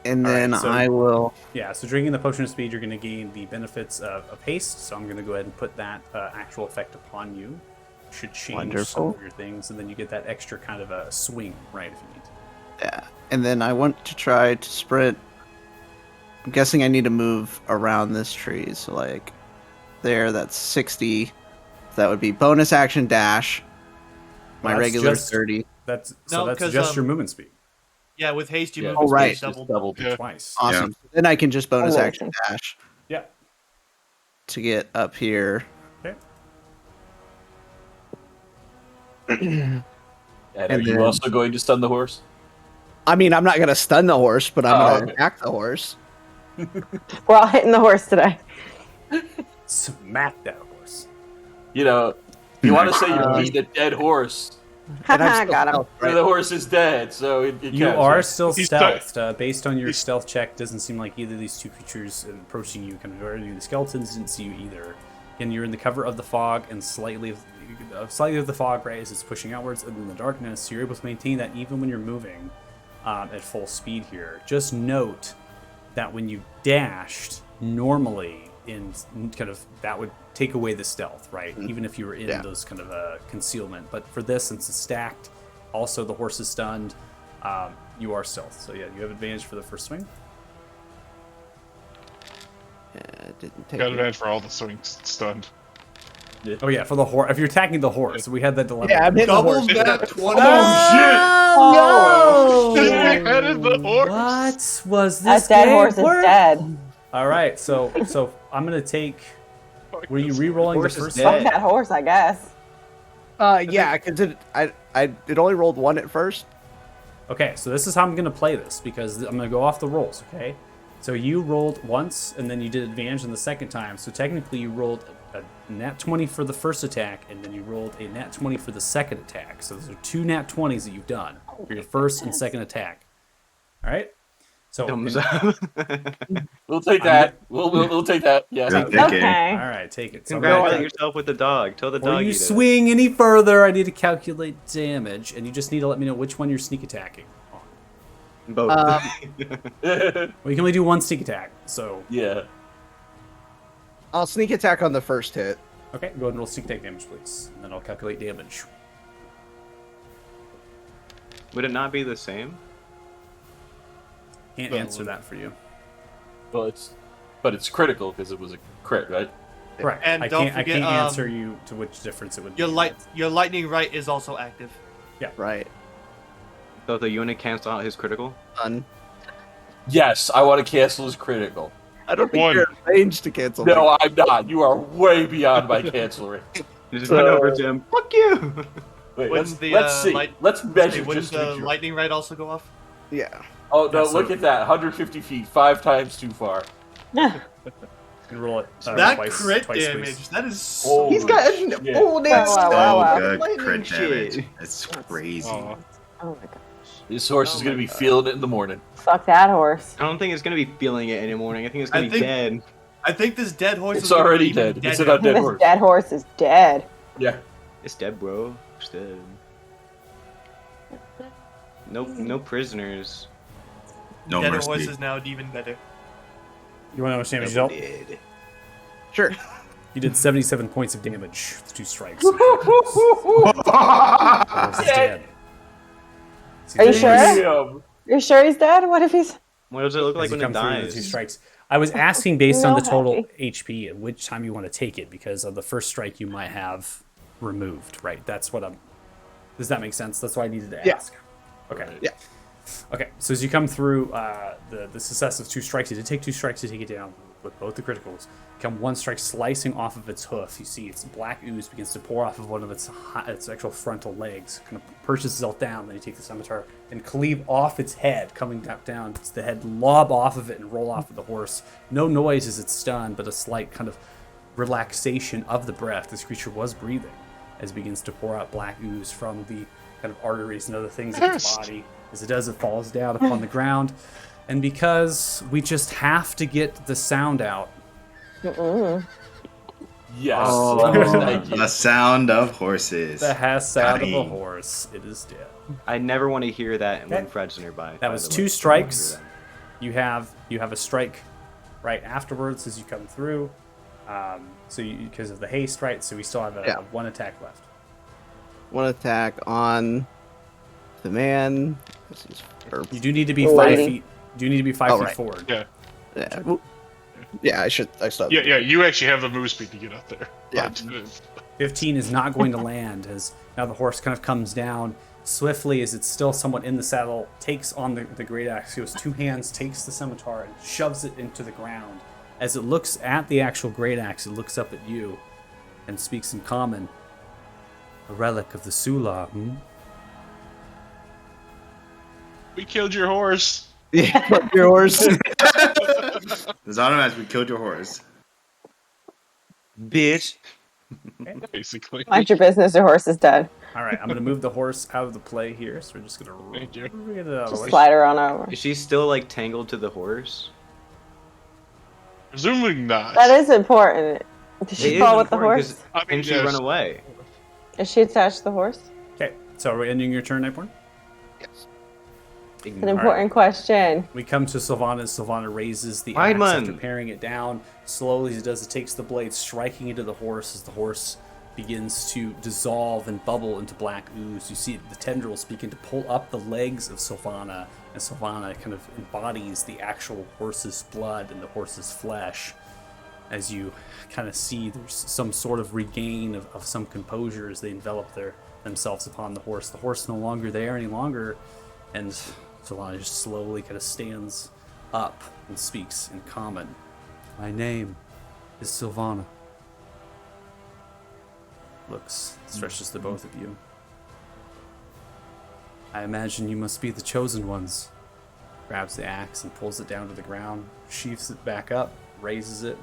And All right, then so- I will. yeah, so drinking the potion of speed, you're going to gain the benefits of haste. So I'm going to go ahead and put that actual effect upon you. Should change some Wonderful. of your things, and then you get that extra kind of a swing, right, if you need to. Yeah. And then I want to try to sprint. I'm guessing I need to move around this tree. So, like, there, that's 60. That would be bonus action dash. My Well, that's regular just- 30. That's No, that's 'cause, just your movement speed. Yeah, with haste you Yeah. move Oh, his right. speed double. Double. Yeah. Twice. Awesome. Then I can just bonus action Amazing. dash Yeah. to get up here. Okay. And are And you then- also going to stun the horse? I mean, I'm not going to stun the horse, but I'm Oh, going to okay. attack the horse. We're all hitting the horse today. Smack that horse. You know, you want to say you're beating a dead horse. And I'm still Got him. stealth, right? The horse is dead, so it You counts, are right? still He's stealthed. Based on your stealth check, doesn't seem like either of these two creatures approaching you kind of already. The skeletons didn't see you either. And you're in the cover of the fog and slightly of the fog, right, as it's pushing outwards, and in the darkness, you're able to maintain that even when you're moving at full speed here. Just note that when you dashed, normally in kind of that would take away the stealth, right? Even if you were in Yeah. those kind of concealment. But for this, since it's stacked, also the horse is stunned, you are stealth. So yeah, you have advantage for the first swing. Yeah, it didn't take Got me. advantage for all the swings stunned. Oh yeah, for the horse. If you're attacking the horse, we had that dilemma. Yeah, I'm hitting the Double horse. that 20. Oh, Just beheaded the horse. What was That this? dead game horse is worth? dead. All right, so I'm gonna take. Were you re-rolling the Horse is first dead. one? Fuck that horse, I guess. Yeah, because it only rolled 1 at first. Okay, so this is how I'm gonna play this because I'm gonna go off the rolls. Okay, so you rolled once and then you did advantage on the second time. So technically, you rolled a nat 20 for the first attack and then you rolled a nat 20 for the second attack. So those are 2 nat 20s that you've done for your first and second attack. All right. So Thumbs and- up. We'll take that. We'll take that. Yeah. Good thinking. Okay. all right, take it. So I'm gonna- Congratulate yourself with the dog. Tell the Before dog you did it. swing any further, I need to calculate damage, and you just need to let me know which one you're sneak attacking on. Both. Well, you can only do one sneak attack, so Yeah. I'll sneak attack on the first hit. okay, go ahead and roll sneak attack damage, please, and then I'll calculate damage. Would it not be the same? Can't Well, answer that for you. Well, but it's critical because it was a crit, right? Correct. And I don't can't. forget, I can't answer you to which difference it would be. Your lightning right is also active. Right. So the unit cancel out his critical? Done. Yes, I want to cancel his critical. I don't think 1. you're arranged to cancel. No, I'm not. You are way beyond my cancel rate. You just run over to him. Fuck you! Wait, Wouldn't the, let's see. light- Let's measure Wouldn't just to the make sure. lightning right also go off? Yeah. Oh no! Yeah, so- Look at that. 150 feet, 5 times too far. You can roll it. That twice, crit twice, damage. please. That is. Oh, He's got an shit. old Wow, ass wow, Oh, wow, wow. good lightning crit shit. damage. It's crazy. Aw. Oh my god. This horse is gonna be feeling it in the morning. Fuck that horse. I don't think it's gonna be feeling it in the morning. I think it's gonna I be think- dead. I think this dead horse It's is gonna be already even dead. It's deader. an undead This horse. dead horse is dead. Yeah. It's dead, bro. It's dead. No prisoners. No Dead mercy. horse is now even better. You want to know how much damage you dealt? Dead. Sure. You did 77 points of damage with 2 strikes. Horse is dead. Are you sure? Damn. You're sure he's dead? What if he's... What does it look like As you when it come through the 2 dies? strikes. I was asking based on No the total happy. HP and which time you want to take it because of the first strike you might have removed, right? That's what I'm. Does that make sense? That's why I needed to Yeah. ask. Okay. Yeah. Okay. So as you come through the success of 2 strikes, it did take 2 strikes to take it down with both the criticals. Come 1 strike slicing off of its hoof. You see its black ooze begins to pour off of one of its actual frontal legs. Kind of perches itself down. Then you take the scimitar and cleave off its head, coming down. It's the head lob off of it and roll off of the horse. No noise as it's stunned, but a slight kind of relaxation of the breath. This creature was breathing as it begins to pour out black ooze from the kind of arteries and other things in its body. As it does, it falls down upon the ground. And because we just have to get the sound out. Yes. Oh, Thank you. the sound of horses. The sound of a Cutting. horse. It is dead. I never want to hear that when Fred's nearby. That by was the 2 way. strikes. You have a strike right afterwards as you come through. Because of the haste, right? So we still have a 1 attack left. 1 attack on the man. You do need to be Oh, 5 lady. feet. You need to be 5 feet right. forward. Yeah. Yeah. Well, yeah, I still have Yeah, you actually have the move speed to get up there. Yeah. 15 is not going to land as now the horse kind of comes down swiftly as it's still somewhat in the saddle, takes on the great axe. He goes 2 hands, takes the scimitar and shoves it into the ground. As it looks at the actual great axe, it looks up at you and speaks in common. A relic of the Sula, hmm? We killed your horse. Yeah, your horse. Zanomas, we killed your horse. Bitch. Basically. Mind your business, your horse is dead. All right, I'm going to move the horse out of the play here. So we're just going to Thank you. get it out of the Just way. slide her on over. Is she still like tangled to the horse? Presumably not. That is important. Did she It fall is with the important horse? 'cause- I mean, Can she yes. run away? Is she attached to the horse? Okay, so are we ending your turn, Nightborn? An important question. We come to Sylvana. Sylvana raises the Weidman. axe after paring it down. Slowly as it does, it takes the blade, striking into the horse as the horse begins to dissolve and bubble into black ooze. You see the tendrils begin to pull up the legs of Sylvana, and Sylvana kind of embodies the actual horse's blood and the horse's flesh. As you kind of see there's some sort of regain of some composure as they envelop themselves upon the horse. The horse no longer there any longer, and Sylvana just slowly kind of stands up and speaks in common. My name is Sylvana. Looks, stretches to both of you. I imagine you must be the chosen ones. Grabs the axe and pulls it down to the ground, sheaths it back up, raises it.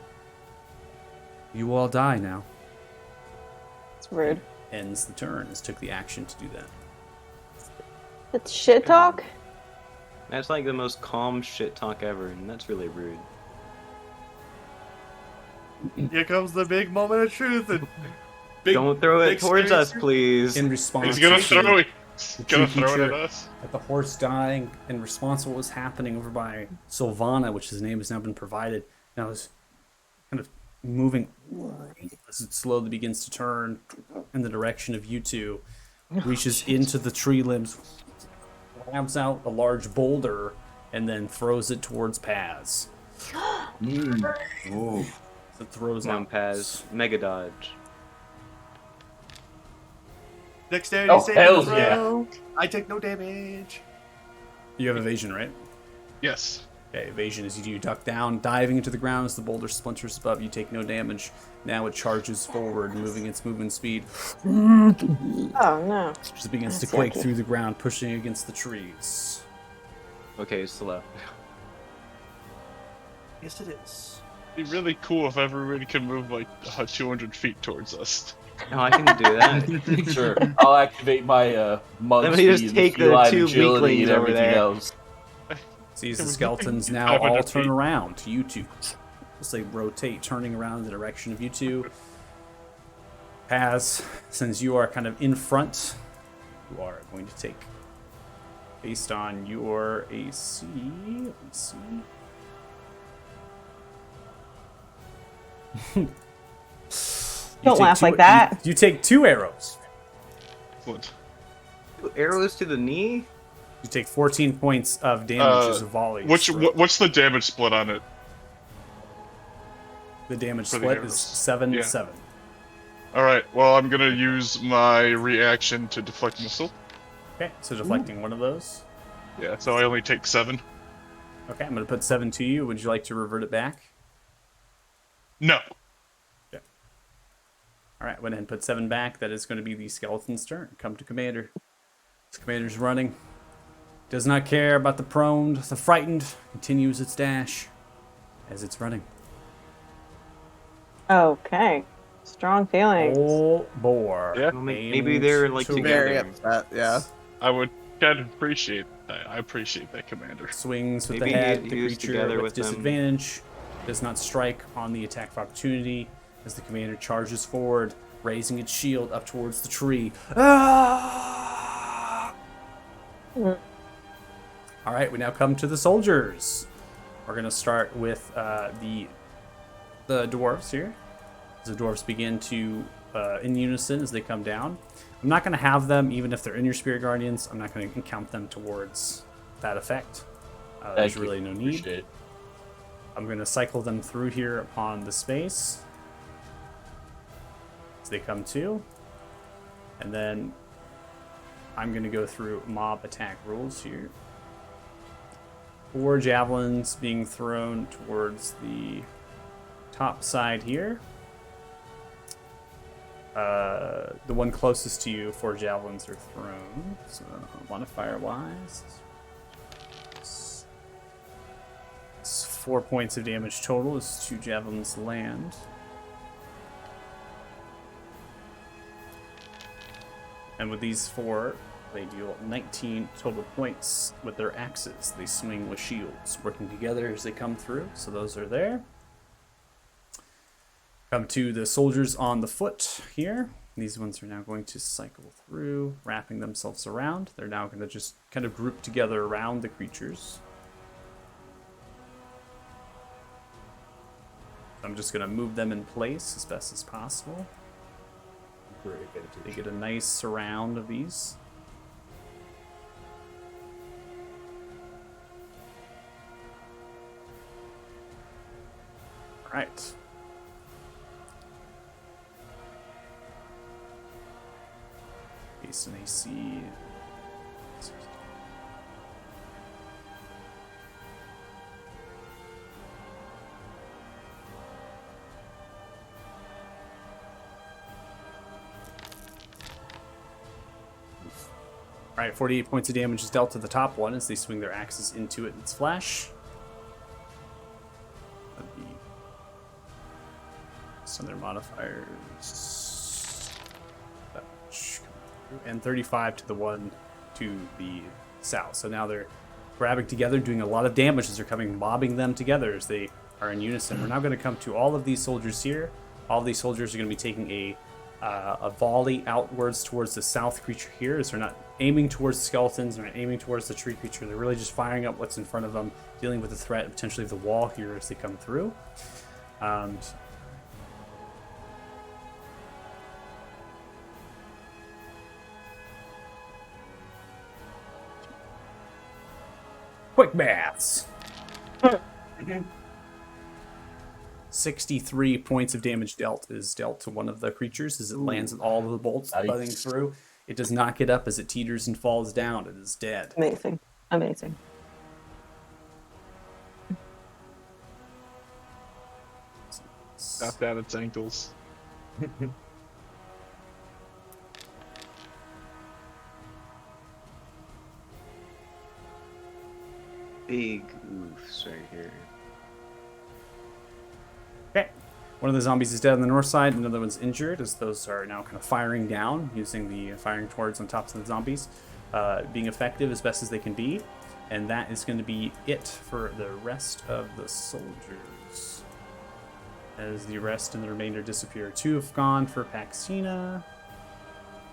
You all die now. It's rude. Ends the turn, as took the action to do that. It's shit talk? That's like the most calm shit talk ever, and that's really rude. Here comes the big moment of truth. And Don't throw it big towards us, scary- please. In response He's gonna to throw it. the He's gonna tree throw it at creature us. at the horse dying, in response to what was happening over by Sylvana, which his name has now been provided, now is kind of moving as it slowly begins to turn in the direction of you two, reaches into the tree limbs, grabs out a large boulder, and then throws it towards Paz. Oh. So it throws Come on, out Paz. Mega dodge. Dexterity Oh, saving hell throw. I take no damage. You have evasion, right? Yes. Okay, evasion is you duck down, diving into the ground as the boulder splinters above. You take no damage. Now it charges forward, moving its movement speed. Oh no. Just begins to That's quake yucky. through the ground, pushing against the trees. Okay, slow. Yes, it is. It'd be really cool if everybody could move like 200 feet towards us. No, I can do that. Sure. I'll activate my mug Let me just speed, take the feline 2 agility, weaklings and over everything there. else. Sees the skeletons now 500 all turn feet. around to you two. As they rotate, turning around in the direction of you two. Paz, since you are kind of in front, you are going to take, based on your AC, let me see. You Don't take laugh two- like that. You take 2 arrows. Excellent. Arrows to the knee? You take 14 points of damage as a volley. What's the damage split on it? The damage for the split arrows? is 7 Yeah. to 7. All right. Well, I'm gonna use my reaction to deflect missile. Okay, so deflecting one of those. Yeah. So I only take 7. Okay, I'm going to put 7 to you. Would you like to revert it back? No. All right, went ahead and put 7 back. That is going to be the skeleton's turn. Come to Commander. This Commander's running. Does not care about the prone, the frightened. Continues its dash as it's running. Okay. Strong feelings. Oh, boar. Yeah. Well, maybe they're like Aimed Very together. upset. Yeah. I would kind of appreciate that. I appreciate that, Commander. Swings with Maybe the head. he The was creature together with with them. disadvantage does not strike on the attack of opportunity as the commander charges forward, raising its shield up towards the tree. Ah! Mm. All right, we now come to the soldiers. We're going to start with the dwarves here. As the dwarves begin to, in unison as they come down. I'm not going to have them, even if they're in your Spirit Guardians, I'm not going to count them towards that effect. There's really no need. Appreciate it. I'm going to cycle them through here upon the space as they come to. And then I'm going to go through mob attack rules here. 4 javelins being thrown towards the top side here. The one closest to you, 4 javelins are thrown. So modifier-wise, it's 4 points of damage total as 2 javelins land. And with these 4, they deal 19 total points with their axes. They swing with shields, working together as they come through. So those are there. Come to the soldiers on the foot here. These ones are now going to cycle through, wrapping themselves around. They're now going to just kind of group together around the creatures. I'm just going to move them in place as best as possible. They get a nice surround of these. All right. Base and AC. Alright, 48 points of damage is dealt to the top one as they swing their axes into it in its flash. That'd be some of their modifiers. And 35 to the one to the south. So now they're grabbing together, doing a lot of damage as they're coming, mobbing them together as they are in unison. We're now going to come to all of these soldiers here. All of these soldiers are going to be taking a volley outwards towards the south creature here, as they're not aiming towards the skeletons, they're not aiming towards the tree creature, they're really just firing up what's in front of them, dealing with the threat potentially of the wall here as they come through. Quick maths. 63 points of damage is dealt to one of the creatures as it lands with all of the bolts buzzing through. It does not get up as it teeters and falls down. It is dead. Amazing. Amazing. Snapped at its ankles. Big oofs right here. Okay. One of the zombies is dead on the north side, another one's injured as those are now kind of firing down, using the firing towards on tops of the zombies, being effective as best as they can be. And that is going to be it for the rest of the soldiers. As the rest and the remainder disappear. 2 have gone for Paxina.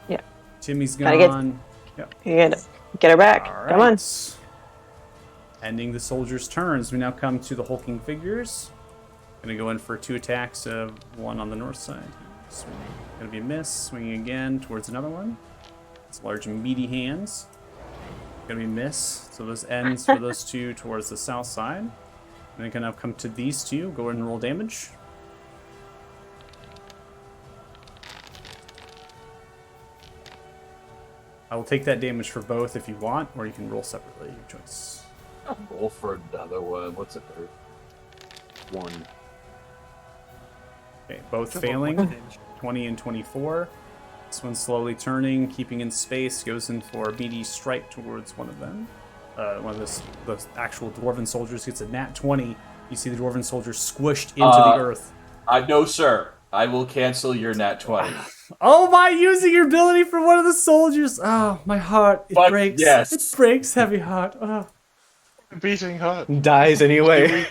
Yeah. Timmy's Gotta gone. Yep. You gotta get her back. All Come on. right. Ending the soldiers' turns. We now come to the hulking figures. Gonna go in for 2 attacks, one on the north side. Swinging. Gonna be a miss. Swinging again towards another one. It's large and meaty hands. Gonna be a miss. So those ends for those 2 towards the south side. And then gonna come to these 2. Go ahead and roll damage. I will take that damage for both if you want, or you can roll separately. Your choice. Roll for another one. What's it for? 1. Okay, both failing. 20 and 24. This one's slowly turning, keeping in space, goes in for a meaty strike towards one of them. One of the actual dwarven soldiers gets a nat 20. You see the dwarven soldier squished into the earth. No, sir. I will cancel your nat 20. Oh my! Using your ability for one of the soldiers. Oh, my heart. It Fuck breaks. yes. It breaks, heavy heart. Oh. Beating heart. Dies anyway.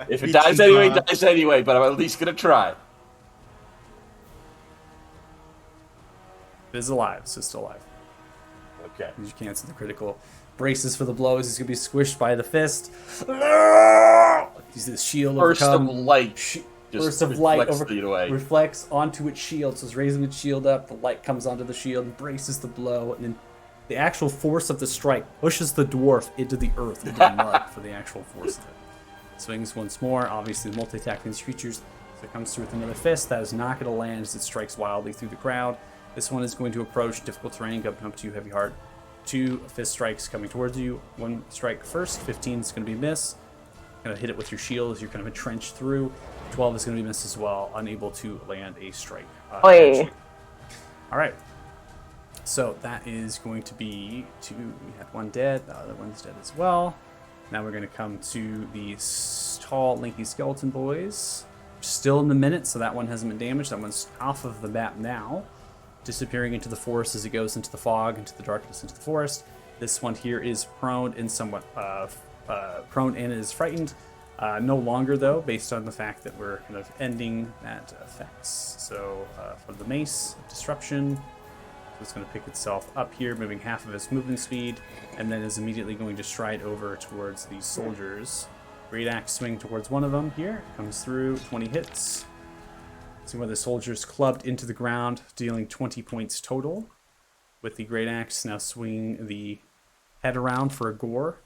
If it dies anyway, it dies anyway, but I'm at least going to try. It is alive. So still alive. Okay. You cancel the critical. Braces for the blows. He's going to be squished by the fist. He's this shield Burst of overcome. light. Burst of light away. reflects onto its shield. So it's raising its shield up. The light comes onto the shield and braces the blow. And then the actual force of the strike pushes the dwarf into the earth, into the mud for the actual force of it. Swings once more. Obviously, multi-attacking these creatures. So it comes through with another fist. That is not going to land as it strikes wildly through the crowd. This one is going to approach difficult terrain, coming up to you, heavy heart. 2 fist strikes coming towards you. 1 strike first. 15 is going to be miss. Going to hit it with your shield as you're kind of entrenched through. 12 is going to be missed as well, unable to land a strike. Oi. All right. So that is going to be 2. We had 1 dead. The other one's dead as well. Now we're going to come to the tall, lanky skeleton boys. Still in the minute, so that one hasn't been damaged. That one's off of the map now, disappearing into the forest as it goes into the fog, into the darkness, into the forest. This one here is prone and somewhat prone and is frightened. No longer, though, based on the fact that we're kind of ending that effects. So for the Mace of Disruption, it's going to pick itself up here, moving half of its movement speed, and then is immediately going to stride over towards these soldiers. Great Axe swing towards one of them here. Comes through, 20 hits. See where the soldier's clubbed into the ground, dealing 20 points total. With the Great Axe now swinging the head around for a gore.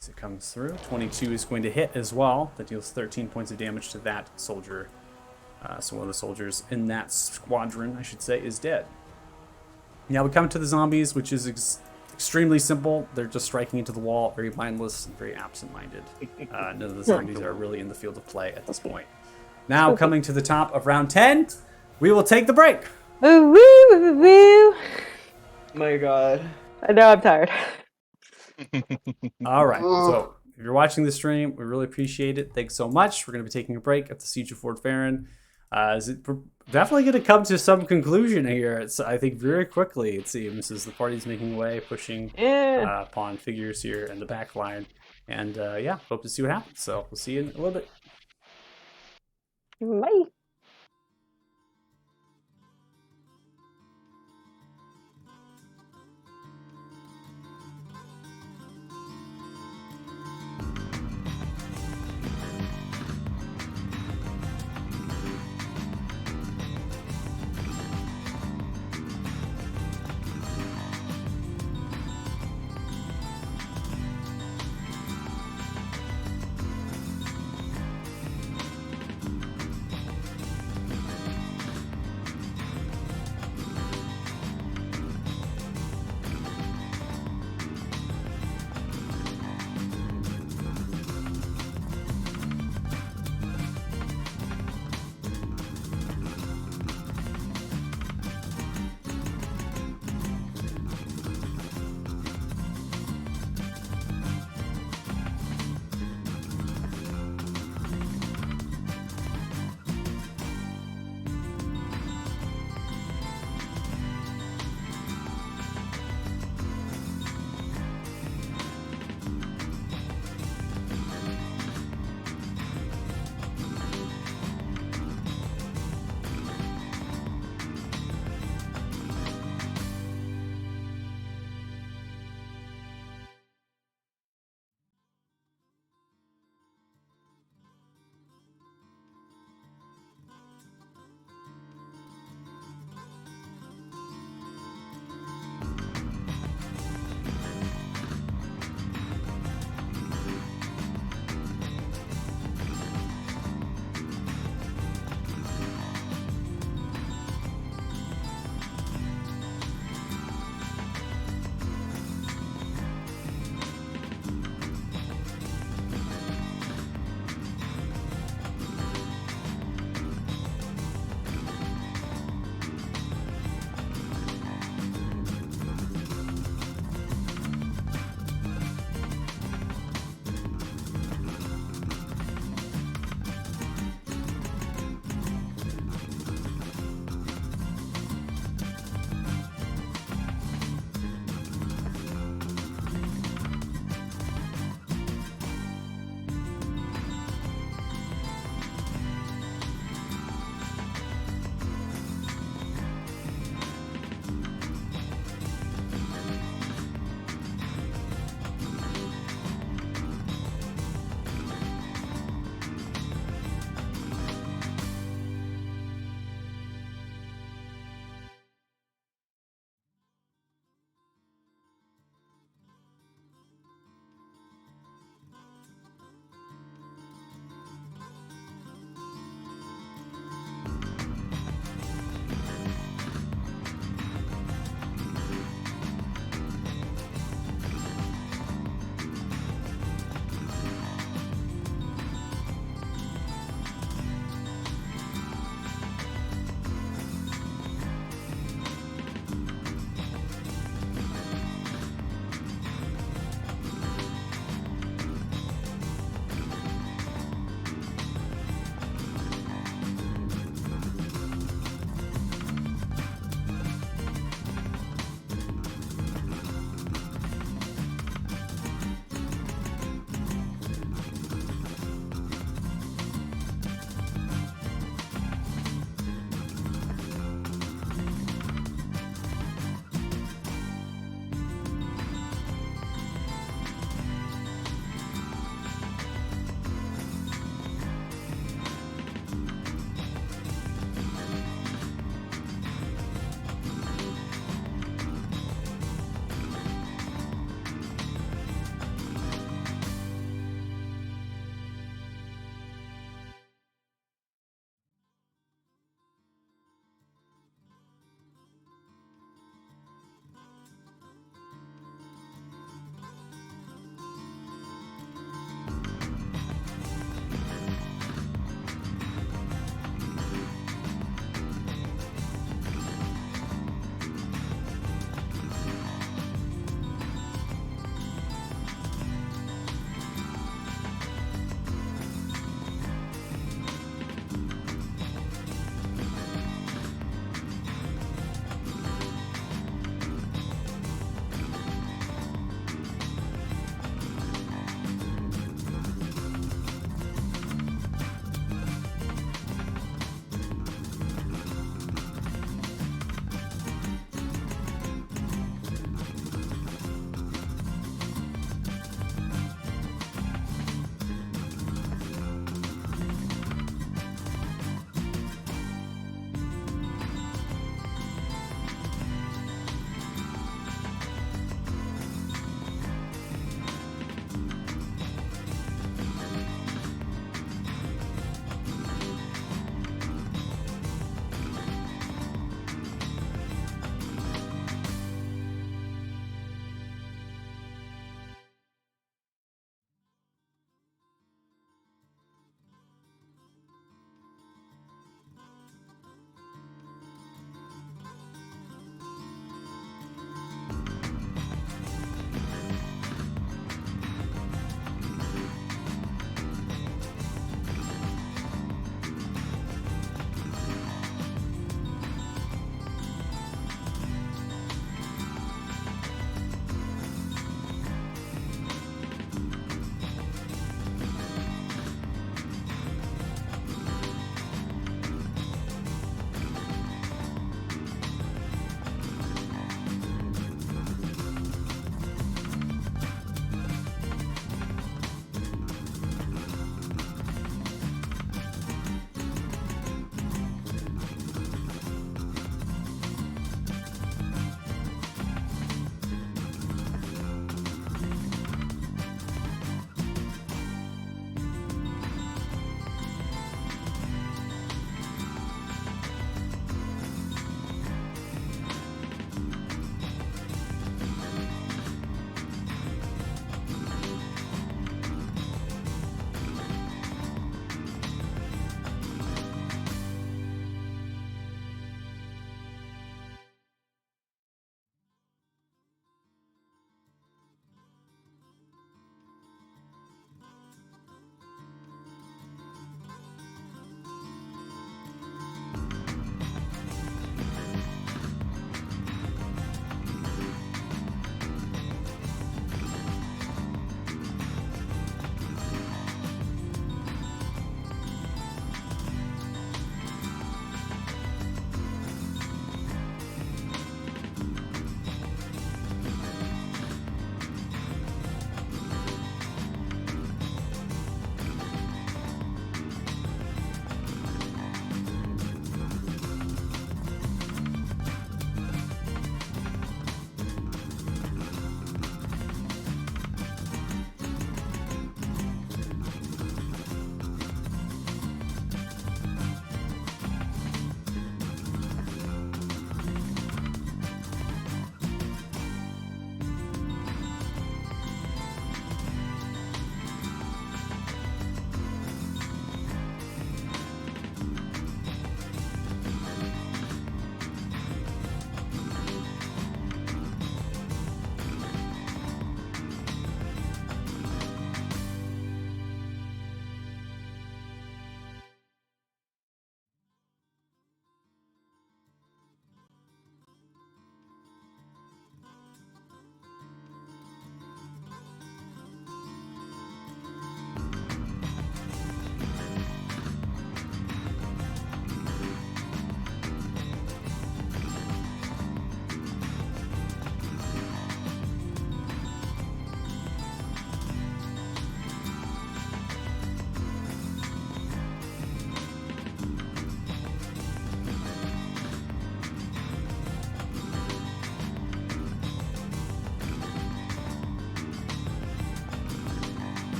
As it comes through, 22 is going to hit as well. That deals 13 points of damage to that soldier. So one of the soldiers in that squadron, I should say, is dead. Now we come to the zombies, which is extremely simple. They're just striking into the wall, very mindless and very absent-minded. None of the zombies are really in the field of play at this point. Now coming to the top of round 10, we will take the break. Woo, woo, woo, woo. My God. I know I'm tired. All right. So if you're watching the stream, we really appreciate it. Thanks so much. We're going to be taking a break at the Siege of Fort Farron. Is it definitely going to come to some conclusion here? It's, I think, very quickly, it seems, as the party's making way, pushing upon figures here in the back line. And yeah, hope to see what happens. So we'll see you in a little bit. Bye.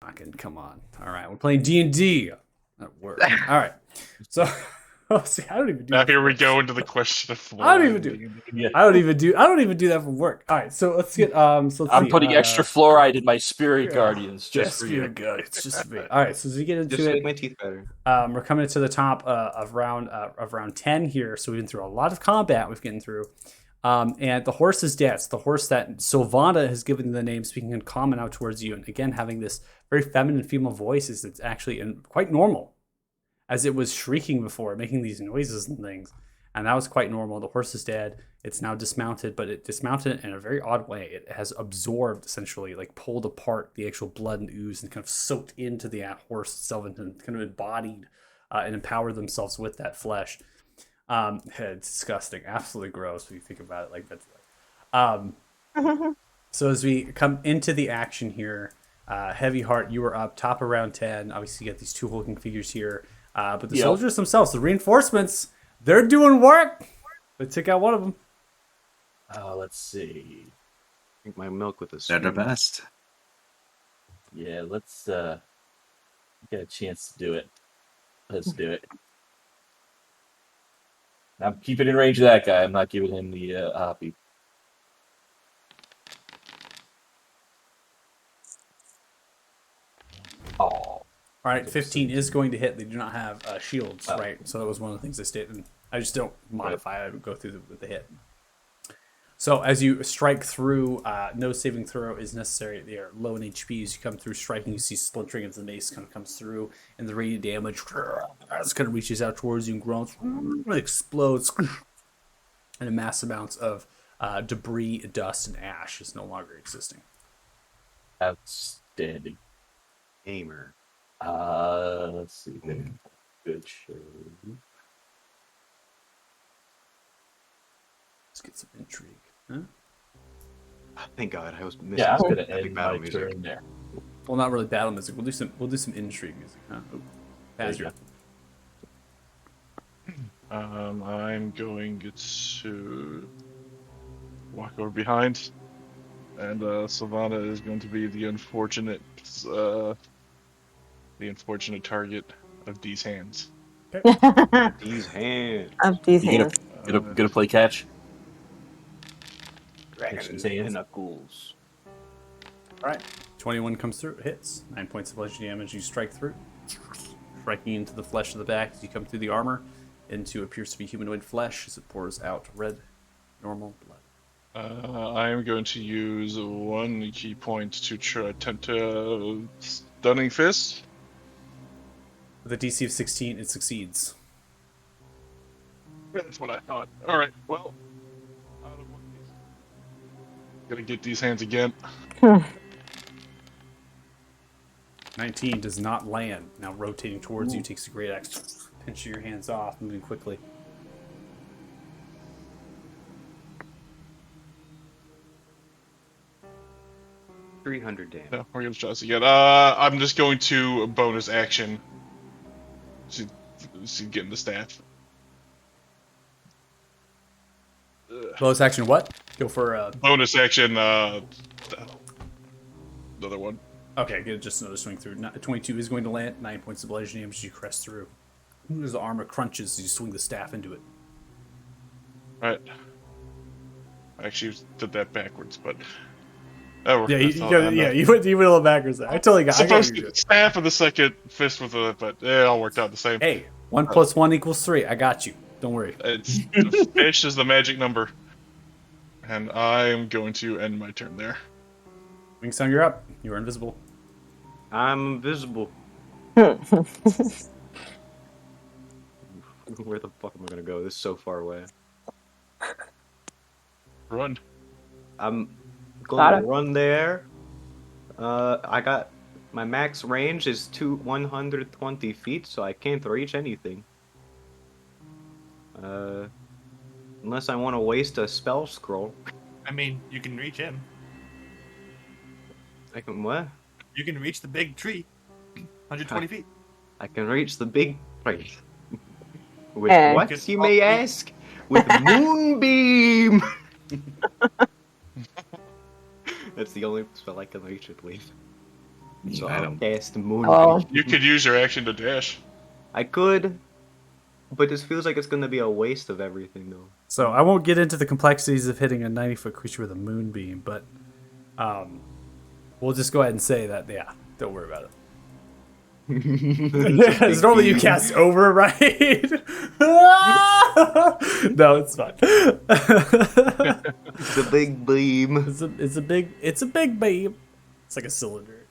Fucking come on. All right, we're playing D&D. That works. All right. So, see, I don't even do Now that. here we go into the question of I don't even do. I don't even do that for work. All right, so let's get let's I'm see. putting extra fluoride in my spirit guardians just for you. Good. It's just for you. All right, so as we get into Just to it, make my teeth better. we're coming to the top of round 10 here. So we've been through a lot of combat. We've gotten through, and the horse is dead. It's the horse that Sylvana has given the name, speaking in common out towards you, and again having this very feminine female voice is it's actually quite normal, as it was shrieking before, making these noises and things, and that was quite normal. The horse is dead. It's now dismounted, but it dismounted in a very odd way. It has absorbed, essentially, like pulled apart the actual blood and ooze and kind of soaked into the horse itself and kind of embodied and empowered themselves with that flesh. It's disgusting, absolutely gross when you think about it like that. So as we come into the action here, Heavy Heart, you are up top of round 10. Obviously, you got these two hulking figures here. But the soldiers themselves, the reinforcements, they're doing work. They took out one of them. Let's see. Drink my milk with a They're spoon. the best. Yeah, let's get a chance to do it. Let's do it. I'm keeping in range of that guy. I'm not giving him the hoppy. Oh. All right, 15 is going to hit. They do not have shields, right? So that was one of the things I stated. I just don't modify. I would go through with the hit. So as you strike through, no saving throw is necessary. They are low in HP. As you come through striking, you see splintering of the mace kind of comes through, and the radiant damage as kind of reaches out towards you and groans, explodes, and a mass amounts of debris, dust, and ash is no longer existing. Outstanding. Gamer. Let's see. Good show. Let's get some intrigue. Huh? Thank God, I was missing. Yeah, I'm some gonna epic end battle my music. turn there. Well, not really battle music. We'll do some intrigue music. Huh? There you I'm going to walk over behind, and Sylvana is going to be the unfortunate target of these hands. These hands. Of these You hands. gonna play catch? Dragons These hands. and knuckles. All right. 21 comes through. Hits. 9 points of bludgeoning damage. You strike through. Striking into the flesh of the back as you come through the armor into what appears to be humanoid flesh as it pours out red, normal blood. I am going to use 1 key point to attempt a stunning fist. With a DC of 16, it succeeds. That's what I thought. All right. Well, out of 1 piece. Gonna get these hands again. 19 does not land. Now rotating towards you, takes a great axe, pinching your hands off, moving quickly. $300 damage. No, we're gonna try this again. I'm just going to bonus action. See getting the staff. Bonus action what? Go for Bonus action. Another one. okay, get just another swing through. 22 is going to land. 9 points of bludgeoning damage as you crest through. As the armor crunches, you swing the staff into it. All right. I actually did that backwards, but that worked. Yeah, That's you went a little backwards there. I totally got. supposed I to got staff of the second fist with it, but it all worked out the same. Hey, 1 + 1 = 3. I got you. Don't worry. It's fish is the magic number, and I am going to end my turn there. Wingsong, you're up. You are invisible. I'm invisible. Where the fuck am I gonna go? This is so far away. Run. I'm Got going it. to run there. I got my max range is 120 feet, so I can't reach anything. Unless I want to waste a spell scroll. I mean, you can reach him. I can what? You can reach the big tree. 120 feet. I can reach the big tree. With And- what, you may ask? With Moonbeam! That's the only spell I can reach it with. So I I'll don't. cast Moon. Oh. You could use your action to dash. I could, but this feels like it's gonna be a waste of everything, though. So I won't get into the complexities of hitting a 90-foot creature with a moonbeam, but we'll just go ahead and say that, yeah, don't worry about it. It's normally you cast over, right? No, it's fine. It's a big beam. It's a big beam. It's like a cylinder.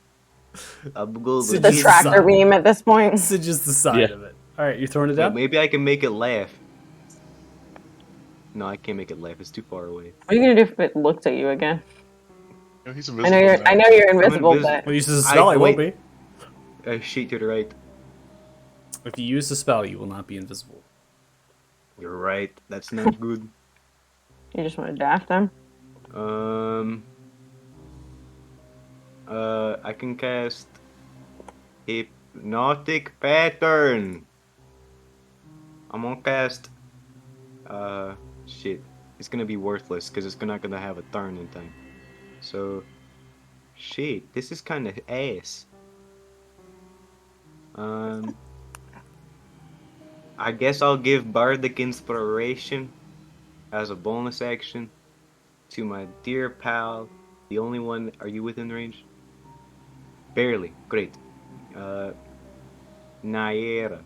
The Just tractor side. beam at this point. It's just the side of it. All right, you're throwing it down? Maybe I can make it laugh. No, I can't make it laugh. It's too far away. What are you gonna do if it looks at you again? No, he's I invisible. know you're. now. I know you're invisible, invisible. Well, use a spell, I won't be. Sheet to the right. If you use the spell, you will not be invisible. You're right. That's not good. but you just want to dash them. I can cast Hypnotic Pattern. I'm gonna cast. Shit. It's gonna be worthless because it's not gonna have a turn in time. So, shit. This is kind of ass. I guess I'll give Bardic Inspiration as a bonus action to my dear pal. The only one. Are you within range? Barely. Great. Naira.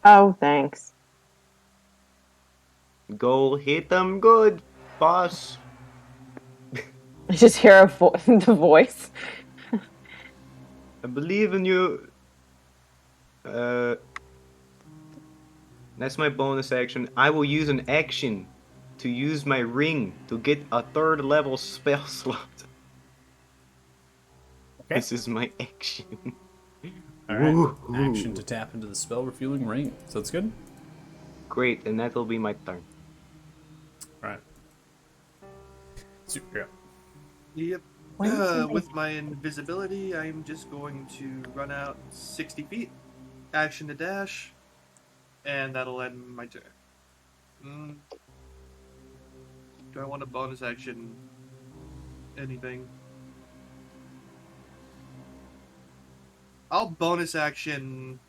Oh, thanks. Go hit them good, boss. I just hear the voice. I believe in you. That's my bonus action. I will use an action to use my ring to get a 3rd level spell slot. Okay. This is my action. All right. Woohoo. Action to tap into the spell refueling ring. Sounds good? Great, and that will be my turn. All right. Super. Yep. Why is it- With my invisibility, I'm just going to run out 60 feet, action to dash, and that'll end my turn. Do I want a bonus action? Anything? I'll bonus action.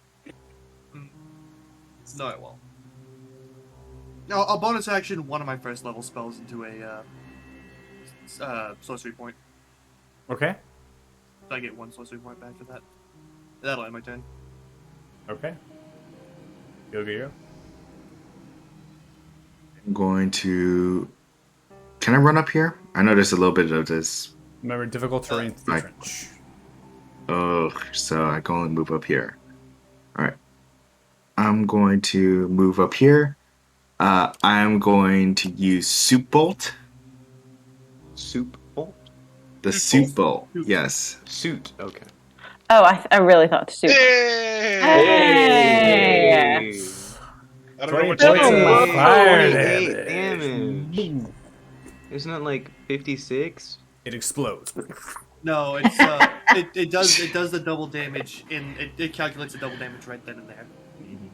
No, I won't. No, I'll bonus action one of my first level spells into a sorcery point. Okay. So I get 1 sorcery point back for that. That'll end my turn. Okay. Go. I'm going to. Can I run up here? I know there's a little bit of this. Remember, difficult terrain through the Right. trench. Oh, so I can only move up here. All right. I'm going to move up here. I'm going to use Soup Bolt. Soup bolt? The Soup Soup Bolt. Bolt. Yes. Suit. Okay. Oh, I really thought soup. Hey! Hey! I don't know what 20 points you of did. fire 28 damage. damage. Isn't it like 56? It explodes. No, it's it does the double damage it calculates the double damage right then and there.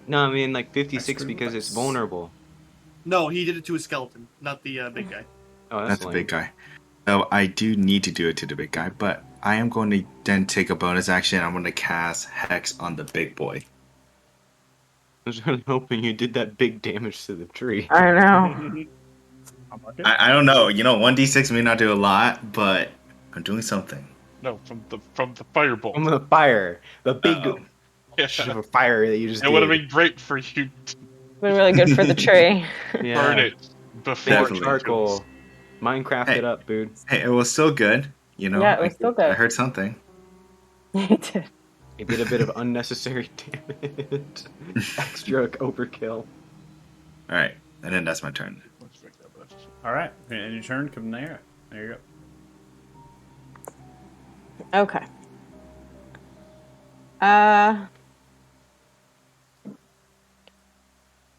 No, I mean like 56 That's because it's nice. vulnerable. No, he did it to a skeleton, not the big guy. Oh, That's a lame. big guy. So I do need to do it to the big guy, but I am going to then take a bonus action. I'm going to cast Hex on the big boy. I was really hoping you did that big damage to the tree. I know. I don't know. 1d6 may not do a lot, but I'm doing something. No, from the firebolt. From the fire. The big Uh-oh. Yeah. fire that you just It would have did. been great for you to Been really good for the tree. Yeah. burn it before Definitely. Charcoal. Minecraft Hey. it up, dude. Hey, it was still good. Yeah, it was still good. I heard something. You did. It did a bit of unnecessary damage. Extra overkill. All right, and then that's my turn. All right. And your turn, come there. There you go. Okay.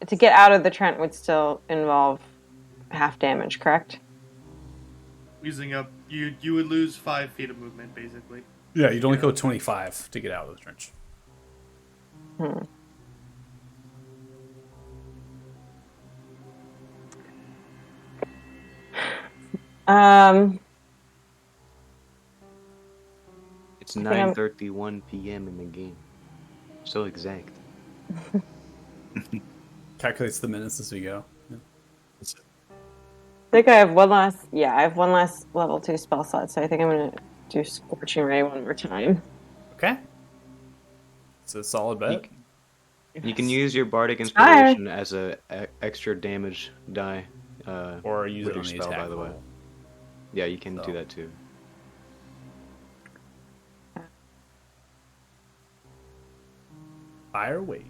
To get out of the Trent would still involve half damage, correct? Using up you would lose 5 feet of movement basically. Yeah, you'd only go 25 to get out of the trench. It's think I'm- 9:31 p.m. in the game. So exact. Calculates the minutes as we go. Yeah. I think I have one last. Yeah, I have one last level 2 spell slot, so I think I'm gonna do Scorching Ray one more time. Okay. It's a solid bet. You can use your Bardic Hi. Inspiration as a extra damage die. Or use with it on your the spell, attack by the way. roll. Yeah, you can So. do that too. Fire away.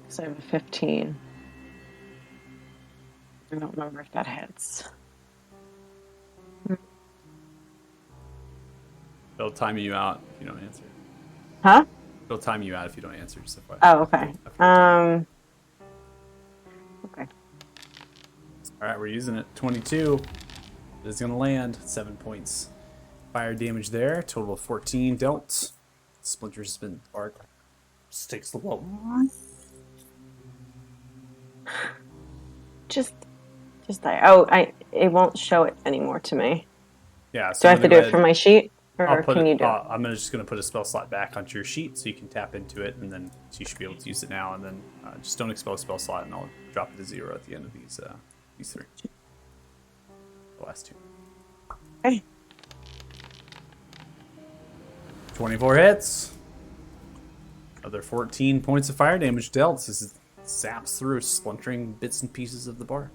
So I have a 15. I don't remember if that hits. It'll time you out if you don't answer. Huh? It'll time you out if you don't answer. Just FYI. Oh, okay. Okay. All right, we're using it. 22. It's gonna land 7 points. Fire damage there. Total of 14 dealt. Splinter's been arc. Sticks the wall. Just die. Oh, it won't show it anymore to me. Yeah. Do I have to when do they it from my sheet, or I'll put can it, you do it? I'm just going to put a spell slot back onto your sheet so you can tap into it, and then you should be able to use it now. And then just don't expel a spell slot, and I'll drop it to 0 at the end of these 3. The last 2. Okay. 24 hits. Another 14 points of fire damage dealt. This zaps through, splintering bits and pieces of the bark.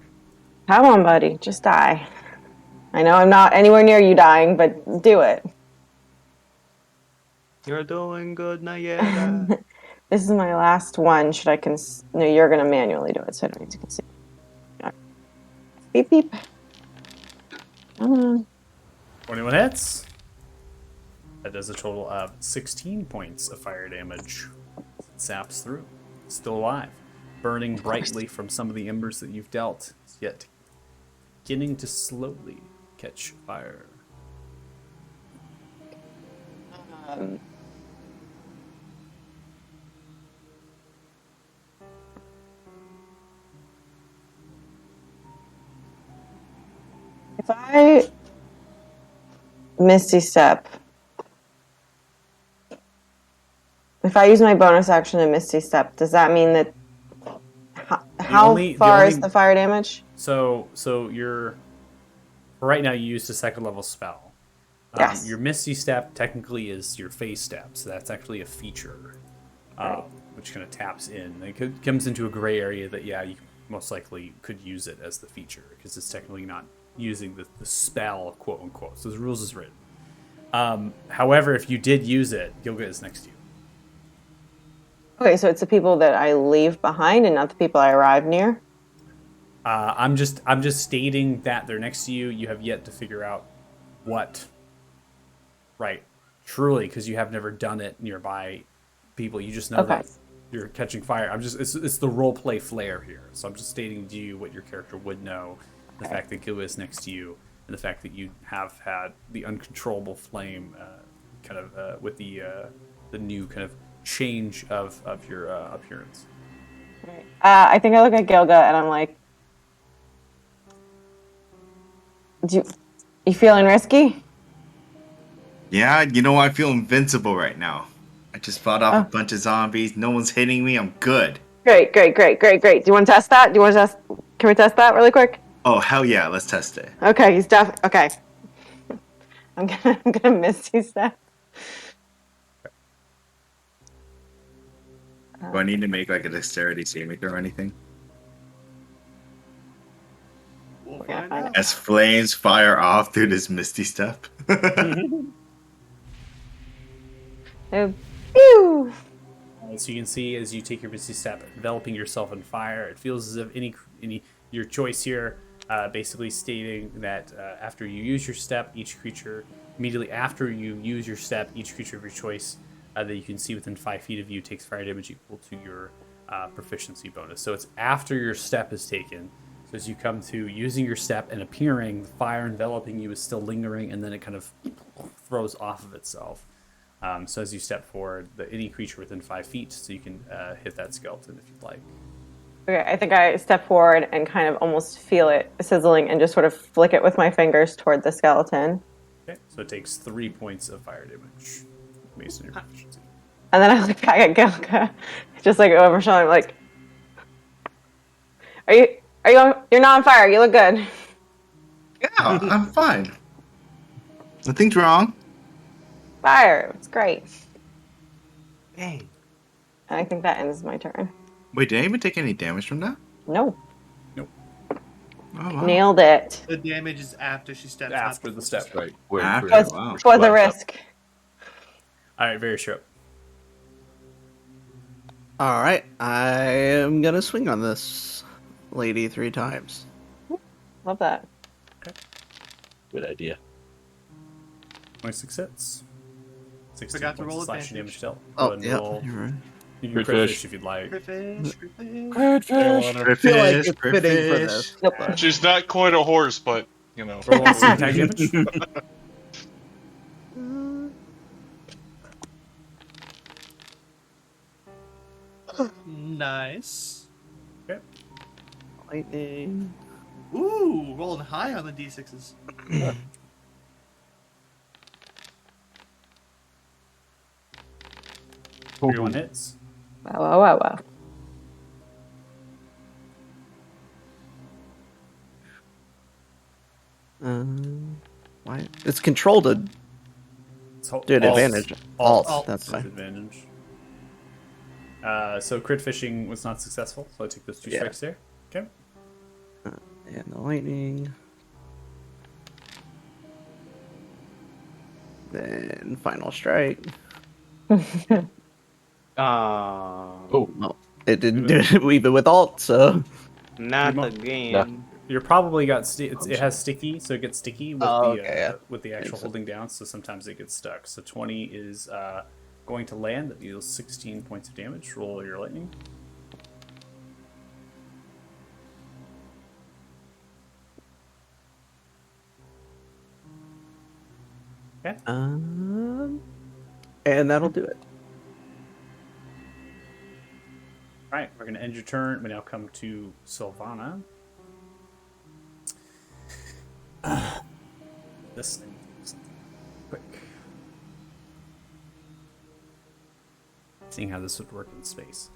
Come on, buddy. Just die. I know I'm not anywhere near you dying, but do it. You're doing good, Nayera. This is my last one. Should I No, you're going to manually do it, so I don't need to consider. Beep, beep. Come on. 21 hits. That does a total of 16 points of fire damage. Zaps through. Still alive. Burning brightly from some of the embers that you've dealt, yet beginning to slowly catch fire. If I Misty Step, if I use my bonus action in Misty Step, does that mean that how far is the fire damage? So you're right now. You used a 2nd level spell. Yes. Your Misty Step technically is your phase step, so that's actually a feature, which kind of taps in. It comes into a gray area that you most likely could use it as the feature because it's technically not using the spell, quote unquote. So the rules is written. However, if you did use it, Gilga is next to you. Okay, so it's the people that I leave behind and not the people I arrive near? I'm just stating that they're next to you. You have yet to figure out what, right? Truly, because you have never done it nearby people. You just know that you're catching fire. It's the role play flair here. So I'm just stating to you what your character would know. The fact that Gilga is next to you, and the fact that you have had the uncontrollable flame, with the new kind of change of your appearance. I think I look at Gilga and I'm like, you feeling risky? Yeah, I feel invincible right now. I just fought off a bunch of zombies. No one's hitting me. I'm good. Great. Do you want to test that? Can we test that really quick? Oh, hell yeah. Let's test it. Okay, he's okay. I'm gonna Misty Step. Do I need to make like a dexterity saving throw or anything? We'll find out. As flames fire off through this Misty Step. Pew! So you can see as you take your Misty Step, enveloping yourself in fire. It feels as if your choice here, basically stating that after you use your step, immediately after you use your step, each creature of your choice that you can see within 5 feet of you takes fire damage equal to your proficiency bonus. So it's after your step is taken. So as you come to using your step and appearing, the fire enveloping you is still lingering, and then it kind of throws off of itself. So as you step forward, any creature within 5 feet, so you can hit that skeleton if you'd like. Okay, I think I step forward and kind of almost feel it sizzling and just sort of flick it with my fingers toward the skeleton. Okay, so it takes 3 points of fire damage based on your proficiency. And then I look back at Gilka, just like over my shoulder, like, you're not on fire. You look good. Yeah, I'm fine. Nothing's wrong. Fire. It's great. Hey. And I think that ends my turn. Wait, did I even take any damage from that? No. Nope. Oh, wow. Nailed it. The damage is after she steps After up. the step. Right. Where, After, where- wow. where she For the climbs up. risk. All right, very sure. All right, I am gonna swing on this lady 3 times. Love that. Good idea. 26 hits. 16 Forgot to points roll of slashing advantage. damage dealt. Oh, Go ahead and yeah, roll. you're right. You can Crit crit fish. fish if you'd like. Crit fish. I feel like it's fitting for this. Nope. She's not quite a horse, but you know. Roll on some attack damage. Nice. Okay. Lightning. Ooh, rolling high on the d6s. Everyone hits. Wow, wow, wow, wow. Why? It's controlled to So, do an alt. advantage. Alt. Alt. That's It's fine. advantage. So crit fishing was not successful, so I take those 2 Yeah. strikes there. Okay. And the lightning. Then final strike. Oh, Well, it didn't do it even with alt, so. Not Remo- again. You're probably got it has sticky, so it gets sticky with Oh, the okay, yeah. with the actual Makes sense. holding down. So sometimes it gets stuck. So 20 is going to land. That deals 16 points of damage. Roll your lightning. Okay. And that'll do it. All right, we're going to end your turn. We now come to Sylvana. This thing, something quick. Seeing how this would work in space.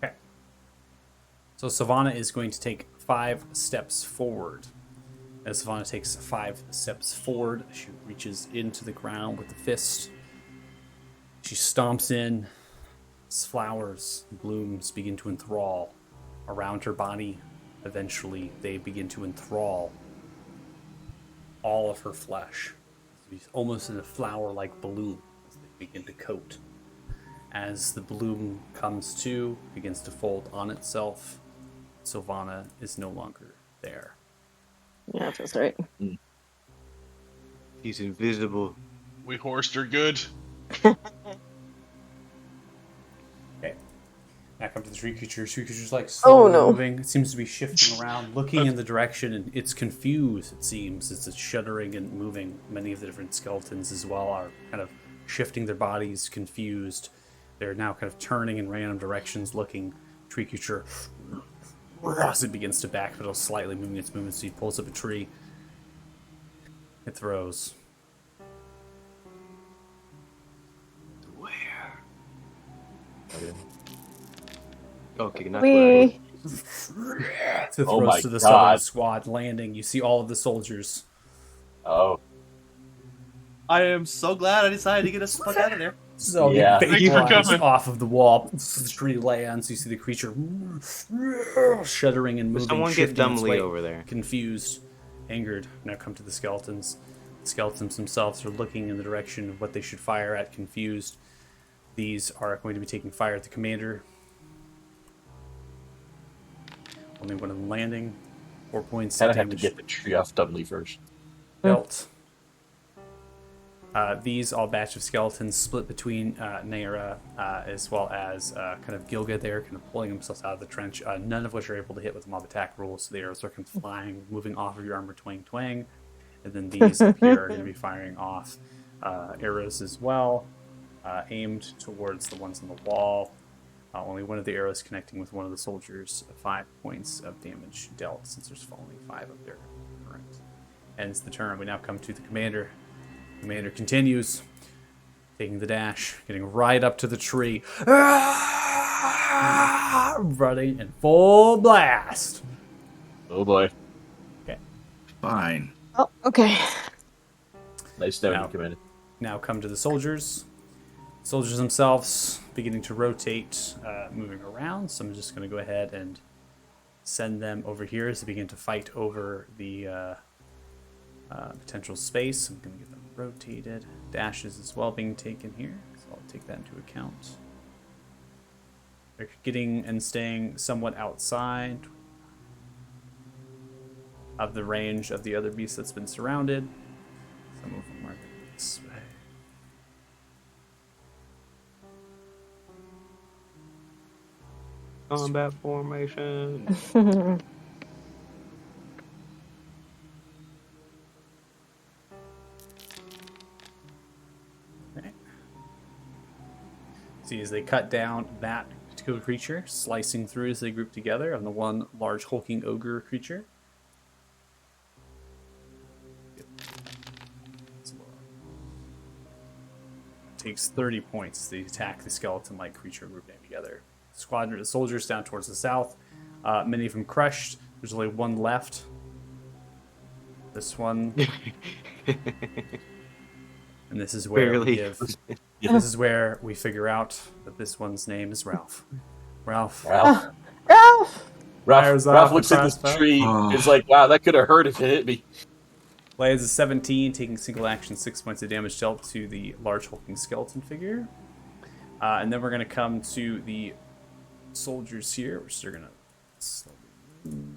Okay. So Savannah is going to take 5 steps forward. As Savannah takes 5 steps forward, she reaches into the ground with the fist. She stomps in. As flowers, blooms begin to enthrall around her body. Eventually, they begin to enthrall all of her flesh. She's almost in a flower-like bloom as they begin to coat. As the bloom comes to, begins to fold on itself, Sylvana is no longer there. Yeah, that's right. He's invisible. We horsed her good. Okay. Now come to the tree creature. Tree creature's like Oh, slowly no. moving. It seems to be shifting around, looking in the direction, and it's confused, it seems. It's shuddering and moving. Many of the different skeletons as well are kind of shifting their bodies, confused. They're now kind of turning in random directions, looking. Tree creature, as it begins to backpedal slightly, moving its movement speed, pulls up a tree. It throws. Okay, not where I was. We. It throws Oh my to the God. southern squad, landing. You see all of the soldiers. oh, I am so glad I decided to get us the fuck out of there. So Yeah. Thank you for coming. off of the wall. The tree lands. You see the creature shuddering and moving. Someone get shifting its dumbly weight, over there. confused, angered. Now come to the skeletons. The skeletons themselves are looking in the direction of what they should fire at, confused. These are going to be taking fire at the commander. Only one of them landing. 4 points kind of of have to damage get the tree off Dudley first. dealt. These all batch of skeletons split between Naira as well as kind of Gilga there, kind of pulling themselves out of the trench, none of which are able to hit with the mob attack rules. So the arrows are kind of flying, moving off of your armor, twang, twang. And then these up here are going to be firing off arrows as well, aimed towards the ones on the wall. Only one of the arrows connecting with one of the soldiers, 5 points of damage dealt, since there's only 5 of their current. Ends the turn. We now come to the commander. Commander continues, taking the dash, getting right up to the tree, running in full blast. Oh boy. Okay. Fine. Oh, okay. Nice down, Commander. Now come to the soldiers. Soldiers themselves beginning to rotate, moving around. So I'm just going to go ahead and send them over here as they begin to fight over the potential space. I'm going to get them rotated. Dashes as well being taken here, so I'll take that into account. They're getting and staying somewhat outside of the range of the other beast that's been surrounded. Some of them are this way. Combat formation. Okay. See, as they cut down that particular creature, slicing through as they group together on the one large hulking ogre creature. Takes 30 points as they attack the skeleton-like creature grouping together. Squadron of soldiers down towards the south. Many of them crushed. There's only one left. This one. And this is where Barely. This is where we figure out that this one's name is Ralph. Ralph. Ralph. Ralph! Ralph, Ralph looks at this crossbow. tree. It's like, wow, that could have hurt if it hit me. Lands a 17, taking single action 6 points of damage dealt to the large hulking skeleton figure. And then we're going to come to the soldiers here, which they're going to slowly move.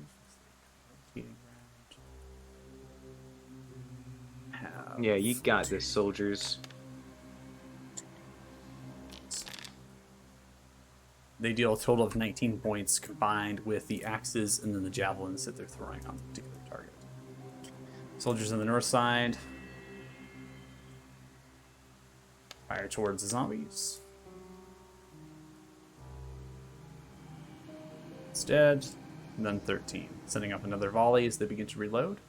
Yeah, you got this, soldiers. They deal a total of 19 points combined with the axes and then the javelins that they're throwing on the particular target. Soldiers on the north side fire towards the zombies. It's dead. And then 13. Setting up another volley as they begin to reload.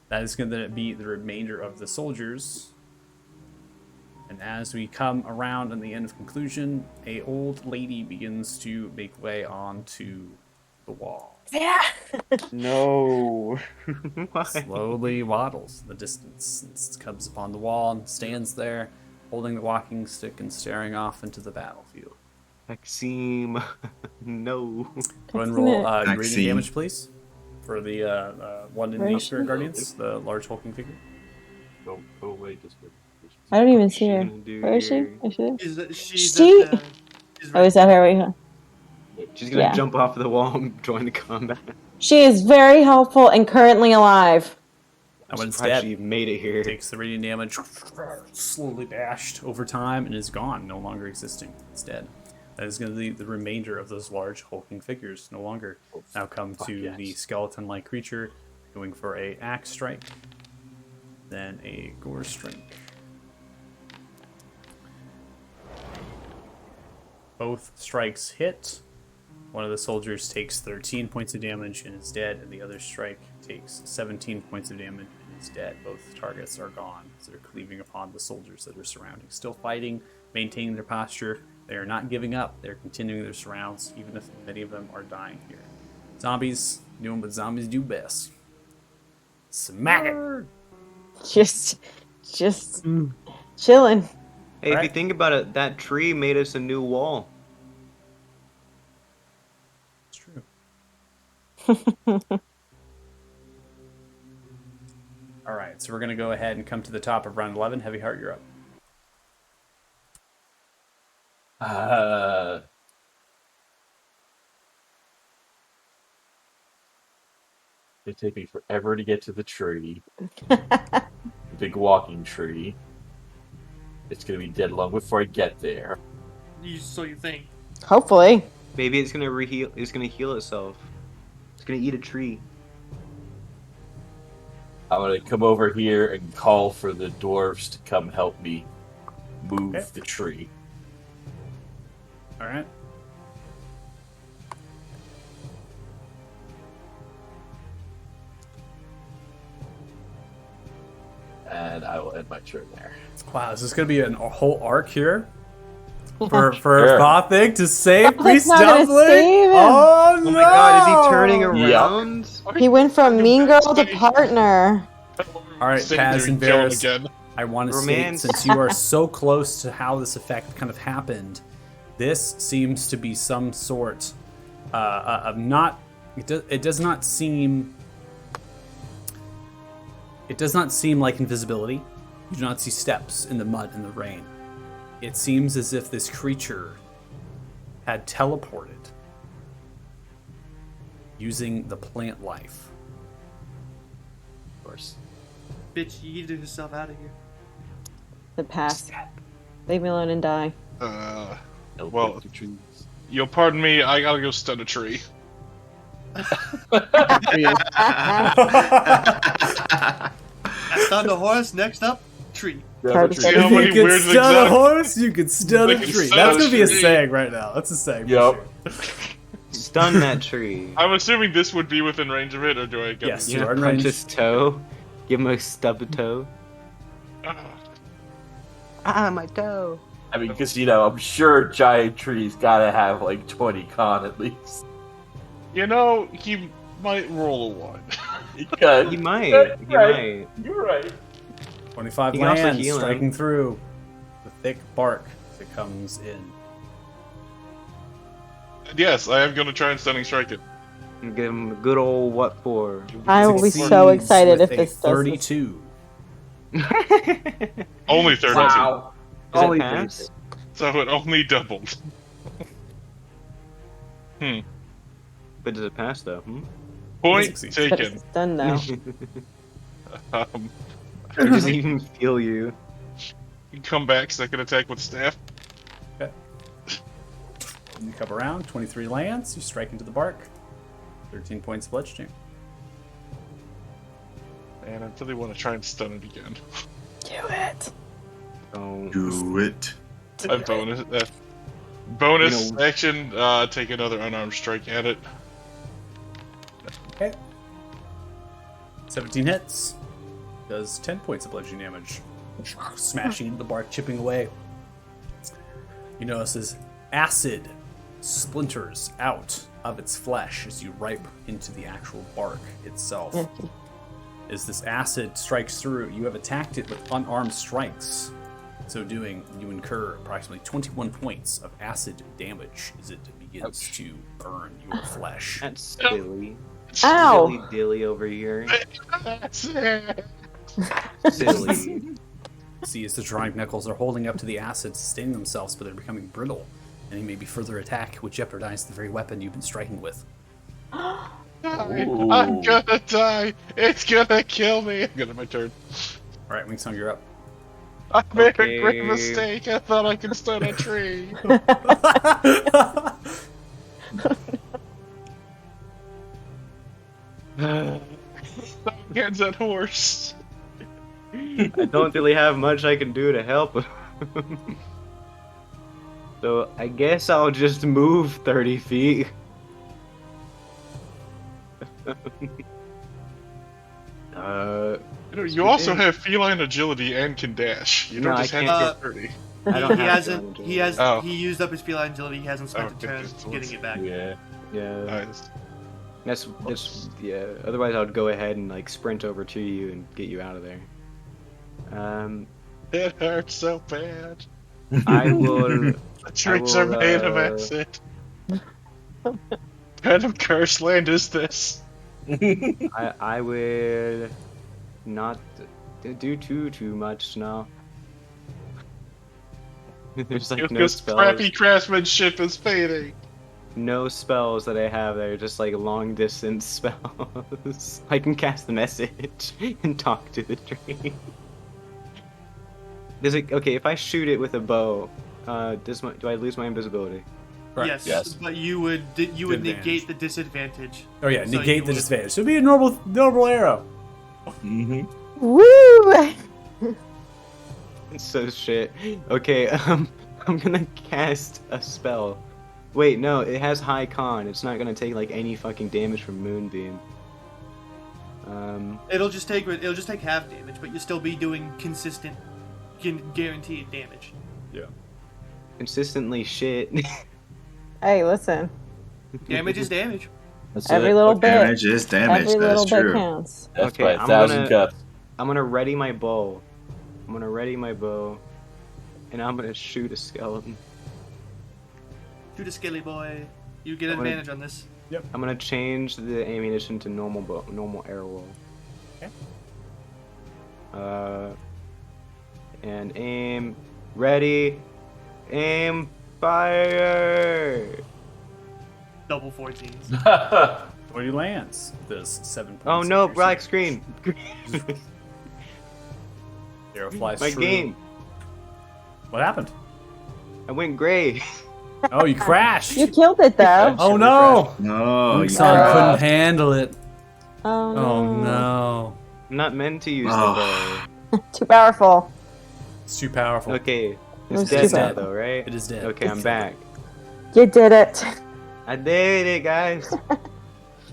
That is going to be the remainder of the soldiers. And as we come around on the end of conclusion, a old lady begins to make way onto the wall. Yeah. No. Why? Slowly waddles the distance and comes upon the wall and stands there, holding the walking stick and staring off into the battlefield. Maxime. No. Go and roll Maxime. radiant damage, please, for the one in the Spirit Guardians, the large hulking figure. Oh wait, just I don't even see What's her. she gonna do Where is she? here? Is she there? She's She- at the- she's Oh, is that her? Wait, huh? She's gonna Yeah. jump off the wall and join the combat. She is very helpful and currently alive. And when it's Surprised dead, she made it here. takes the radiant damage, slowly bashed over time, and is gone, no longer existing. It's dead. That is going to be the remainder of those large hulking figures. No longer. Now come to the skeleton-like creature, going for a axe strike, then a gore strike. Both strikes hit. One of the soldiers takes 13 points of damage and is dead, and the other strike takes 17 points of damage and is dead. Both targets are gone as they're cleaving upon the soldiers that are surrounding. Still fighting, maintaining their posture. They are not giving up. They're continuing their surrounds, even if many of them are dying here. Zombies doing what zombies do best. Smack it! Just chilling. Hey, if you Right. think about it, that tree made us a new wall. It's true. All right, so we're going to go ahead and come to the top of round 11. Heavy Heart, you're up. It take me forever to get to the tree. The big walking tree. It's gonna be dead long before I get there. So you think? Hopefully. Maybe it's gonna reheal. It's gonna heal itself. It's gonna eat a tree. I'm gonna come over here and call for the dwarves to come help me move the tree. All right. And I will end my turn there. Wow, is this going to be a whole arc here? For Sure. Gothic to save Priest not gonna Dumpling? save him. Oh, no! Oh my god, is he turning around? He went from mean girl to partner. All right, Sit Paz there and kill him Varys, again. I want to state, Romance. since you are so close to how this effect kind of happened, this seems to be some sort of not. It does not seem. It does not seem like invisibility. You do not see steps in the mud and the rain. It seems as if this creature had teleported using the plant life. Of course. Bitch, you get yourself out of here. The past. Leave me alone and die. Well, you'll pardon me, I gotta go stun a tree. Stun the horse. Next up, tree. See how many You can weird stun a examples? horse, you can stun a They can tree. stun That's a going to be a tree. saying right now. That's a saying. Yep. For sure. Stun that tree. I'm assuming this would be within range of it, or do I get Yes. You You know, are in punch range. his toe. Give him a stub toe. My toe. I mean, because, I'm sure giant trees gotta have like 20 con at least. You know, he might roll a 1. Because He might. That's He right. might. You're right. 25 You can also lands heal him. striking through the thick bark as it comes in. Yes, I am gonna try and stunning strike it. And give him a good old what for. I will be so Succeeds excited with if a this does. 32. Only 32. Wow. Does Only it pass? So it only doubled. But does it pass though? Point Succeeds. taken. It's done now. Um, It doesn't even feel you. you come back, second attack with staff. Okay. You come around, 23 lands, you strike into the bark. 13 points of bludgeoning. And I really want to try and stun it again. Do it. Don't. Do it. A bonus You know- action, take another unarmed strike at it. Okay. 17 hits. Does 10 points of bludgeoning damage. Smashing into the bark, chipping away. You notice as acid splinters out of its flesh as you ripe into the actual bark itself. As this acid strikes through, you have attacked it with unarmed strikes. So doing, you incur approximately 21 points of acid damage as it begins to burn your flesh. That's silly. Ow! Silly dilly over here. That's it. Silly. See, as the drying knuckles are holding up to the acid, sustaining themselves, but they're becoming brittle. Any maybe further attack would jeopardize the very weapon you've been striking with. Ooh. I'm gonna die. It's gonna kill me. I'm gonna my turn. All right, Wingsong, you're up. I made Okay. a great mistake. I thought I could stun a tree. Hands that horse. I don't really have much I can do to help him. So I guess I'll just move 30 feet. You also have feline agility and can dash. You don't No, just I have to go 30. I don't He have hasn't. feline He has. Oh. He used up his feline agility. He hasn't spent Oh, a turn goodness. getting it back. Yeah. Yeah. Nice. That's yeah. Otherwise, I would go ahead and like sprint over to you and get you out of there. It hurts so bad. I will. The trees are made of acid. What kind of cursed land is this? I will not do too much now. There's like no Because spells. crappy craftsmanship is fading. No spells that I have that are just like long distance spells. I can cast the message and talk to the tree. Does it? Okay, if I shoot it with a bow, do I lose my invisibility? Correct. Yes, but you would Advantage. negate the disadvantage. Oh yeah, So negate you the would- disadvantage. So it'd be a normal arrow. Mm-hmm. Woo! It's so shit. Okay, I'm gonna cast a spell. Wait, no, it has high con. It's not gonna take like any fucking damage from Moonbeam. It'll just take half damage, but you'll still be doing consistent, guaranteed damage. Yeah. Consistently shit. Hey, listen. Damage is damage. That's Every it. little bit. Damage is damage. Every little That's bit true. counts. That's Okay, by I'm 1,000 gonna- cuts. I'm gonna ready my bow. I'm gonna ready my bow, and I'm gonna shoot a skeleton. Shoot a skilly boy. You get I'm gonna- advantage on this. I'm gonna change the ammunition to normal arrow roll. Okay. And aim, ready, aim, fire! Double 14s. When he lands, does 7 points. Oh of no, piercing. black screen. Arrow flies My true. game. What happened? I went gray. Oh, you crashed. You killed it though. Oh no! No, you Son crashed. couldn't handle it. Oh no. Oh no! I'm not meant to use Oh. the Too powerful. It's too powerful. bow. Okay, It it's was dead too now bad. though, right? It is dead. Okay, I'm back. You did it. I did it, guys.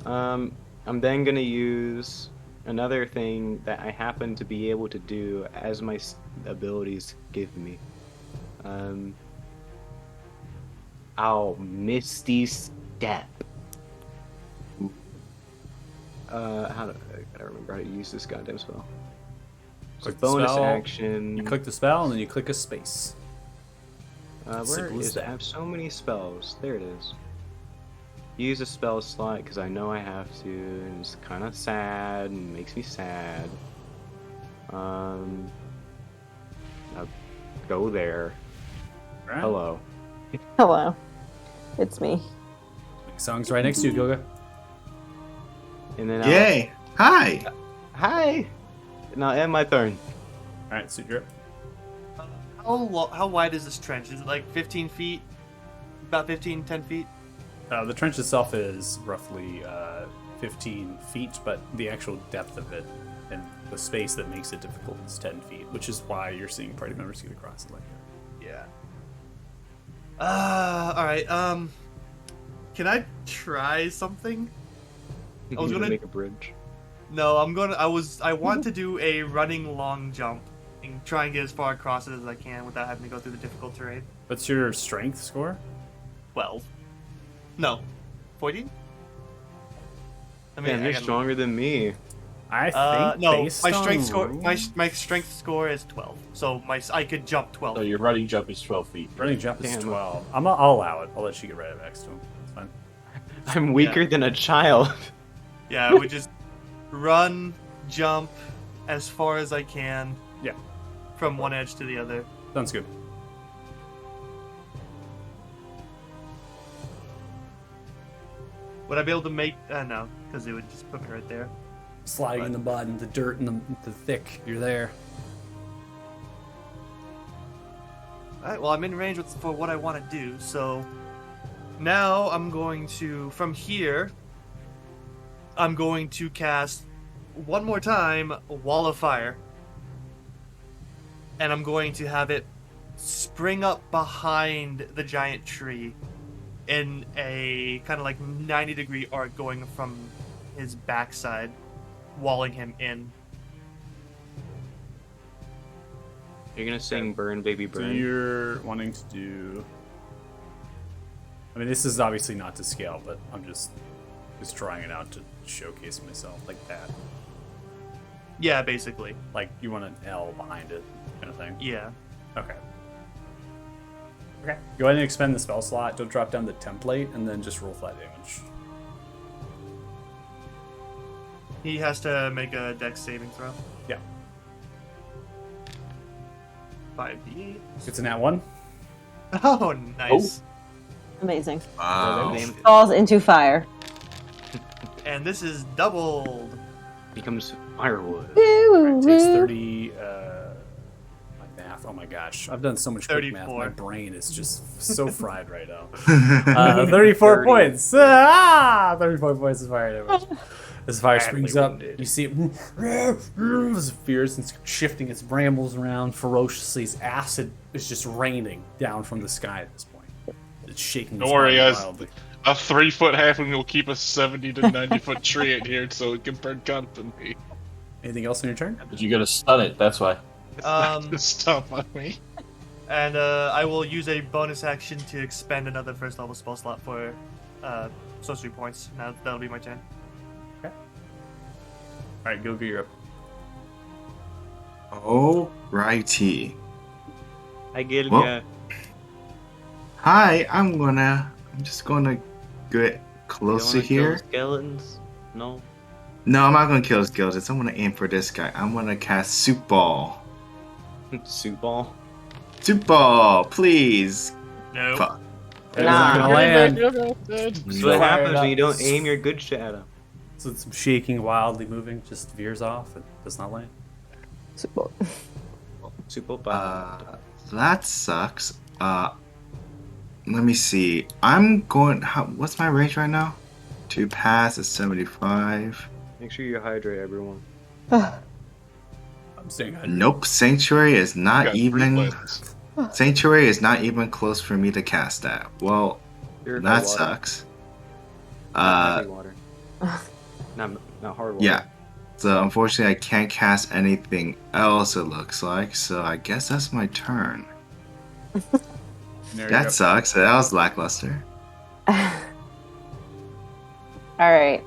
I'm then gonna use another thing that I happen to be able to do as my abilities give me. I'll Misty Step. I gotta remember how to use this goddamn spell. So Click the bonus spell, action. You click the spell and then you click a space. Where Simple as is it? that. I have so many spells. There it is. Use a spell slot because I know I have to, and it's kind of sad and makes me sad. Now go there. Right? Hello. Hello. It's me. Song's right next to you, Goga. And then Yay! Hi! Hi. Now end my turn. All right, so you're up. How wide is this trench? Is it like 15 feet? About 10 feet? The trench itself is roughly 15 feet, but the actual depth of it and the space that makes it difficult is 10 feet, which is why you're seeing party members get across it like that. Yeah. Alright, can I try something? I was gonna make a bridge. No, I want to do a running long jump and try and get as far across it as I can without having to go through the difficult terrain. What's your strength score? 12. No. 14? I Man, you're gotta- stronger than me. I think no, based my strength score on my strength score is 12. So I could jump 12. So your running jump is 12 feet. running jump is Damn. 12. I'll allow it. I'll let you get right up next to him. It's fine. I'm weaker than a child. Yeah, I would just run, jump as far as I can. Yeah. From one edge to the other. Sounds good. Would I be able to make? No, because it would just put me right there. Sliding in the mud and the dirt and the thick. You're there. Alright, well, I'm in range for what I want to do, so now I'm going to, from here, I'm going to cast one more time Wall of Fire. And I'm going to have it spring up behind the giant tree in a kind of like 90-degree arc going from his backside, walling him in. You're gonna sing "Burn, Baby So Burn." you're wanting to do. I mean, this is obviously not to scale, but I'm just trying it out to showcase myself like that. Yeah, basically. Like you want an L behind it, kind of thing. Yeah. Okay. Okay. Go ahead and expend the spell slot. Don't drop down the template, and then just roll flat damage. He has to make a dex saving throw. Yeah. 5d8. It's an at one. Oh, nice. Amazing. Wow. Falls into fire. And this is doubled. Becomes firewood. Woo, Alright, takes woo. 30. My math math. Oh my gosh, I've done so much quick math. 34. My brain is just so fried right now. 34 30. points. 34 points of fire damage. As fire springs up, wounded. you see it as it fears and shifting its brambles around ferociously. Its acid is just raining down from the sky at this point. It's shaking. Don't worry, guys. wildly. A 3-foot halfling will keep a 70 to 90 foot tree in here so it can burn constantly. Anything else on your turn? But you're gonna stun it. That's why. Stop on me. And I will use a bonus action to expend another first level spell slot for sorcery points. Now that'll be my turn. All right, Gilga, you're up. Alrighty. I get Well, ya. Hi, I'm just gonna get closer You wanna kill here. Skeletons? No. No, I'm not gonna kill skeletons. I'm gonna aim for this guy. I'm gonna cast Soup Ball. Soup ball. Soup Ball, please. No. Fuck. It's not gonna land. That's what happens when you don't aim your good shadow. So it's shaking, wildly moving, just veers off and does not land. Soup ball. That sucks. Let me see. I'm going. What's my range right now? To pass is 75. Make sure you hydrate everyone. I'm staying hydrated. Nope. Sanctuary is not Got 3 even. lessons. Sanctuary is not even close for me to cast that. Well, Purified that water. sucks. Not heavy water. Not hard water. Yeah. So unfortunately, I can't cast anything else. It looks like. So I guess that's my turn. There you go. That sucks. That was lackluster. All right.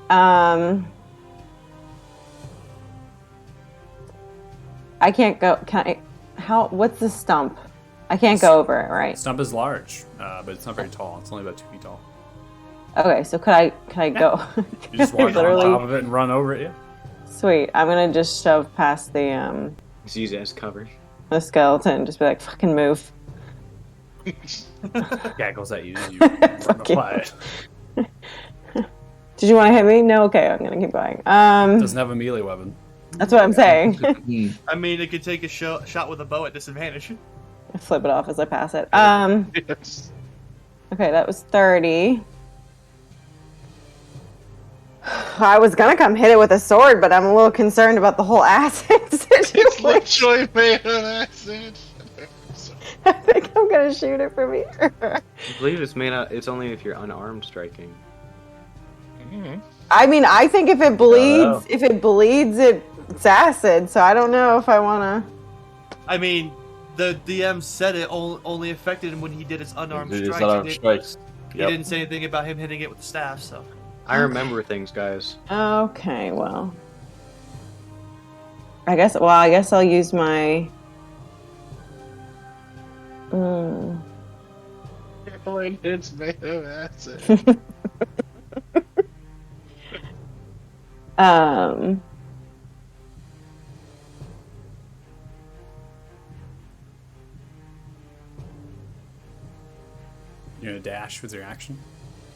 I can't go. Can I? How? What's the stump? I can't go over it, right? Stump is large, but it's not very tall. It's only about 2 feet tall. Okay, so could I go? You just walk on Literally. top of it and run over it. Yeah. Sweet. I'm gonna just shove past the Just use it as cover. skeleton. Just be like, fucking move. Gaggles at you. You Fuck you. apply it. Did you want to hit me? No. Okay, I'm gonna keep going. Doesn't have a melee weapon. That's what I'm saying. I mean, it could take a shot with a bow at disadvantage. Flip it off as I pass it. Yes. Okay, that was 30. I was gonna come hit it with a sword, but I'm a little concerned about the whole acid It's situation. literally made of acid. I think I'm gonna shoot it from here. I believe it's made out. It's only if you're unarmed striking. I mean, I think if it bleeds, it's acid. So I don't know if I wanna. I mean, the DM said it only affected him when he did his unarmed It is strikes. unarmed strikes. He Yep. didn't say anything about him hitting it with the staff, so. I remember things, guys. Okay, well, I guess I'll use my. It's made of acid. You're gonna dash with your action.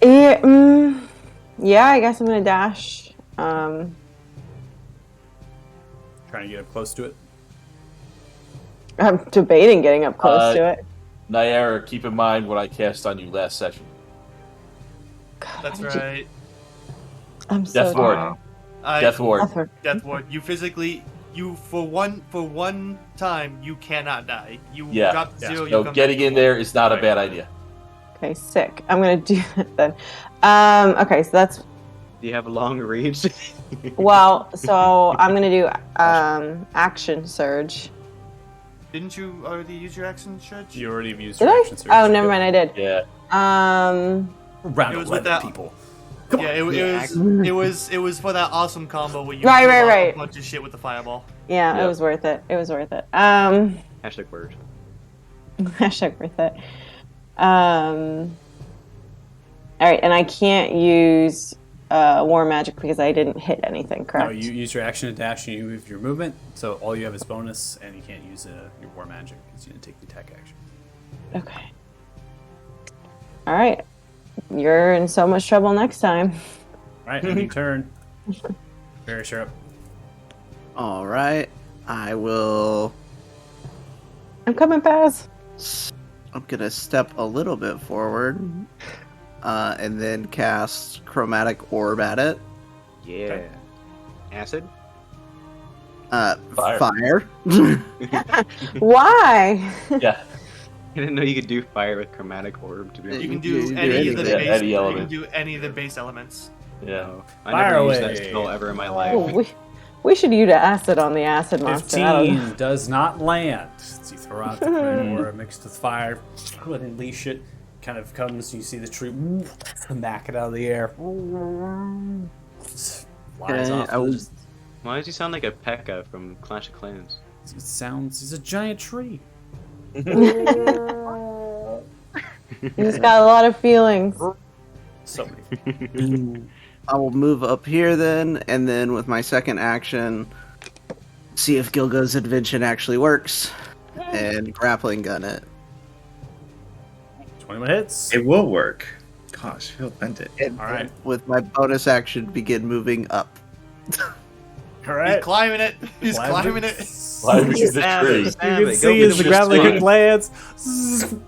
Yeah, I guess I'm gonna dash. Trying to get up close to it. I'm debating getting up close to it. Nyara, keep in mind what I cast on you last session. God, That's why did you- right. I'm so Death Ward. Death Ward. Death Ward. Death Ward. You physically, for one time, you cannot die. You Yeah. drop to zero. You So come getting back in there is not a bad idea. Okay, sick. I'm gonna do that then. Okay, so that's Do you have a long reach? well. So I'm gonna do action surge. Didn't you already use your action surge? You already have used Did your I? action surge. Oh, never mind. I did. Yeah. Round It was 11, with that- people. Yeah, it was for that awesome combo where you Right, kill off right. a bunch of shit with the fireball. Yeah, Yep. it was worth it. It was worth it. Hashtag word. Hashtag worth it. All right, and I can't use war magic because I didn't hit anything. Correct? No, you use your action to dash and you move your movement, so all you have is bonus, and you can't use your war magic because you didn't take the attack action. Okay. All right. You're in so much trouble next time. All right, ending turn. Very sharp. All right, I will I'm coming, Paz. I'm gonna step a little bit forward, and then cast Chromatic Orb at it. Yeah. Okay. Acid? Fire. Why? Yeah. I didn't know you could do fire with chromatic orb, to be honest. You can You do can do any of the anything. base. Any You can element. do any of the base elements. Yeah. No, I Fire never used away. that spell ever in my Oh, life. we should use acid on the acid monster. That'll- 15 does not land. So you throw out the or mixed with fire, go ahead and unleash it. Kind of comes, you see the tree smack it out of the air. Flies Okay, off. I was- Why does he sound like a P.E.K.K.A. from Clash of Clans? It sounds. He's a giant tree. He's got a lot of feelings. So many. I will move up here then, and then with my second action, see if Gilga's Invention actually works, and grappling gun it. 21 hits. It will work. Gosh, he'll bend it. And All right. with my bonus action, begin moving up. All He's right. climbing it. He's climbing it. Why would you the Stab tree? it, stab You can it. see Go as the for grappling swing. hook lands,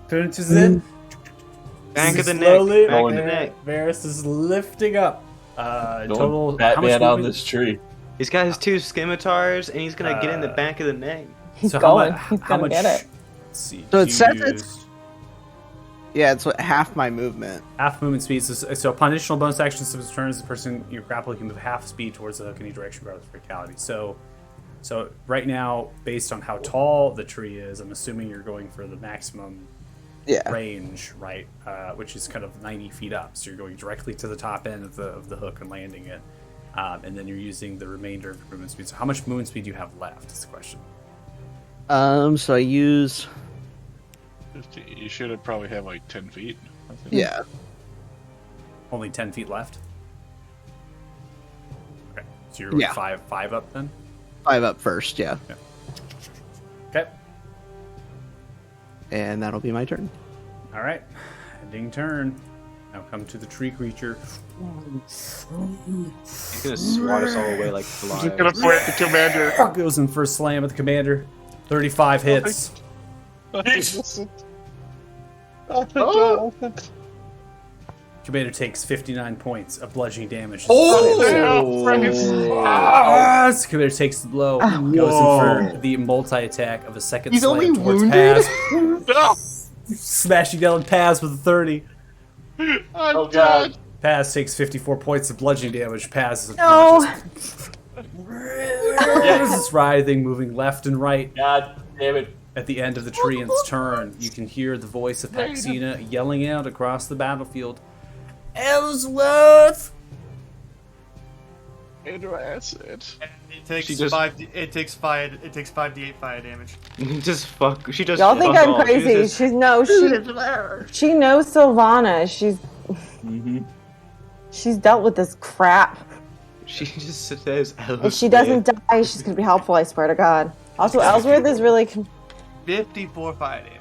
pinches in. Back of the Slowly, neck. Back of the neck. Varys is lifting up. Total. Total how much Batman on movement- this tree. He's got his two scimitars, and he's gonna get in the back of the neck. He's So going. how He's much? How gonna much? get it. Let's see. So it you says use it's- Yeah, it's half my movement. half movement speed. So upon additional bonus actions of his turns, the person you grapple can move half speed towards the hook in any direction regardless of verticality. So right now, based on how tall the tree is, I'm assuming you're going for the maximum Yeah. range, right? Which is kind of 90 feet up. So you're going directly to the top end of the hook and landing it, and then you're using the remainder of your movement speed. So how much movement speed do you have left? Is the question. So I use 50. You should have probably have like 10 feet. I think. yeah. Only 10 feet left. Okay, so you're Yeah. five up then. 5 up first, yeah. Okay. And that'll be my turn. All right, ending turn. Now come to the tree creature. He's gonna swat us all away like He's gonna flies. point at the commander. Goes in for a slam at the commander. 35 hits. Commander takes 59 points of bludgeoning damage. The commander takes the blow. Goes in for the multi-attack of a second slam only towards wounded? Paz. Smashing down on Paz with a 30. Oh god. Paz takes 54 points of bludgeoning damage. Paz is No. This writhing, moving left and right. God damn it. At the end of the tree in its turn, you can hear the voice of Paxina yelling out across the battlefield, Ellsworth! Andrew acid. It takes She just- 5. It takes 5. It takes 5d8 fire damage. Just fuck. She just. Y'all think fuck I'm off. She crazy? just- She knows Sylvana. She's dealt with this crap. She just says. If she doesn't die, she's gonna be helpful. I swear to God. Also, Ellsworth is really. 54 fire damage.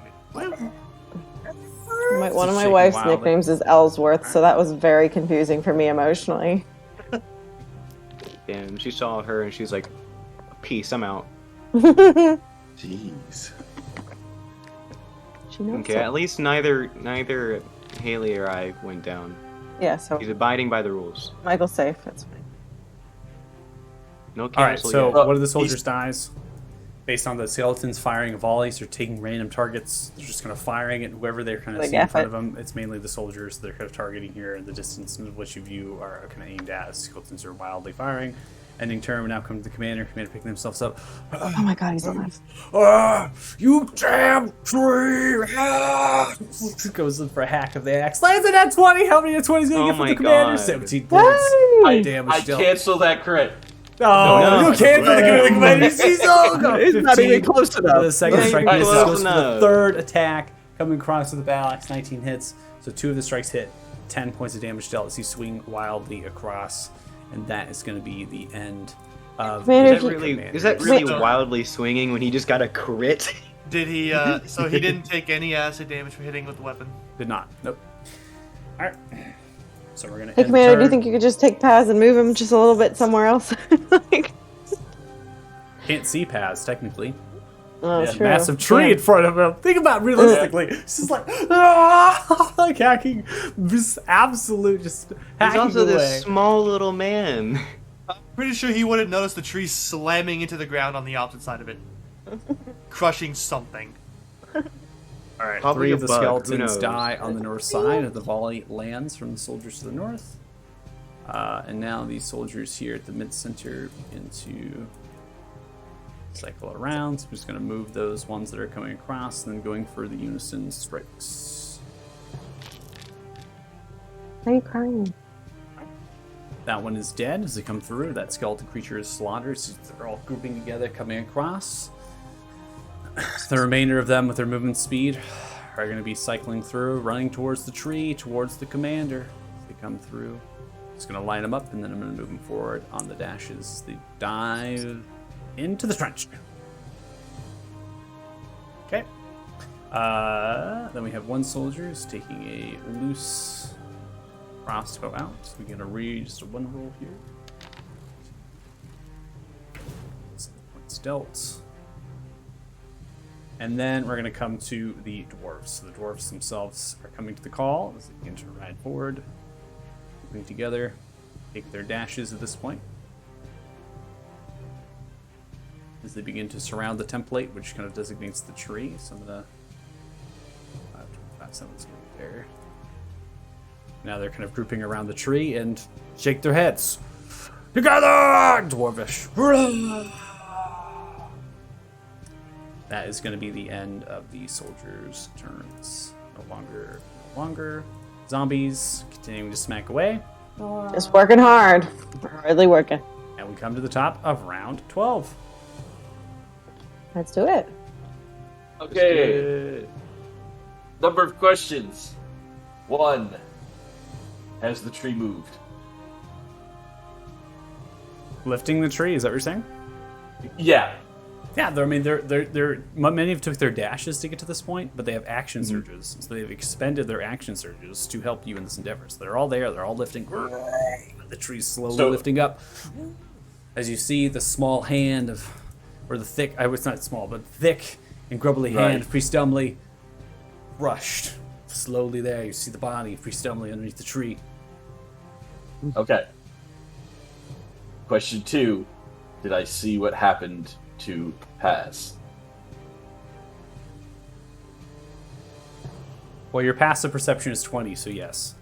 One of my shaking wife's wildly. nicknames is Ellsworth, so that was very confusing for me emotionally. Damn, she saw her and she's like, "Peace, I'm out." Jeez. She knows. Okay, at least neither Haley or I went down. Yeah, so He's abiding by the rules. Michael's safe. That's fine. No All right, cancel so yet. one of the soldiers dies. Based on the skeletons firing volleys or taking random targets, they're just kind of firing at whoever they're kind of Like seeing in F front it. of them. It's mainly the soldiers they're kind of targeting here, and the distance in which you view are kind of aimed at as skeletons are wildly firing. Ending turn, we now come to the commander. Commander picking themselves up. Oh my God, he's alive. You damn tree! Goes in for a hack of the axe. Lands it at 20. How many at 20 is going to Oh get from the my commander? God. 17 points. I Damage dealt. cancel that crit. No, No. you can't do the commander. He's all go. It's not 15. even close enough. The second Not strike even misses. close Goes for the enough. third attack. Coming across with the battle axe, 19 hits. So 2 of the strikes hit. 10 points of damage dealt as you swing wildly across. And that is going to be the end of Commander, Is that if really, commander. is that really Wait. wildly swinging when he just got a crit? Did he? So he didn't take any acid damage for hitting with the weapon. Did not. Nope. All right. So we're going to Hey, end Commander, do you turn. think you could just take Paz and move him just a little bit somewhere else? Like, Can't see Paz, technically. Oh, There's that's a true. massive tree in front of him. Think about it realistically. It's just like, like hacking, just absolute, just He's hacking also away. this small little man. Pretty sure he would have noticed the tree slamming into the ground on the opposite side of it, crushing something. All right, Probably 3 a of the bug, who skeletons knows? die on the north side of the volley lands from the soldiers to the north. And now these soldiers here at the mid-center begin to cycle around. So I'm just going to move those ones that are coming across and then going for the unison strikes. Why are you crying? That one is dead as they come through. That skeleton creature is slaughtered. So they're all grouping together, coming across. The remainder of them, with their movement speed, are going to be cycling through, running towards the tree, towards the commander. As they come through, just going to line them up, and then I'm going to move them forward on the dashes. They dive into the trench. Okay. Then we have one soldier who's taking a loose crossbow out. So we get a just a 1 roll here. Points dealt. And then we're going to come to the dwarves. So the dwarves themselves are coming to the call as they begin to ride forward, moving together, take their dashes at this point. As they begin to surround the template, which kind of designates the tree. So I'm going to 5, 7 is going to be there. Now they're kind of grouping around the tree and shake their heads. Together! Dwarvish. That is going to be the end of the soldiers' turns. No longer. Zombies continuing to smack away. Just working hard. Hardly working. And we come to the top of round 12. Let's do it. Okay. Number of questions. 1. Has the tree moved? Lifting the tree, is that what you're saying? Yeah. Yeah, they're many have took their dashes to get to this point, but they have action surges, so they've expended their action surges to help you in this endeavor. So they're all there, they're all lifting. The tree's slowly lifting up. As you see the small hand of, or the thick, I was not small, but thick and grubbly hand of Priest Dumbly crushed slowly there. You see the body of Priest Dumbly underneath the tree. Okay. Question 2. Did I see what happened to Paz? Well, your passive perception is 20, so yes.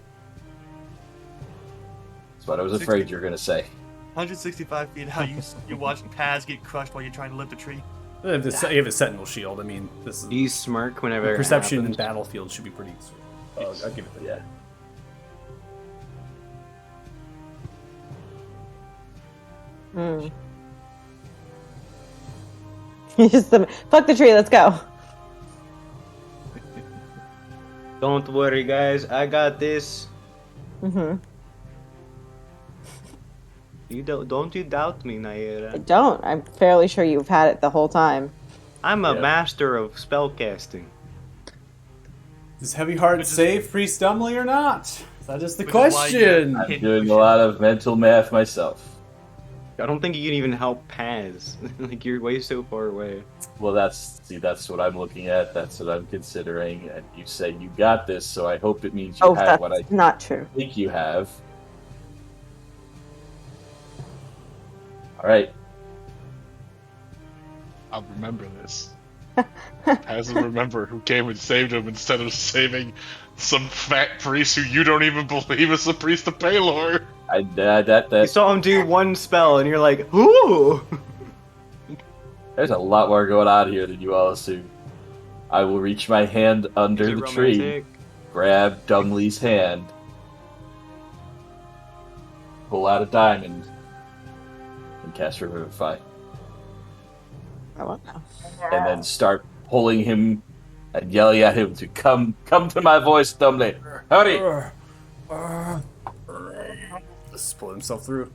That's what I was afraid you were going to say. 165 feet out, you watch Paz get crushed while you're trying to lift a tree. You have a sentinel shield. I mean, this is You smirk whenever perception it in happens. battlefield should be pretty sweet. I'll give it that. Yeah. Fuck the tree, let's go. Don't worry, guys. I got this. Mm-hmm. You don't you doubt me, I Naira? don't. I'm fairly sure you've had it the whole time. I'm a Yeah. master of spellcasting. Is Heavy Heart safe, Priest Dumbly, or not? That is the Which is why question. you're- I'm doing a lot of mental math myself. I don't think you can even help Paz. Like, you're way so far away. Well, that's what I'm looking at. That's what I'm considering. And you say you got this, so I hope it means you Oh, have that's what I not true. think you have. All right. I'll remember this. Paz will remember who came and saved him instead of saving some fat priest who you don't even believe is the priest of Paylor. You saw him do one spell, and you're like, ooh! There's a lot more going on here than you all assume. I will reach my hand under Is it the tree, romantic? grab Dumley's hand, pull out a diamond, and cast Revivify. I won't know. And then start pulling him and yelling at him to come to my voice, Dumley. Hurry! Let's pull himself through.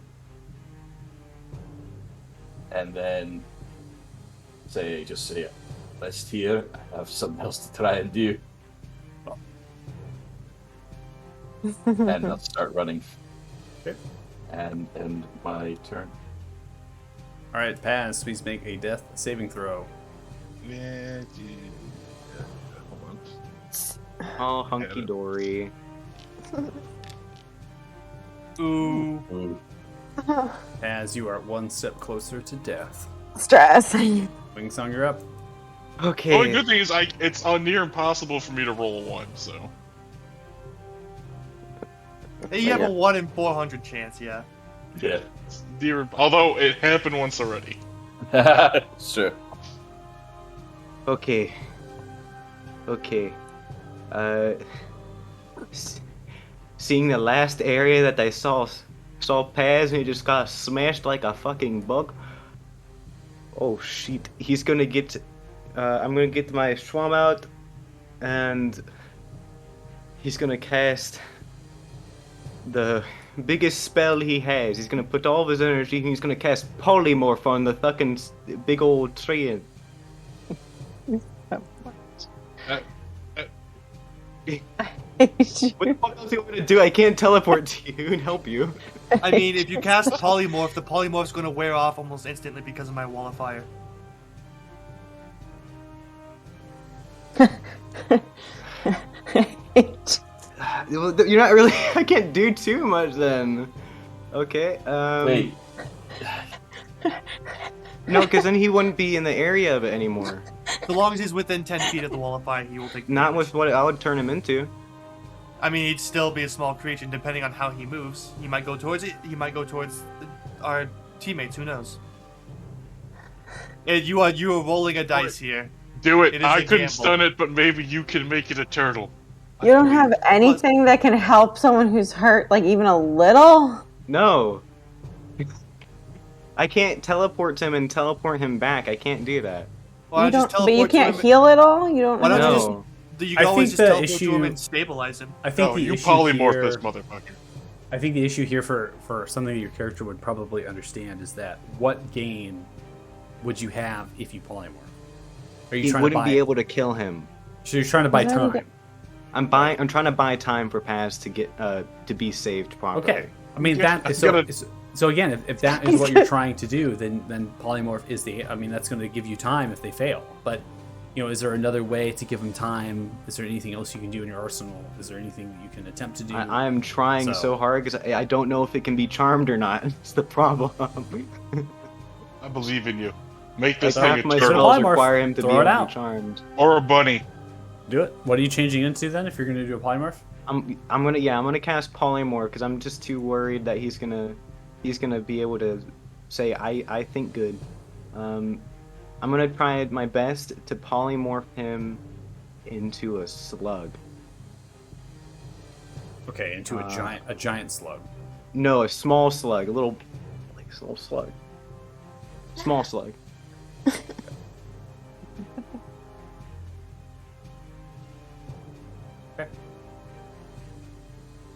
And then say, rest here. I have something else to try and do. And I'll start running. Okay. And end my turn. All right, Paz, please make a death saving throw. Yeah. Hold on. All hunky dory. Ooh. As you are one step closer to death. Stress. Wingsong, you're up. Okay. The only good thing is it's near impossible for me to roll a 1, so. You have a 1 in 400 chance, yeah. Yeah. It's near, although it happened once already. Sure. Okay. Seeing the last area that I saw Paz and he just got smashed like a fucking bug. Oh shit! He's gonna get. I'm gonna get my Schwam out, and he's gonna cast the biggest spell he has. He's gonna put all of his energy and he's gonna cast Polymorph on the fucking big old tree. What the fuck else do you want me to do? I can't teleport to you and help you. I mean, if you cast Polymorph, the Polymorph's going to wear off almost instantly because of my Wall of Fire. You're not really. I can't do too much then. Okay. Wait. No, because then he wouldn't be in the area of it anymore. So long as he's within 10 feet of the Wall of Fire, he will take Not damage. with what I would turn him into. I mean, he'd still be a small creature, and depending on how he moves. He might go towards it, he might go towards our teammates, who knows? You are rolling a dice here. Do it. It is I a couldn't gamble. stun it, but maybe you can make it a turtle. You don't have anything that can help someone who's hurt, like even a little? No. I can't teleport him and teleport him back. I can't do that. Why You don't don't, just but you teleport to can't him? heal at all? You don't Why don't know? you just- No. You I can always think just the teleport to issue- him and stabilize him. I think No, the you issue polymorph here, this motherfucker. I think the issue here for something that your character would probably understand is that what gain would you have if you polymorph? Are you He trying to wouldn't buy? be able to kill him. So you're trying to buy No, time. I'm trying to buy time for Paz to get to be saved properly. Okay. I mean Yeah, that is I gotta- so again, if that is what you're trying to do, then polymorph is that's going to give you time if they fail. But is there another way to give them time? Is there anything else you can do in your arsenal? Is there anything you can attempt to do? I am trying So- so hard because I don't know if it can be charmed or not. It's the problem. I believe in you. Make this Like thing half a my turtle. spells Polymorph. require him to Throw be it able to out. be charmed. Or a bunny. Do it. What are you changing into then? If you're going to do a polymorph? I'm gonna cast Polymorph because I'm just too worried that he's gonna be able to say I think good. I'm gonna try my best to polymorph him into a slug. Okay, into a giant slug. No, a small slug, a little small slug. Small slug.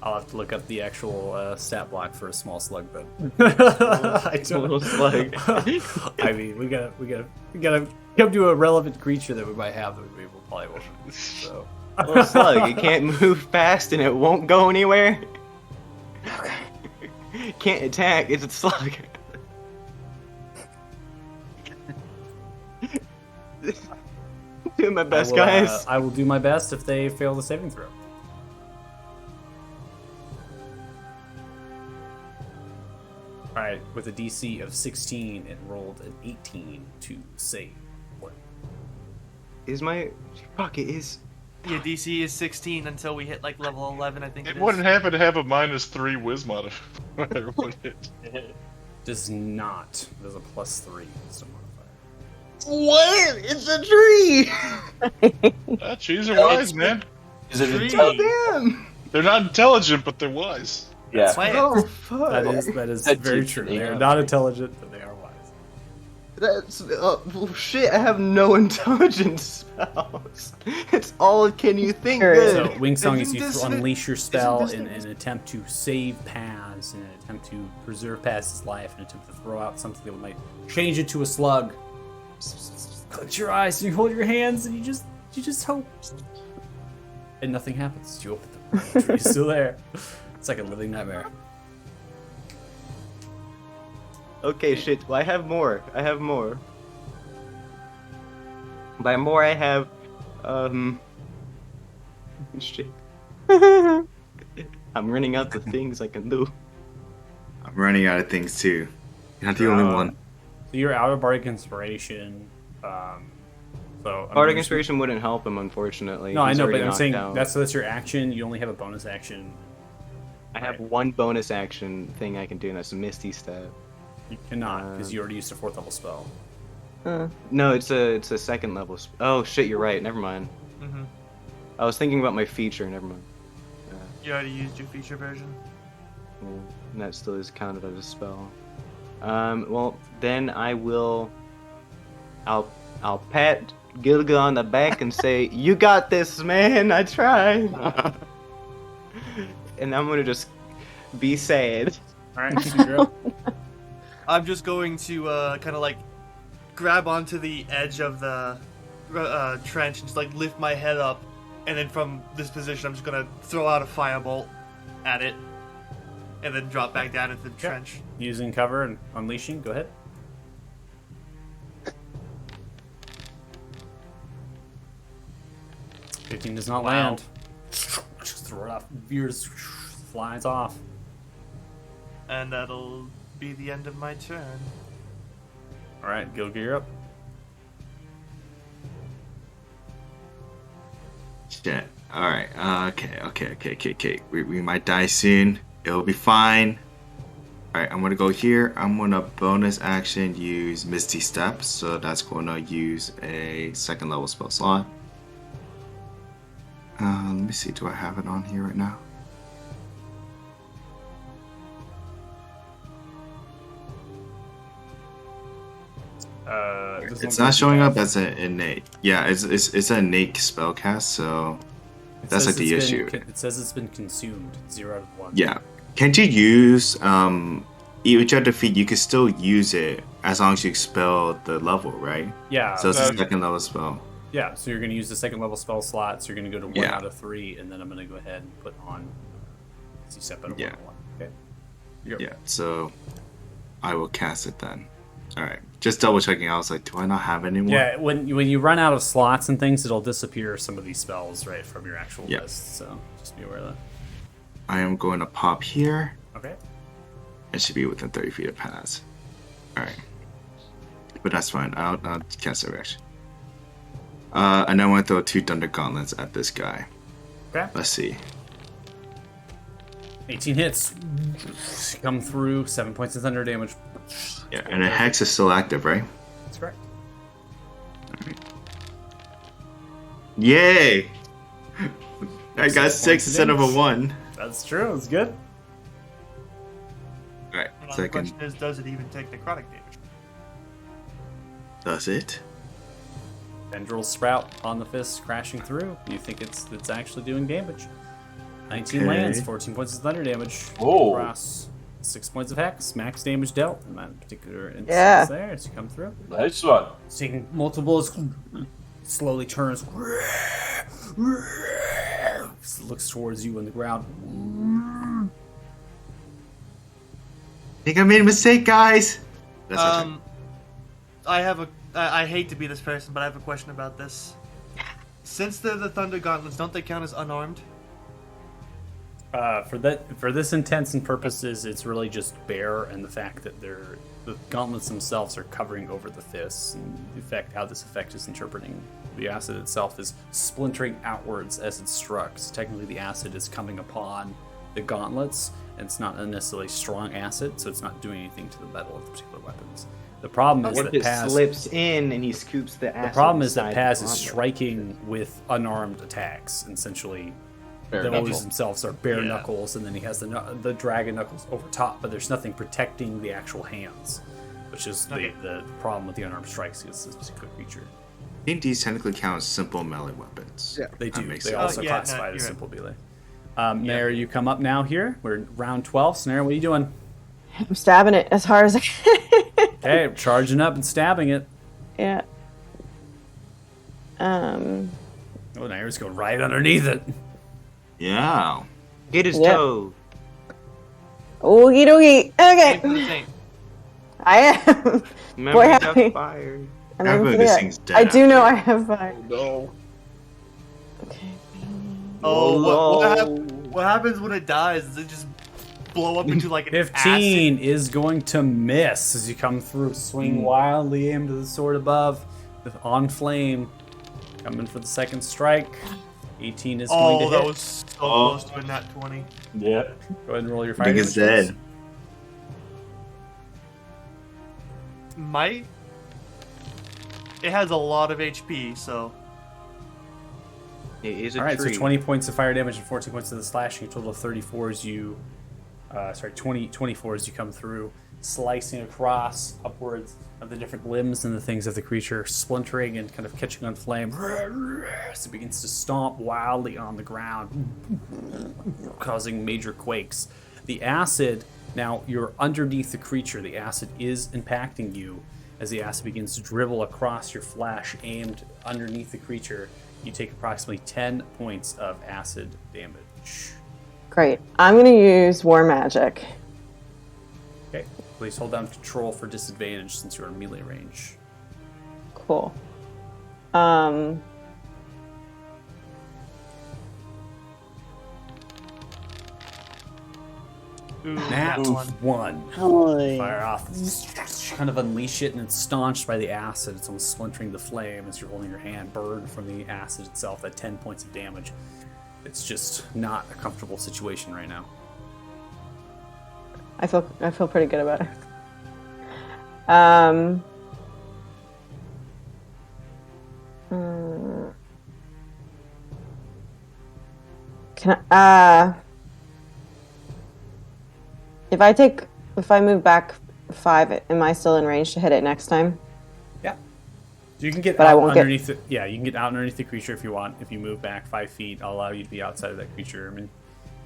I'll have to look up the actual stat block for a small slug, but I don't. Little slug. I mean, we gotta come to a relevant creature that we might have that we will probably will. So Little slug. It can't move fast and it won't go anywhere. Can't attack. It's a slug. Doing my best, guys. I will do my best if they fail the saving throw. All right, with a DC of 16, it rolled an 18 to save. What? Is my fuck? It is. Your DC is 16 until we hit like level 11, I think It it wouldn't is. happen to have a -3 whiz modifier, would it? Does not. There's a +3 wisdom modifier. What? It's a tree. Cheese are wise, man. Is it Tree. intelligent? Damn. They're not intelligent, but they're wise. Yeah. Plants. Oh fuck. That is That very is- true. yeah. They are not intelligent, but they are wise. That's well, shit. I have no intelligence spells. It's all can you think Sure. good. So Wingsong is Isn't you this- unleash your spell isn't in this- an attempt to save Paz, in an attempt to preserve Paz's life, in an attempt to throw out something that might change it to a slug. Clench your eyes and you hold your hands and you just hope. And nothing happens. You open them. The tree's still there. It's like a living nightmare. Okay, shit. Well, I have more. By more, I have, shit. I'm running out the things I can do. I'm running out of things too. You're not the only one. So you're out of Bardic Inspiration. Bardic Inspiration wouldn't help him, unfortunately. No, He's I know, already but I'm knocked saying out. that's your action. You only have a bonus action. I have one bonus action thing I can do, and that's Misty Step. You cannot, because you already used a 4th level spell. No, it's a second level. Oh shit, you're right. Never mind. Mm-hmm. I was thinking about my feature. Never mind. You already used your feature version. Yeah, and that still is counted as a spell. Well, then I will. I'll pat Gilga on the back and say, "You got this, man. I tried." And I'm gonna just be sad. All right, so you're up. I'm just going to kind of like grab onto the edge of the trench and just like lift my head up, and then from this position I'm just gonna throw out a firebolt at it, and then drop back down into the trench. Using cover and unleashing. Go ahead. $15 does not land. Just throw it off. Veers, flies off. And that'll be the end of my turn. All right, Gilga, you're up. Shit. Alright. Okay. We might die soon. It'll be fine. Alright, I'm gonna go here. I'm gonna bonus action use Misty Step. So that's gonna use a 2nd level spell slot. Let me see. Do I have it on here right now? It's not showing up as an innate. Yeah, it's an innate spell cast, so that's like the issue. It says it's been consumed. 0 out of 1. Yeah. Can't you use each other feat? You can still use it as long as you expel the level, right? Yeah. So it's a 2nd level spell. Yeah. So you're going to use the 2nd level spell slot. So you're going to go to 1 Yeah. out of 3, and then I'm going to go ahead and put on. So you step out of 1 Yeah. out of 1. Okay. You're Yeah. So I will cast it then. All right. Just double checking. I was like, do I not have any more? Yeah, when you run out of slots and things, it'll disappear some of these spells right from your actual Yeah. list. So just be aware of that. I am going to pop here. Okay. It should be within 30 feet of pass. All right. But that's fine. I'll cast a reaction. And I want to throw 2 Thunder Gauntlets at this guy. Okay. Let's see. 18 hits. Come through. 7 points of thunder damage. Yeah, and the Hex is still active, right? That's correct. Yay! I got 6 points of instead of a damage. 1. That's true. That's good. Alright, And the second. question is, does it even take necrotic damage? Does it? Tendrils sprout on the fist, crashing through. You think it's actually doing damage. 19 Okay. lands, 14 points of thunder damage. Oh. Across 6 points of hex, max damage dealt in that particular instance Yeah. there as you come through. Nice one. It's taking multiples, slowly turns, looks towards you on the ground. I think I made a mistake, guys! That's my turn. I have I hate to be this person, but I have a question about this. Since they're the Thunder Gauntlets, don't they count as unarmed? For this intents and purposes, it's really just bear and the fact that the gauntlets themselves are covering over the fists, and the effect, how this effect is interpreting the acid itself is splintering outwards as it struck. So technically, the acid is coming upon the gauntlets, and it's not a necessarily strong acid, so it's not doing anything to the metal of the particular weapons. The problem is What that if it Paz. slips in and he scoops the acid? The problem is that inside Paz the is gauntlet? striking with unarmed attacks, and essentially. Bare Those knuckle. themselves are bare Yeah. knuckles, and then he has the dragon knuckles over top, but there's nothing protecting the actual hands, which is Okay. the problem with the unarmed strikes against this particular creature. I think these technically count as simple melee weapons. Yeah. They That do. makes They sense. also Oh, yeah, no, classified as you're simple melee. Nair, you come up now here. We're in round 12. So, Nair, what are you doing? I'm stabbing it as hard as I can. Okay, charging up and stabbing it. Yeah. Oh, Nair's going right underneath it. Yeah. Get his Yep. toe. Okie dokie. Aim for the Okay. taint. I am. Remember, Boy, he got howdy. fired. Am I I have missing this it? thing's dead I do know I after. have 5. Oh, no. Okay. What happens when it dies? Does it just blow up into like an 15 acid? is going to miss as you come through. Swing wildly, aim to the sword above. With on flame. Coming for the second strike. 18 is going to hit. That was so close to a nat 20. Yeah. Go ahead and roll your I fire think damage. it's dead. Might. It has a lot of HP, so. It is a All right, tree. so 20 points of fire damage and 14 points of the slashing. A total of 34 as you, 24 as you come through, slicing across upwards of the different limbs and the things of the creature, splintering and kind of catching on flame. As it begins to stomp wildly on the ground, causing major quakes. The acid, now you're underneath the creature. The acid is impacting you as the acid begins to dribble across your flesh aimed underneath the creature. You take approximately 10 points of acid damage. Great. I'm going to use War Magic. Okay, please hold down control for disadvantage since you're in melee range. Cool. Nat Ooh. 1. Fire off. Kind of unleash it, and it's staunched by the acid. It's almost splintering the flame as you're holding your hand, burned from the acid itself. At 10 points of damage. It's just not a comfortable situation right now. I feel pretty good about it. Can I, if I move back 5, am I still in range to hit it next time? Yeah. You can get But I out won't get- underneath it. Yeah, you can get out underneath the creature if you want. If you move back 5 feet, I'll allow you to be outside of that creature. I mean,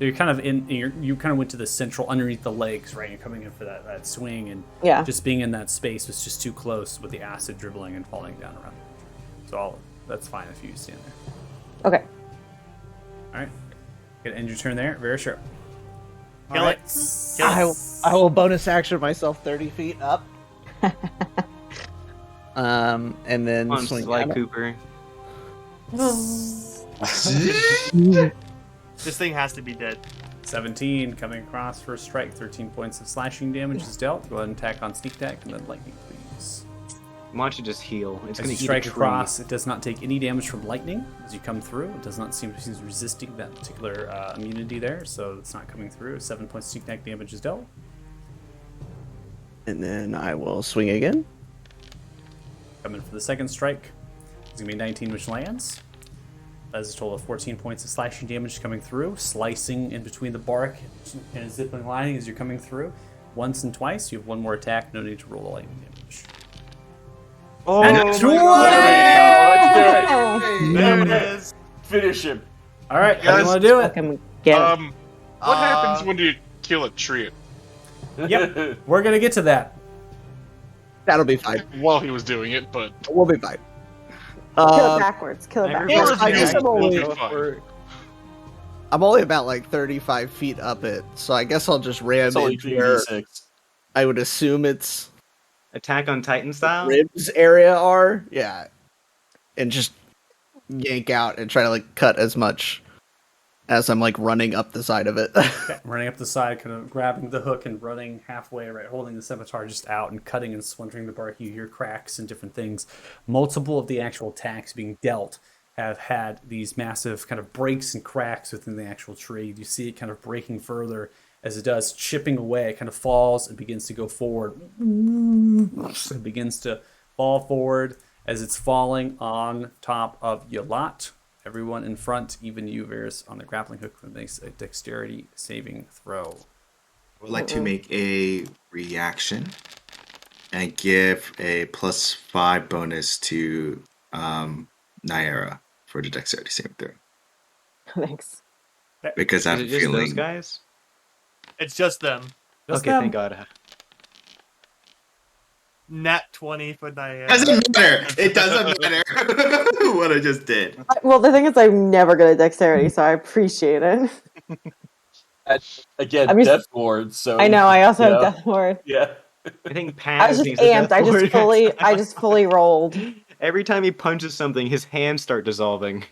you're kind of you kind of went to the central underneath the legs, right? You're coming in for that swing, and Yeah. just being in that space was just too close with the acid dribbling and falling down around. So that's fine if you stand there. Okay. All right. Gonna end your turn there. Very sure. Kill it. Kill it. I will bonus action myself 30 feet up. And then Come on, swing Sly at it. Cooper. This thing has to be dead. 17 coming across for a strike. 13 points of slashing damage is dealt. Go ahead and attack on sneak attack and then lightning, please. Why don't you just heal? It's As going you to eat a strike tree. across, it does not take any damage from lightning as you come through. It does not seem resisting that particular immunity there, so it's not coming through. 7 points of sneak attack damage is dealt. And then I will swing again. Coming for the second strike. It's going to be 19, which lands. That is a total of 14 points of slashing damage coming through, slicing in between the bark and a zipping lining as you're coming through. Once and twice, you have one more attack. No need to roll the lightning damage. Oh, And my it's God. There it is. Finish him. All right, how do you Guys, want to do it? Fucking get it. What happens when you kill a tree Yep, we're going to get to that. That'll be fine. while he was doing it? But We'll be fine. Kill it backwards. Kill it Everybody- backwards. I guess I'm only, We'll be fine. I'm only about like 35 feet up it, so I guess I'll just ram It's only into where 3d6. I would assume it's Attack on Titan style? ribs area are. Yeah. And just yank out and try to like cut as much as I'm like running up the side of it. Okay, running up the side, kind of grabbing the hook and running halfway, right, holding the scimitar just out and cutting and splintering the bark. You hear cracks and different things. Multiple of the actual attacks being dealt have had these massive kind of breaks and cracks within the actual tree. You see it kind of breaking further as it does, chipping away. It kind of falls and begins to go forward. It begins to fall forward as it's falling on top of Yalat. Everyone in front, even you, Varys, on the grappling hook, makes a dexterity saving throw. I would like to make a reaction and give a +5 bonus to Naira for the dexterity saving throw. Thanks. Because Is I'm it just those feeling guys? It's just them. Just Okay, them. thank God. Nat 20 for Diana. doesn't matter. It doesn't matter what I just did. Well, the thing is, I'm never good at dexterity, so I appreciate it. Again, I'm just- Death Ward, so... I know. I also you have know, Death Ward. Yeah. I think I was Paz just needs a death amped. I ward. just fully rolled. Every time he punches something, his hands start dissolving.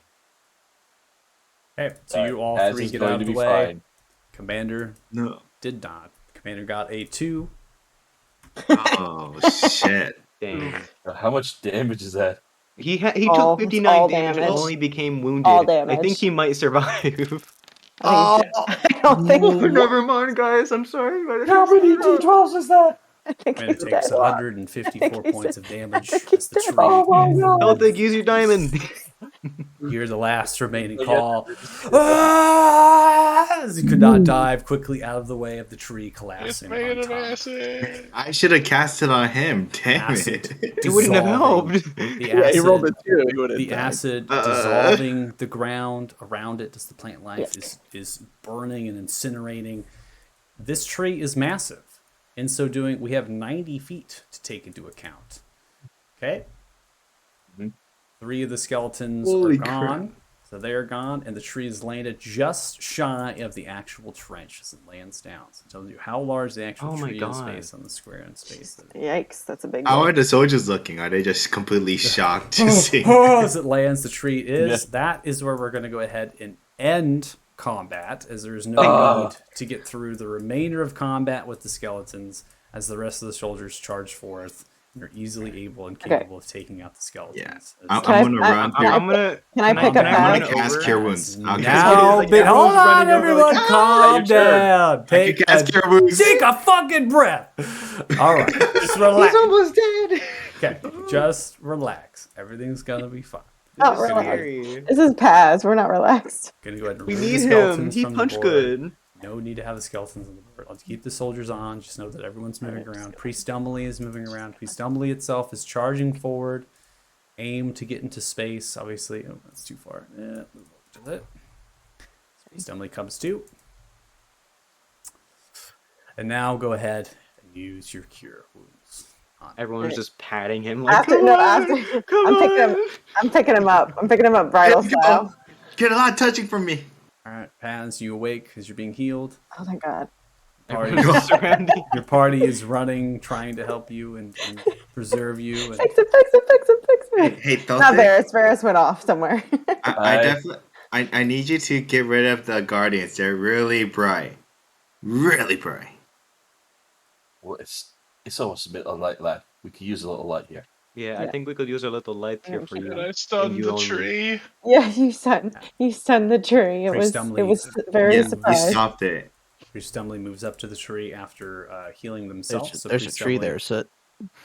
Okay, so you all As three is get going out to of the be way. fine. Commander No. did not. Commander got a 2. Oh shit. Dang. How much damage is that? He All- took it's 59 all damage and damage. only became wounded. All I think damage. he might survive. I don't think Never mind, guys. I'm sorry. But How many D12s is that? I think Commander he's takes dead. 154 points of damage think as the he's tree. dead. Oh my god! Don't think use your diamond. You hear the last remaining Yeah. call. Ah! As he could not dive quickly out of the way of the tree It's collapsing made on of top. acid. I should have cast it on him. Damn Acid. it. It wouldn't have Dissolving. helped. The Yeah, he rolled a acid, 2. He would have the died. acid Uh. dissolving the ground around it as the plant life Yuck. is burning and incinerating. This tree is massive. In so doing, we have 90 feet to take into account. Okay? Mhm. 3 of the skeletons Holy are gone. crap. So they are gone, and the tree is landed just shy of the actual trench as it lands down. So it tells you how large the actual Oh my tree is God. based on the square in space. Yikes, that's a big How one. are the soldiers looking? Are they just completely shocked to see? As it lands, the tree is. Yeah. That is where we're going to go ahead and end combat, as there's no Oh. need to get through the remainder of combat with the skeletons, as the rest of the soldiers charge forth. You're easily able and capable of taking out the skeletons. Yeah. As I'm Can I- gonna run I- here. I'm gonna. Can I pick can a I I'm run pad? gonna cast over? Cure Wounds. I'll now, cast Like, but hold everyone's on, running over, everyone, like, calm your turn. down. I Take can cast a, Cure Wounds. take a fucking breath. All right, just relax. He's almost dead. Okay, just relax. Everything's gonna be fine. Oh, This is relax. scary. This is Paz. We're not relaxed. Gonna go ahead and We remove need the him. skeletons He from the punched board. good. No need to have the skeletons on the board. I'll keep the soldiers on. Just know that everyone's moving around. Priest Dumbly is moving around. Priest Dumbly itself is charging forward. Aim to get into space. Obviously, oh, that's too far. Yeah, move over to that. Priest Dumbly comes to. And now go ahead and use your cure wounds. Everyone's just patting him like, After, come no, on, after, come on. I'm picking him up. I'm picking him up bridal style. Get a lot touching from me. All right, Paz, you awake as you're being healed. Oh my god. Everyone's surrounding. Your party is running, trying to help you and preserve you. And Fix it, fix it, fix it, fix it. Hey, don't Not they- Varys. Varys went off somewhere. I definitely. I need you to get rid of the guardians. They're really bright. Really bright. Well, it's almost a bit of light left. We could use a little light here. Yeah, I Yeah. think we could use a little light here for And you. I stunned you the only. tree. Yeah, you stunned the tree. It Priest was Dumbly. very Yeah, you surprised. stopped it. Priest Dumbly moves up to the tree after healing themselves. There's, So there's a Priest tree Dumbly- there, Soot.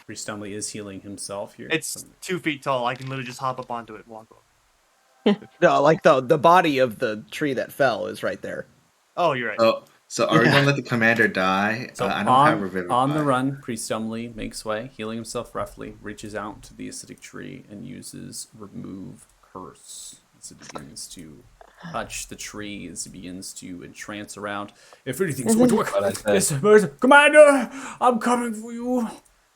Priest Dumbly is healing himself here. It's 2 feet tall. I can literally just hop up onto it and walk over. No, like the body of the tree that fell is right there. Oh, you're right. So are we Yeah. gonna let the commander die? So I don't have on, Revivify. on the run, Priest Dumbly makes way, healing himself roughly, reaches out to the acidic tree and uses Remove Curse as it begins to touch the tree, as it begins to entrance around. If anything's going to work, yes, Commander, I'm coming for you.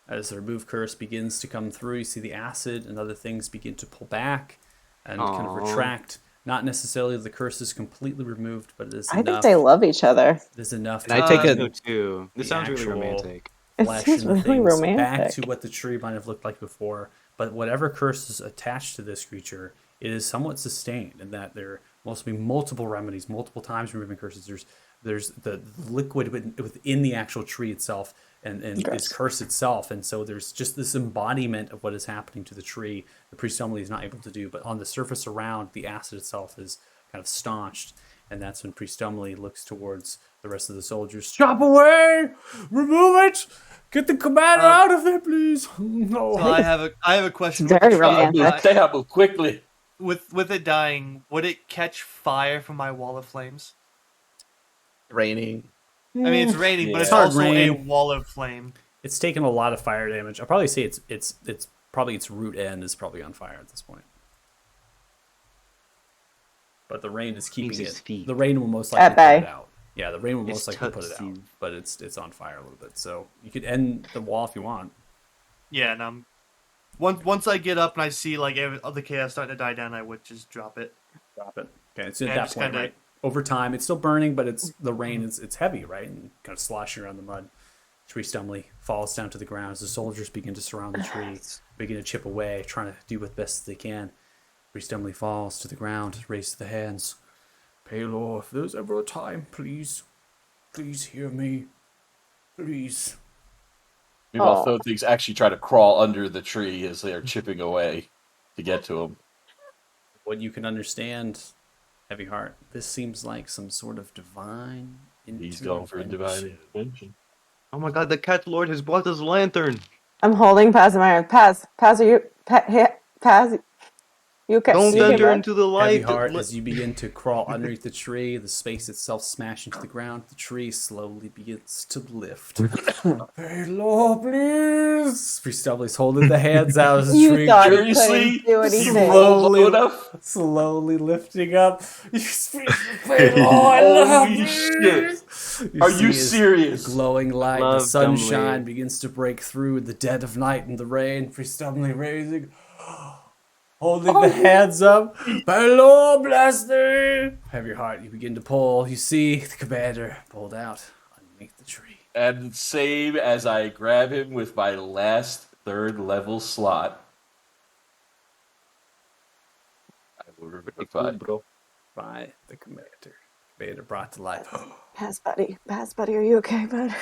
As the Remove Curse begins to come through, you see the acid and other things begin to pull back and kind of Aw. retract. Not necessarily the curse is completely removed, but it is I enough. think they love each other. It is enough. And I take So a too. This the sounds really actual- romantic. It flesh seems and really things back romantic. to what the tree might have looked like before. But whatever curse is attached to this creature, it is somewhat sustained, in that there must be multiple remedies, multiple times removing curses. There's the liquid within the actual tree itself, and Gross. its curse itself, and so there's just this embodiment of what is happening to the tree. The priest only is not able to do, but on the surface around, the acid itself is kind of staunched, and that's when Priest Dumbly looks towards the rest of the soldiers. Stop away! Remove it! Get the commander out of there, please! No. So I have a question. Very With the tree romantic. They have quickly. with it dying, would it catch fire from my wall of flames? raining. I mean, it's raining, but it's Hard also a rain. wall of flame. It's taken a lot of fire damage. I'll probably say it's probably its root end is probably on fire at this point. But the rain is keeping Means his it. feet. The rain will most At likely put bay. it out. Yeah, the rain will most It's likely put it out. tootsie. But it's on fire a little bit. So you could end the wall if you want. Yeah, and once I get up and I see like the chaos starting to die down, I would just drop it. Drop it. Okay, it's at Yeah, that just point, kinda- right? Over time, it's still burning, but it's the rain. It's heavy, right, and kind of sloshing around the mud. Tree Stumley falls down to the ground as the soldiers begin to surround the tree, begin to chip away, trying to do what best they can. Tree Stumley falls to the ground, raises the hands. Paylor, if there's ever a time, please hear me. Please. Meanwhile, those things actually try to crawl under the tree as they are chipping away to get to him. What you can understand, Heavy Heart, this seems like some sort of divine intervention. He's going for a divine intervention. Oh my god, the Cat Lord has brought his lantern. I'm holding Paz in my arms. Paz, are you... Paz, you okay? Don't You okay, enter bud? into the light. Heavy Heart, as you begin to crawl underneath the tree, the space itself smash into the ground. The tree slowly begins to lift. Paylor, please. Priest Stubbly's holding the hands out as the You tree thought he Seriously? couldn't do anything. Low enough? slowly lifting up. You speak for Paylor, I love Holy you. shit. Are you as serious? The glowing light, the Love sunshine Dumbly. begins to break through in the dead of night and the rain. Priest Stubbly raising, holding the hands up. Paylor, bless thee. Heavy Heart, you begin to pull. You see the commander pulled out underneath the tree. And same as I grab him with my last 3rd level slot, I will revivify. Bro. By the commander. Commander brought to life. Paz, buddy, are you okay, bud?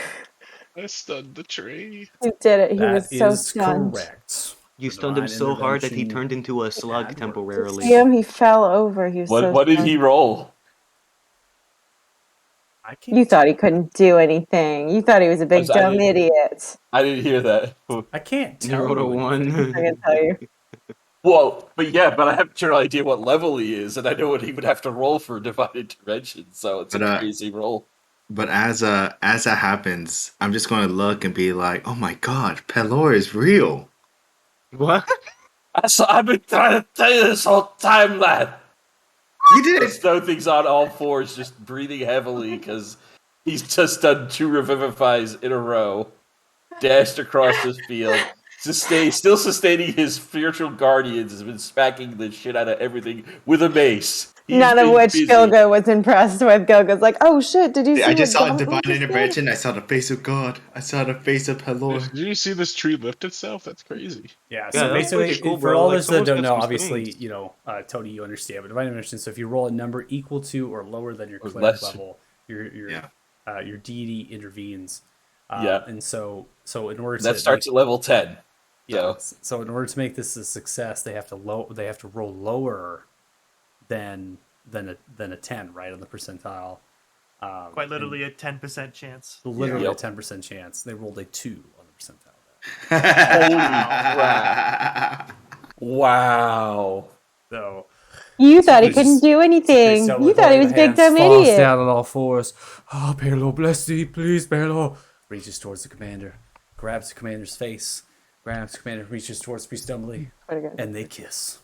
I stunned the tree. You did it. He That was so is stunned. correct. You The stunned him divine so hard that he intervention turned into a slug had temporarily. See him? He fell over. He was so What did stunned. he roll? I can't. You thought he couldn't do anything. You thought he was a big I dumb didn't- idiot. I didn't hear that. I can't You tell rolled a you anything. 1. I can tell you. Well, but I have a general idea what level he is, and I know what he would have to roll for divine intervention, so it's But, a crazy roll. But as that happens, I'm just going to look and be like, "Oh my God, Paylor is real." What? I've been trying to tell you this whole time, lad. You did. Snow thing's on all fours, just breathing heavily because he's just done 2 revivifies in a row. Dashed across this field. Still sustaining his spiritual guardians, has been smacking the shit out of everything with a mace. He's None of been which busy. Gilga was impressed with. Gilga's like, oh shit, did you see I just what saw Gilga divine just did? intervention. I saw the face of God. I saw the face of Paylor. Did you see this tree lift itself? That's crazy. Yeah, Yeah, so that's basically, pretty cool, for bro. all Like, those that someone's don't got know, some obviously, strings. Tony, you understand, but divine intervention. So if you roll a number equal to or lower than your Or cleric less. level, your deity intervenes. Yeah. And so in order That to starts at level 10. yeah. So. So in order to make this a success, they have to roll lower than a 10, right, on the percentile. Quite literally a 10% chance. Literally Yeah. a 10% chance. They rolled a 2 on the percentile. Wow. So You thought he Just- couldn't do anything. Priest You thought he was a big dumb falls idiot. down on all fours. Oh, Paylor, bless thee, please, Paylor. Reaches towards the commander, grabs the commander's face, grabs the commander, reaches towards Priest Dumbly, Pretty good. and they kiss.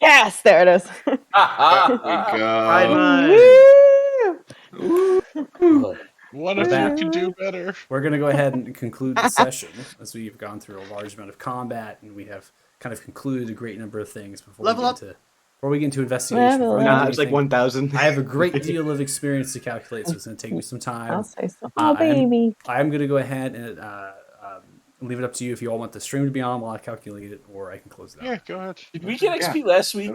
Yes, there it is. There we Pride go. Woo! What if That- you could do better? We're going to go ahead and conclude the session as we've gone through a large amount of combat and we have kind of concluded a great number of things before Level we up. get into investigation. Level Before we up. get Nah, into it's like anything, 1,000. I have a great deal of experience to calculate, so it's going to take me some time. I'll say so. Uh, Oh, baby. I'm going to go ahead and leave it up to you if you all want the stream to be on while I calculate it, or I can close it out. Yeah, go ahead. Did we get XP last week?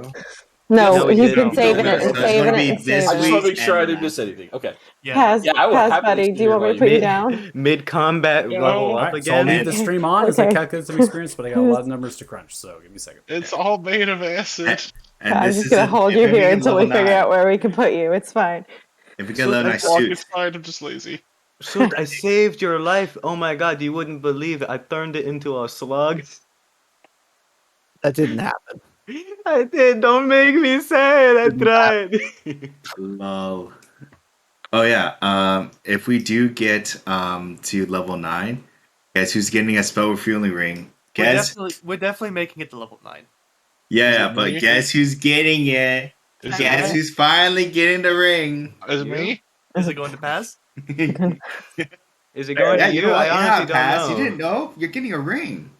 No, No, we he's didn't. been saving it and So it's saving gonna it be and this I saving just it. want to make sure I and didn't last. miss anything. Okay. Yeah. Paz, Yeah, I will Paz, happily buddy, sit do you here want me to while put you you- down? Mid-combat Yeah. level All up right, so I'll again. leave the stream on as I Okay. calculate some experience, but I got a lot of numbers to crunch, so give me a second. It's all made of acid. And I'm this just is gonna it. hold If you we here get until we level figure 9, out where we can put you. It's fine. If we get level 9 Walk suit, is fine. I'm just lazy. Shoot, I saved your life. Oh my god, you wouldn't believe it. I turned it into a slug. That didn't happen. I did. Don't make me say it. I tried. lol. Oh yeah. If we do get to level 9, guess who's getting a spell refueling ring? Guess. We're definitely making it to level 9. Yeah, it but me? guess who's getting it? Is Guess it, who's finally getting the ring? is it me? Is it going to pass? Is it going Yeah, to you you? know I what? honestly Yeah, don't Pass. know. You didn't know? You're getting a ring.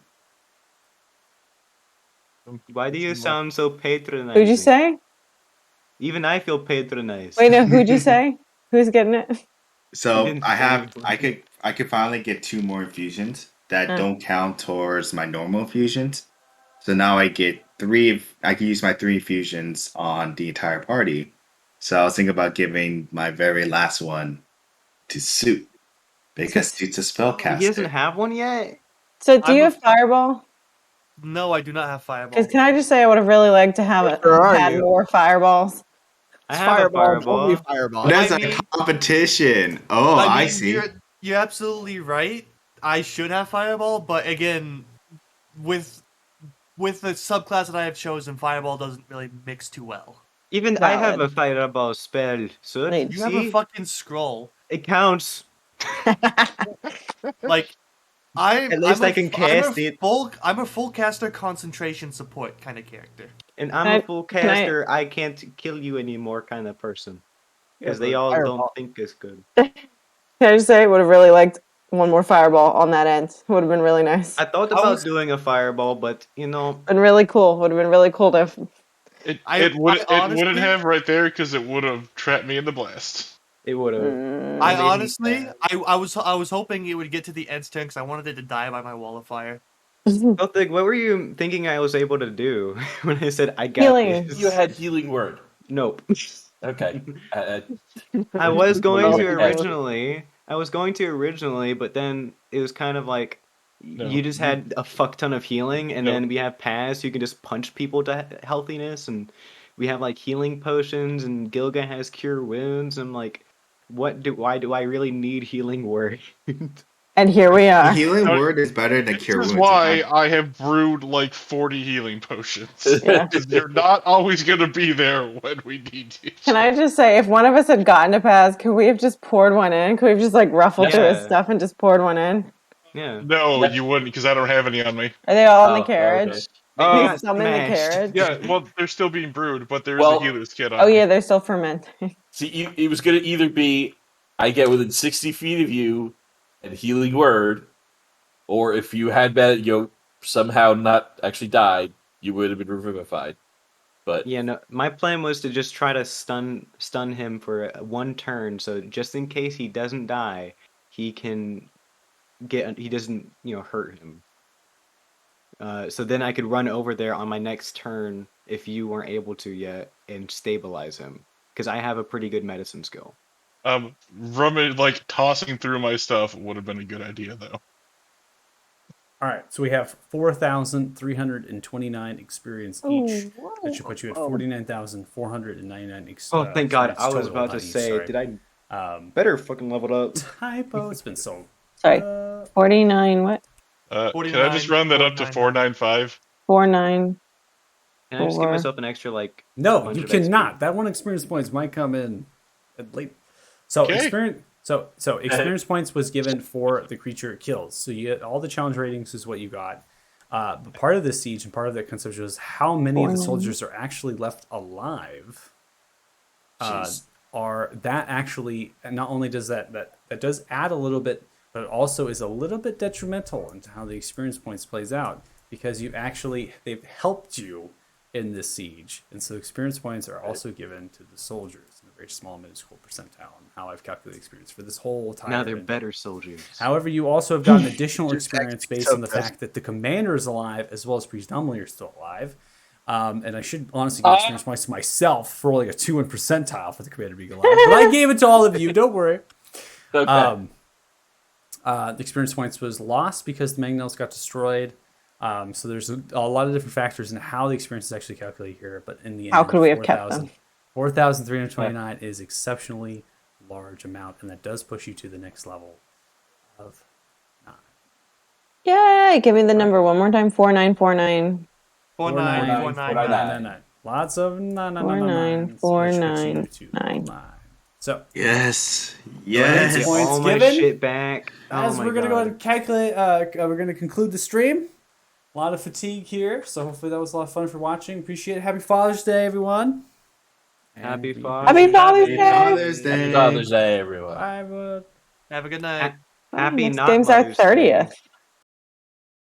Why do you sound so patronizing? Who'd you say? Even I feel patronized. Wait, no, who'd you say? Who's getting it? So didn't I say have anything. I could finally get 2 more infusions that don't count towards my normal infusions. So now I get 3. I can use my 3 infusions on the entire party. So I was thinking about giving my very last one to Suit because Suit's a spellcaster. He doesn't have one yet. So do you have Fireball? No, I do not have Fireball. Because can I just say I would have really liked to have had more Fireballs. I have a fireball. Totally fireball. That's a competition. Oh, I see. You're absolutely right. I should have Fireball, but again, with the subclass that I have chosen, Fireball doesn't really mix too well. Even I have a fireball spell. So You have a fucking scroll. It counts. Like, At least I can cast it. I'm a full caster concentration support kind of character. And I'm a full caster, I can't kill you anymore kind of person. Because they all don't think it's good. Can I just say I would have really liked one more Fireball on that end. It would have been really nice. I thought about doing a fireball, but been really cool. Would have been really cool to have. It wouldn't have right there because it would have trapped me in the blast. It would have. I honestly, I was hoping it would get to the end's turn because I wanted it to die by my wall of fire. What were you thinking I was able to do when I said I got Healing. this? You had healing word. Nope. Okay. I was going to originally. But then it was kind of like you just had a fuck ton of healing, and then we have pass. You can just punch people to healthiness, and we have like healing potions, and Gilga has cure wounds. I'm like, why do I really need healing word? And here we are. Healing word is better than cure wounds. This is why I have brewed like 40 healing potions. Yeah. Because you're not always going to be there when we need you. Can I just say, if one of us had gotten to pass, could we have just poured one in? Could we have just like ruffled through his stuff and just poured one in? Yeah. No, you wouldn't, because I don't have any on me. Are they all in the carriage? Okay. Some in the carriage? Yeah, well, they're still being brewed, but there is a healer's kit on. Oh yeah, they're still fermenting. See, it was going to either be I get within 60 feet of you and healing word, or if you had been, somehow not actually died, you would have been revivified. But yeah, no, my plan was to just try to stun him for 1 turn, so just in case he doesn't die, he doesn't hurt him. So then I could run over there on my next turn if you weren't able to yet and stabilize him, because I have a pretty good medicine skill. Tossing through my stuff would have been a good idea, though. All right, so we have 4,329 experience each. That should put you at 49,499 experience. Oh, thank God! I was total, about to not each, say, sorry. did I better fucking level up? Typo. It's been so. Sorry, 49. What? Can I just run that up to 495? 49. Can I just give myself an extra No, bunch you of cannot. XP? That 1 experience points might come in at late. So experience. So experience points was given for the creature it kills. So you get all the challenge ratings is what you got. But part of the siege and part of the concept was how many of the soldiers are actually left alive. Are that actually, and not only does that does add a little bit, but it also is a little bit detrimental into how the experience points plays out, because they've helped you in this siege, and so experience points are also given to the soldiers in a very small minuscule percentile on how I've calculated experience for this whole time. Now they're better soldiers. However, you also have gotten additional experience based on the fact that the commander is alive, as well as Priest Dumbly are still alive. And I should honestly give experience points to myself for rolling a 2 in percentile for the commander being alive, but I gave it to all of you. Don't worry. okay. The experience points was lost because the Mangonels got destroyed. So there's a lot of different factors in how the experience is actually calculated here. But in the end, How could we have kept them? 4,329 is exceptionally large amount, and that does push you to the next level of 9. Yay! Give me the number one more time. 4949. 4949. Lots of 4949. So Yes. Points all my given. shit back. as we're gonna go ahead and calculate, we're gonna conclude the stream. A lot of fatigue here, so hopefully that was a lot of fun for watching. Appreciate it. Happy Father's Day, everyone. Happy Father's Happy Father's Day! Father's Day. Happy Father's Day, everyone. I would. Have a good night. Happy Next not game's our Mother's Day. 30th.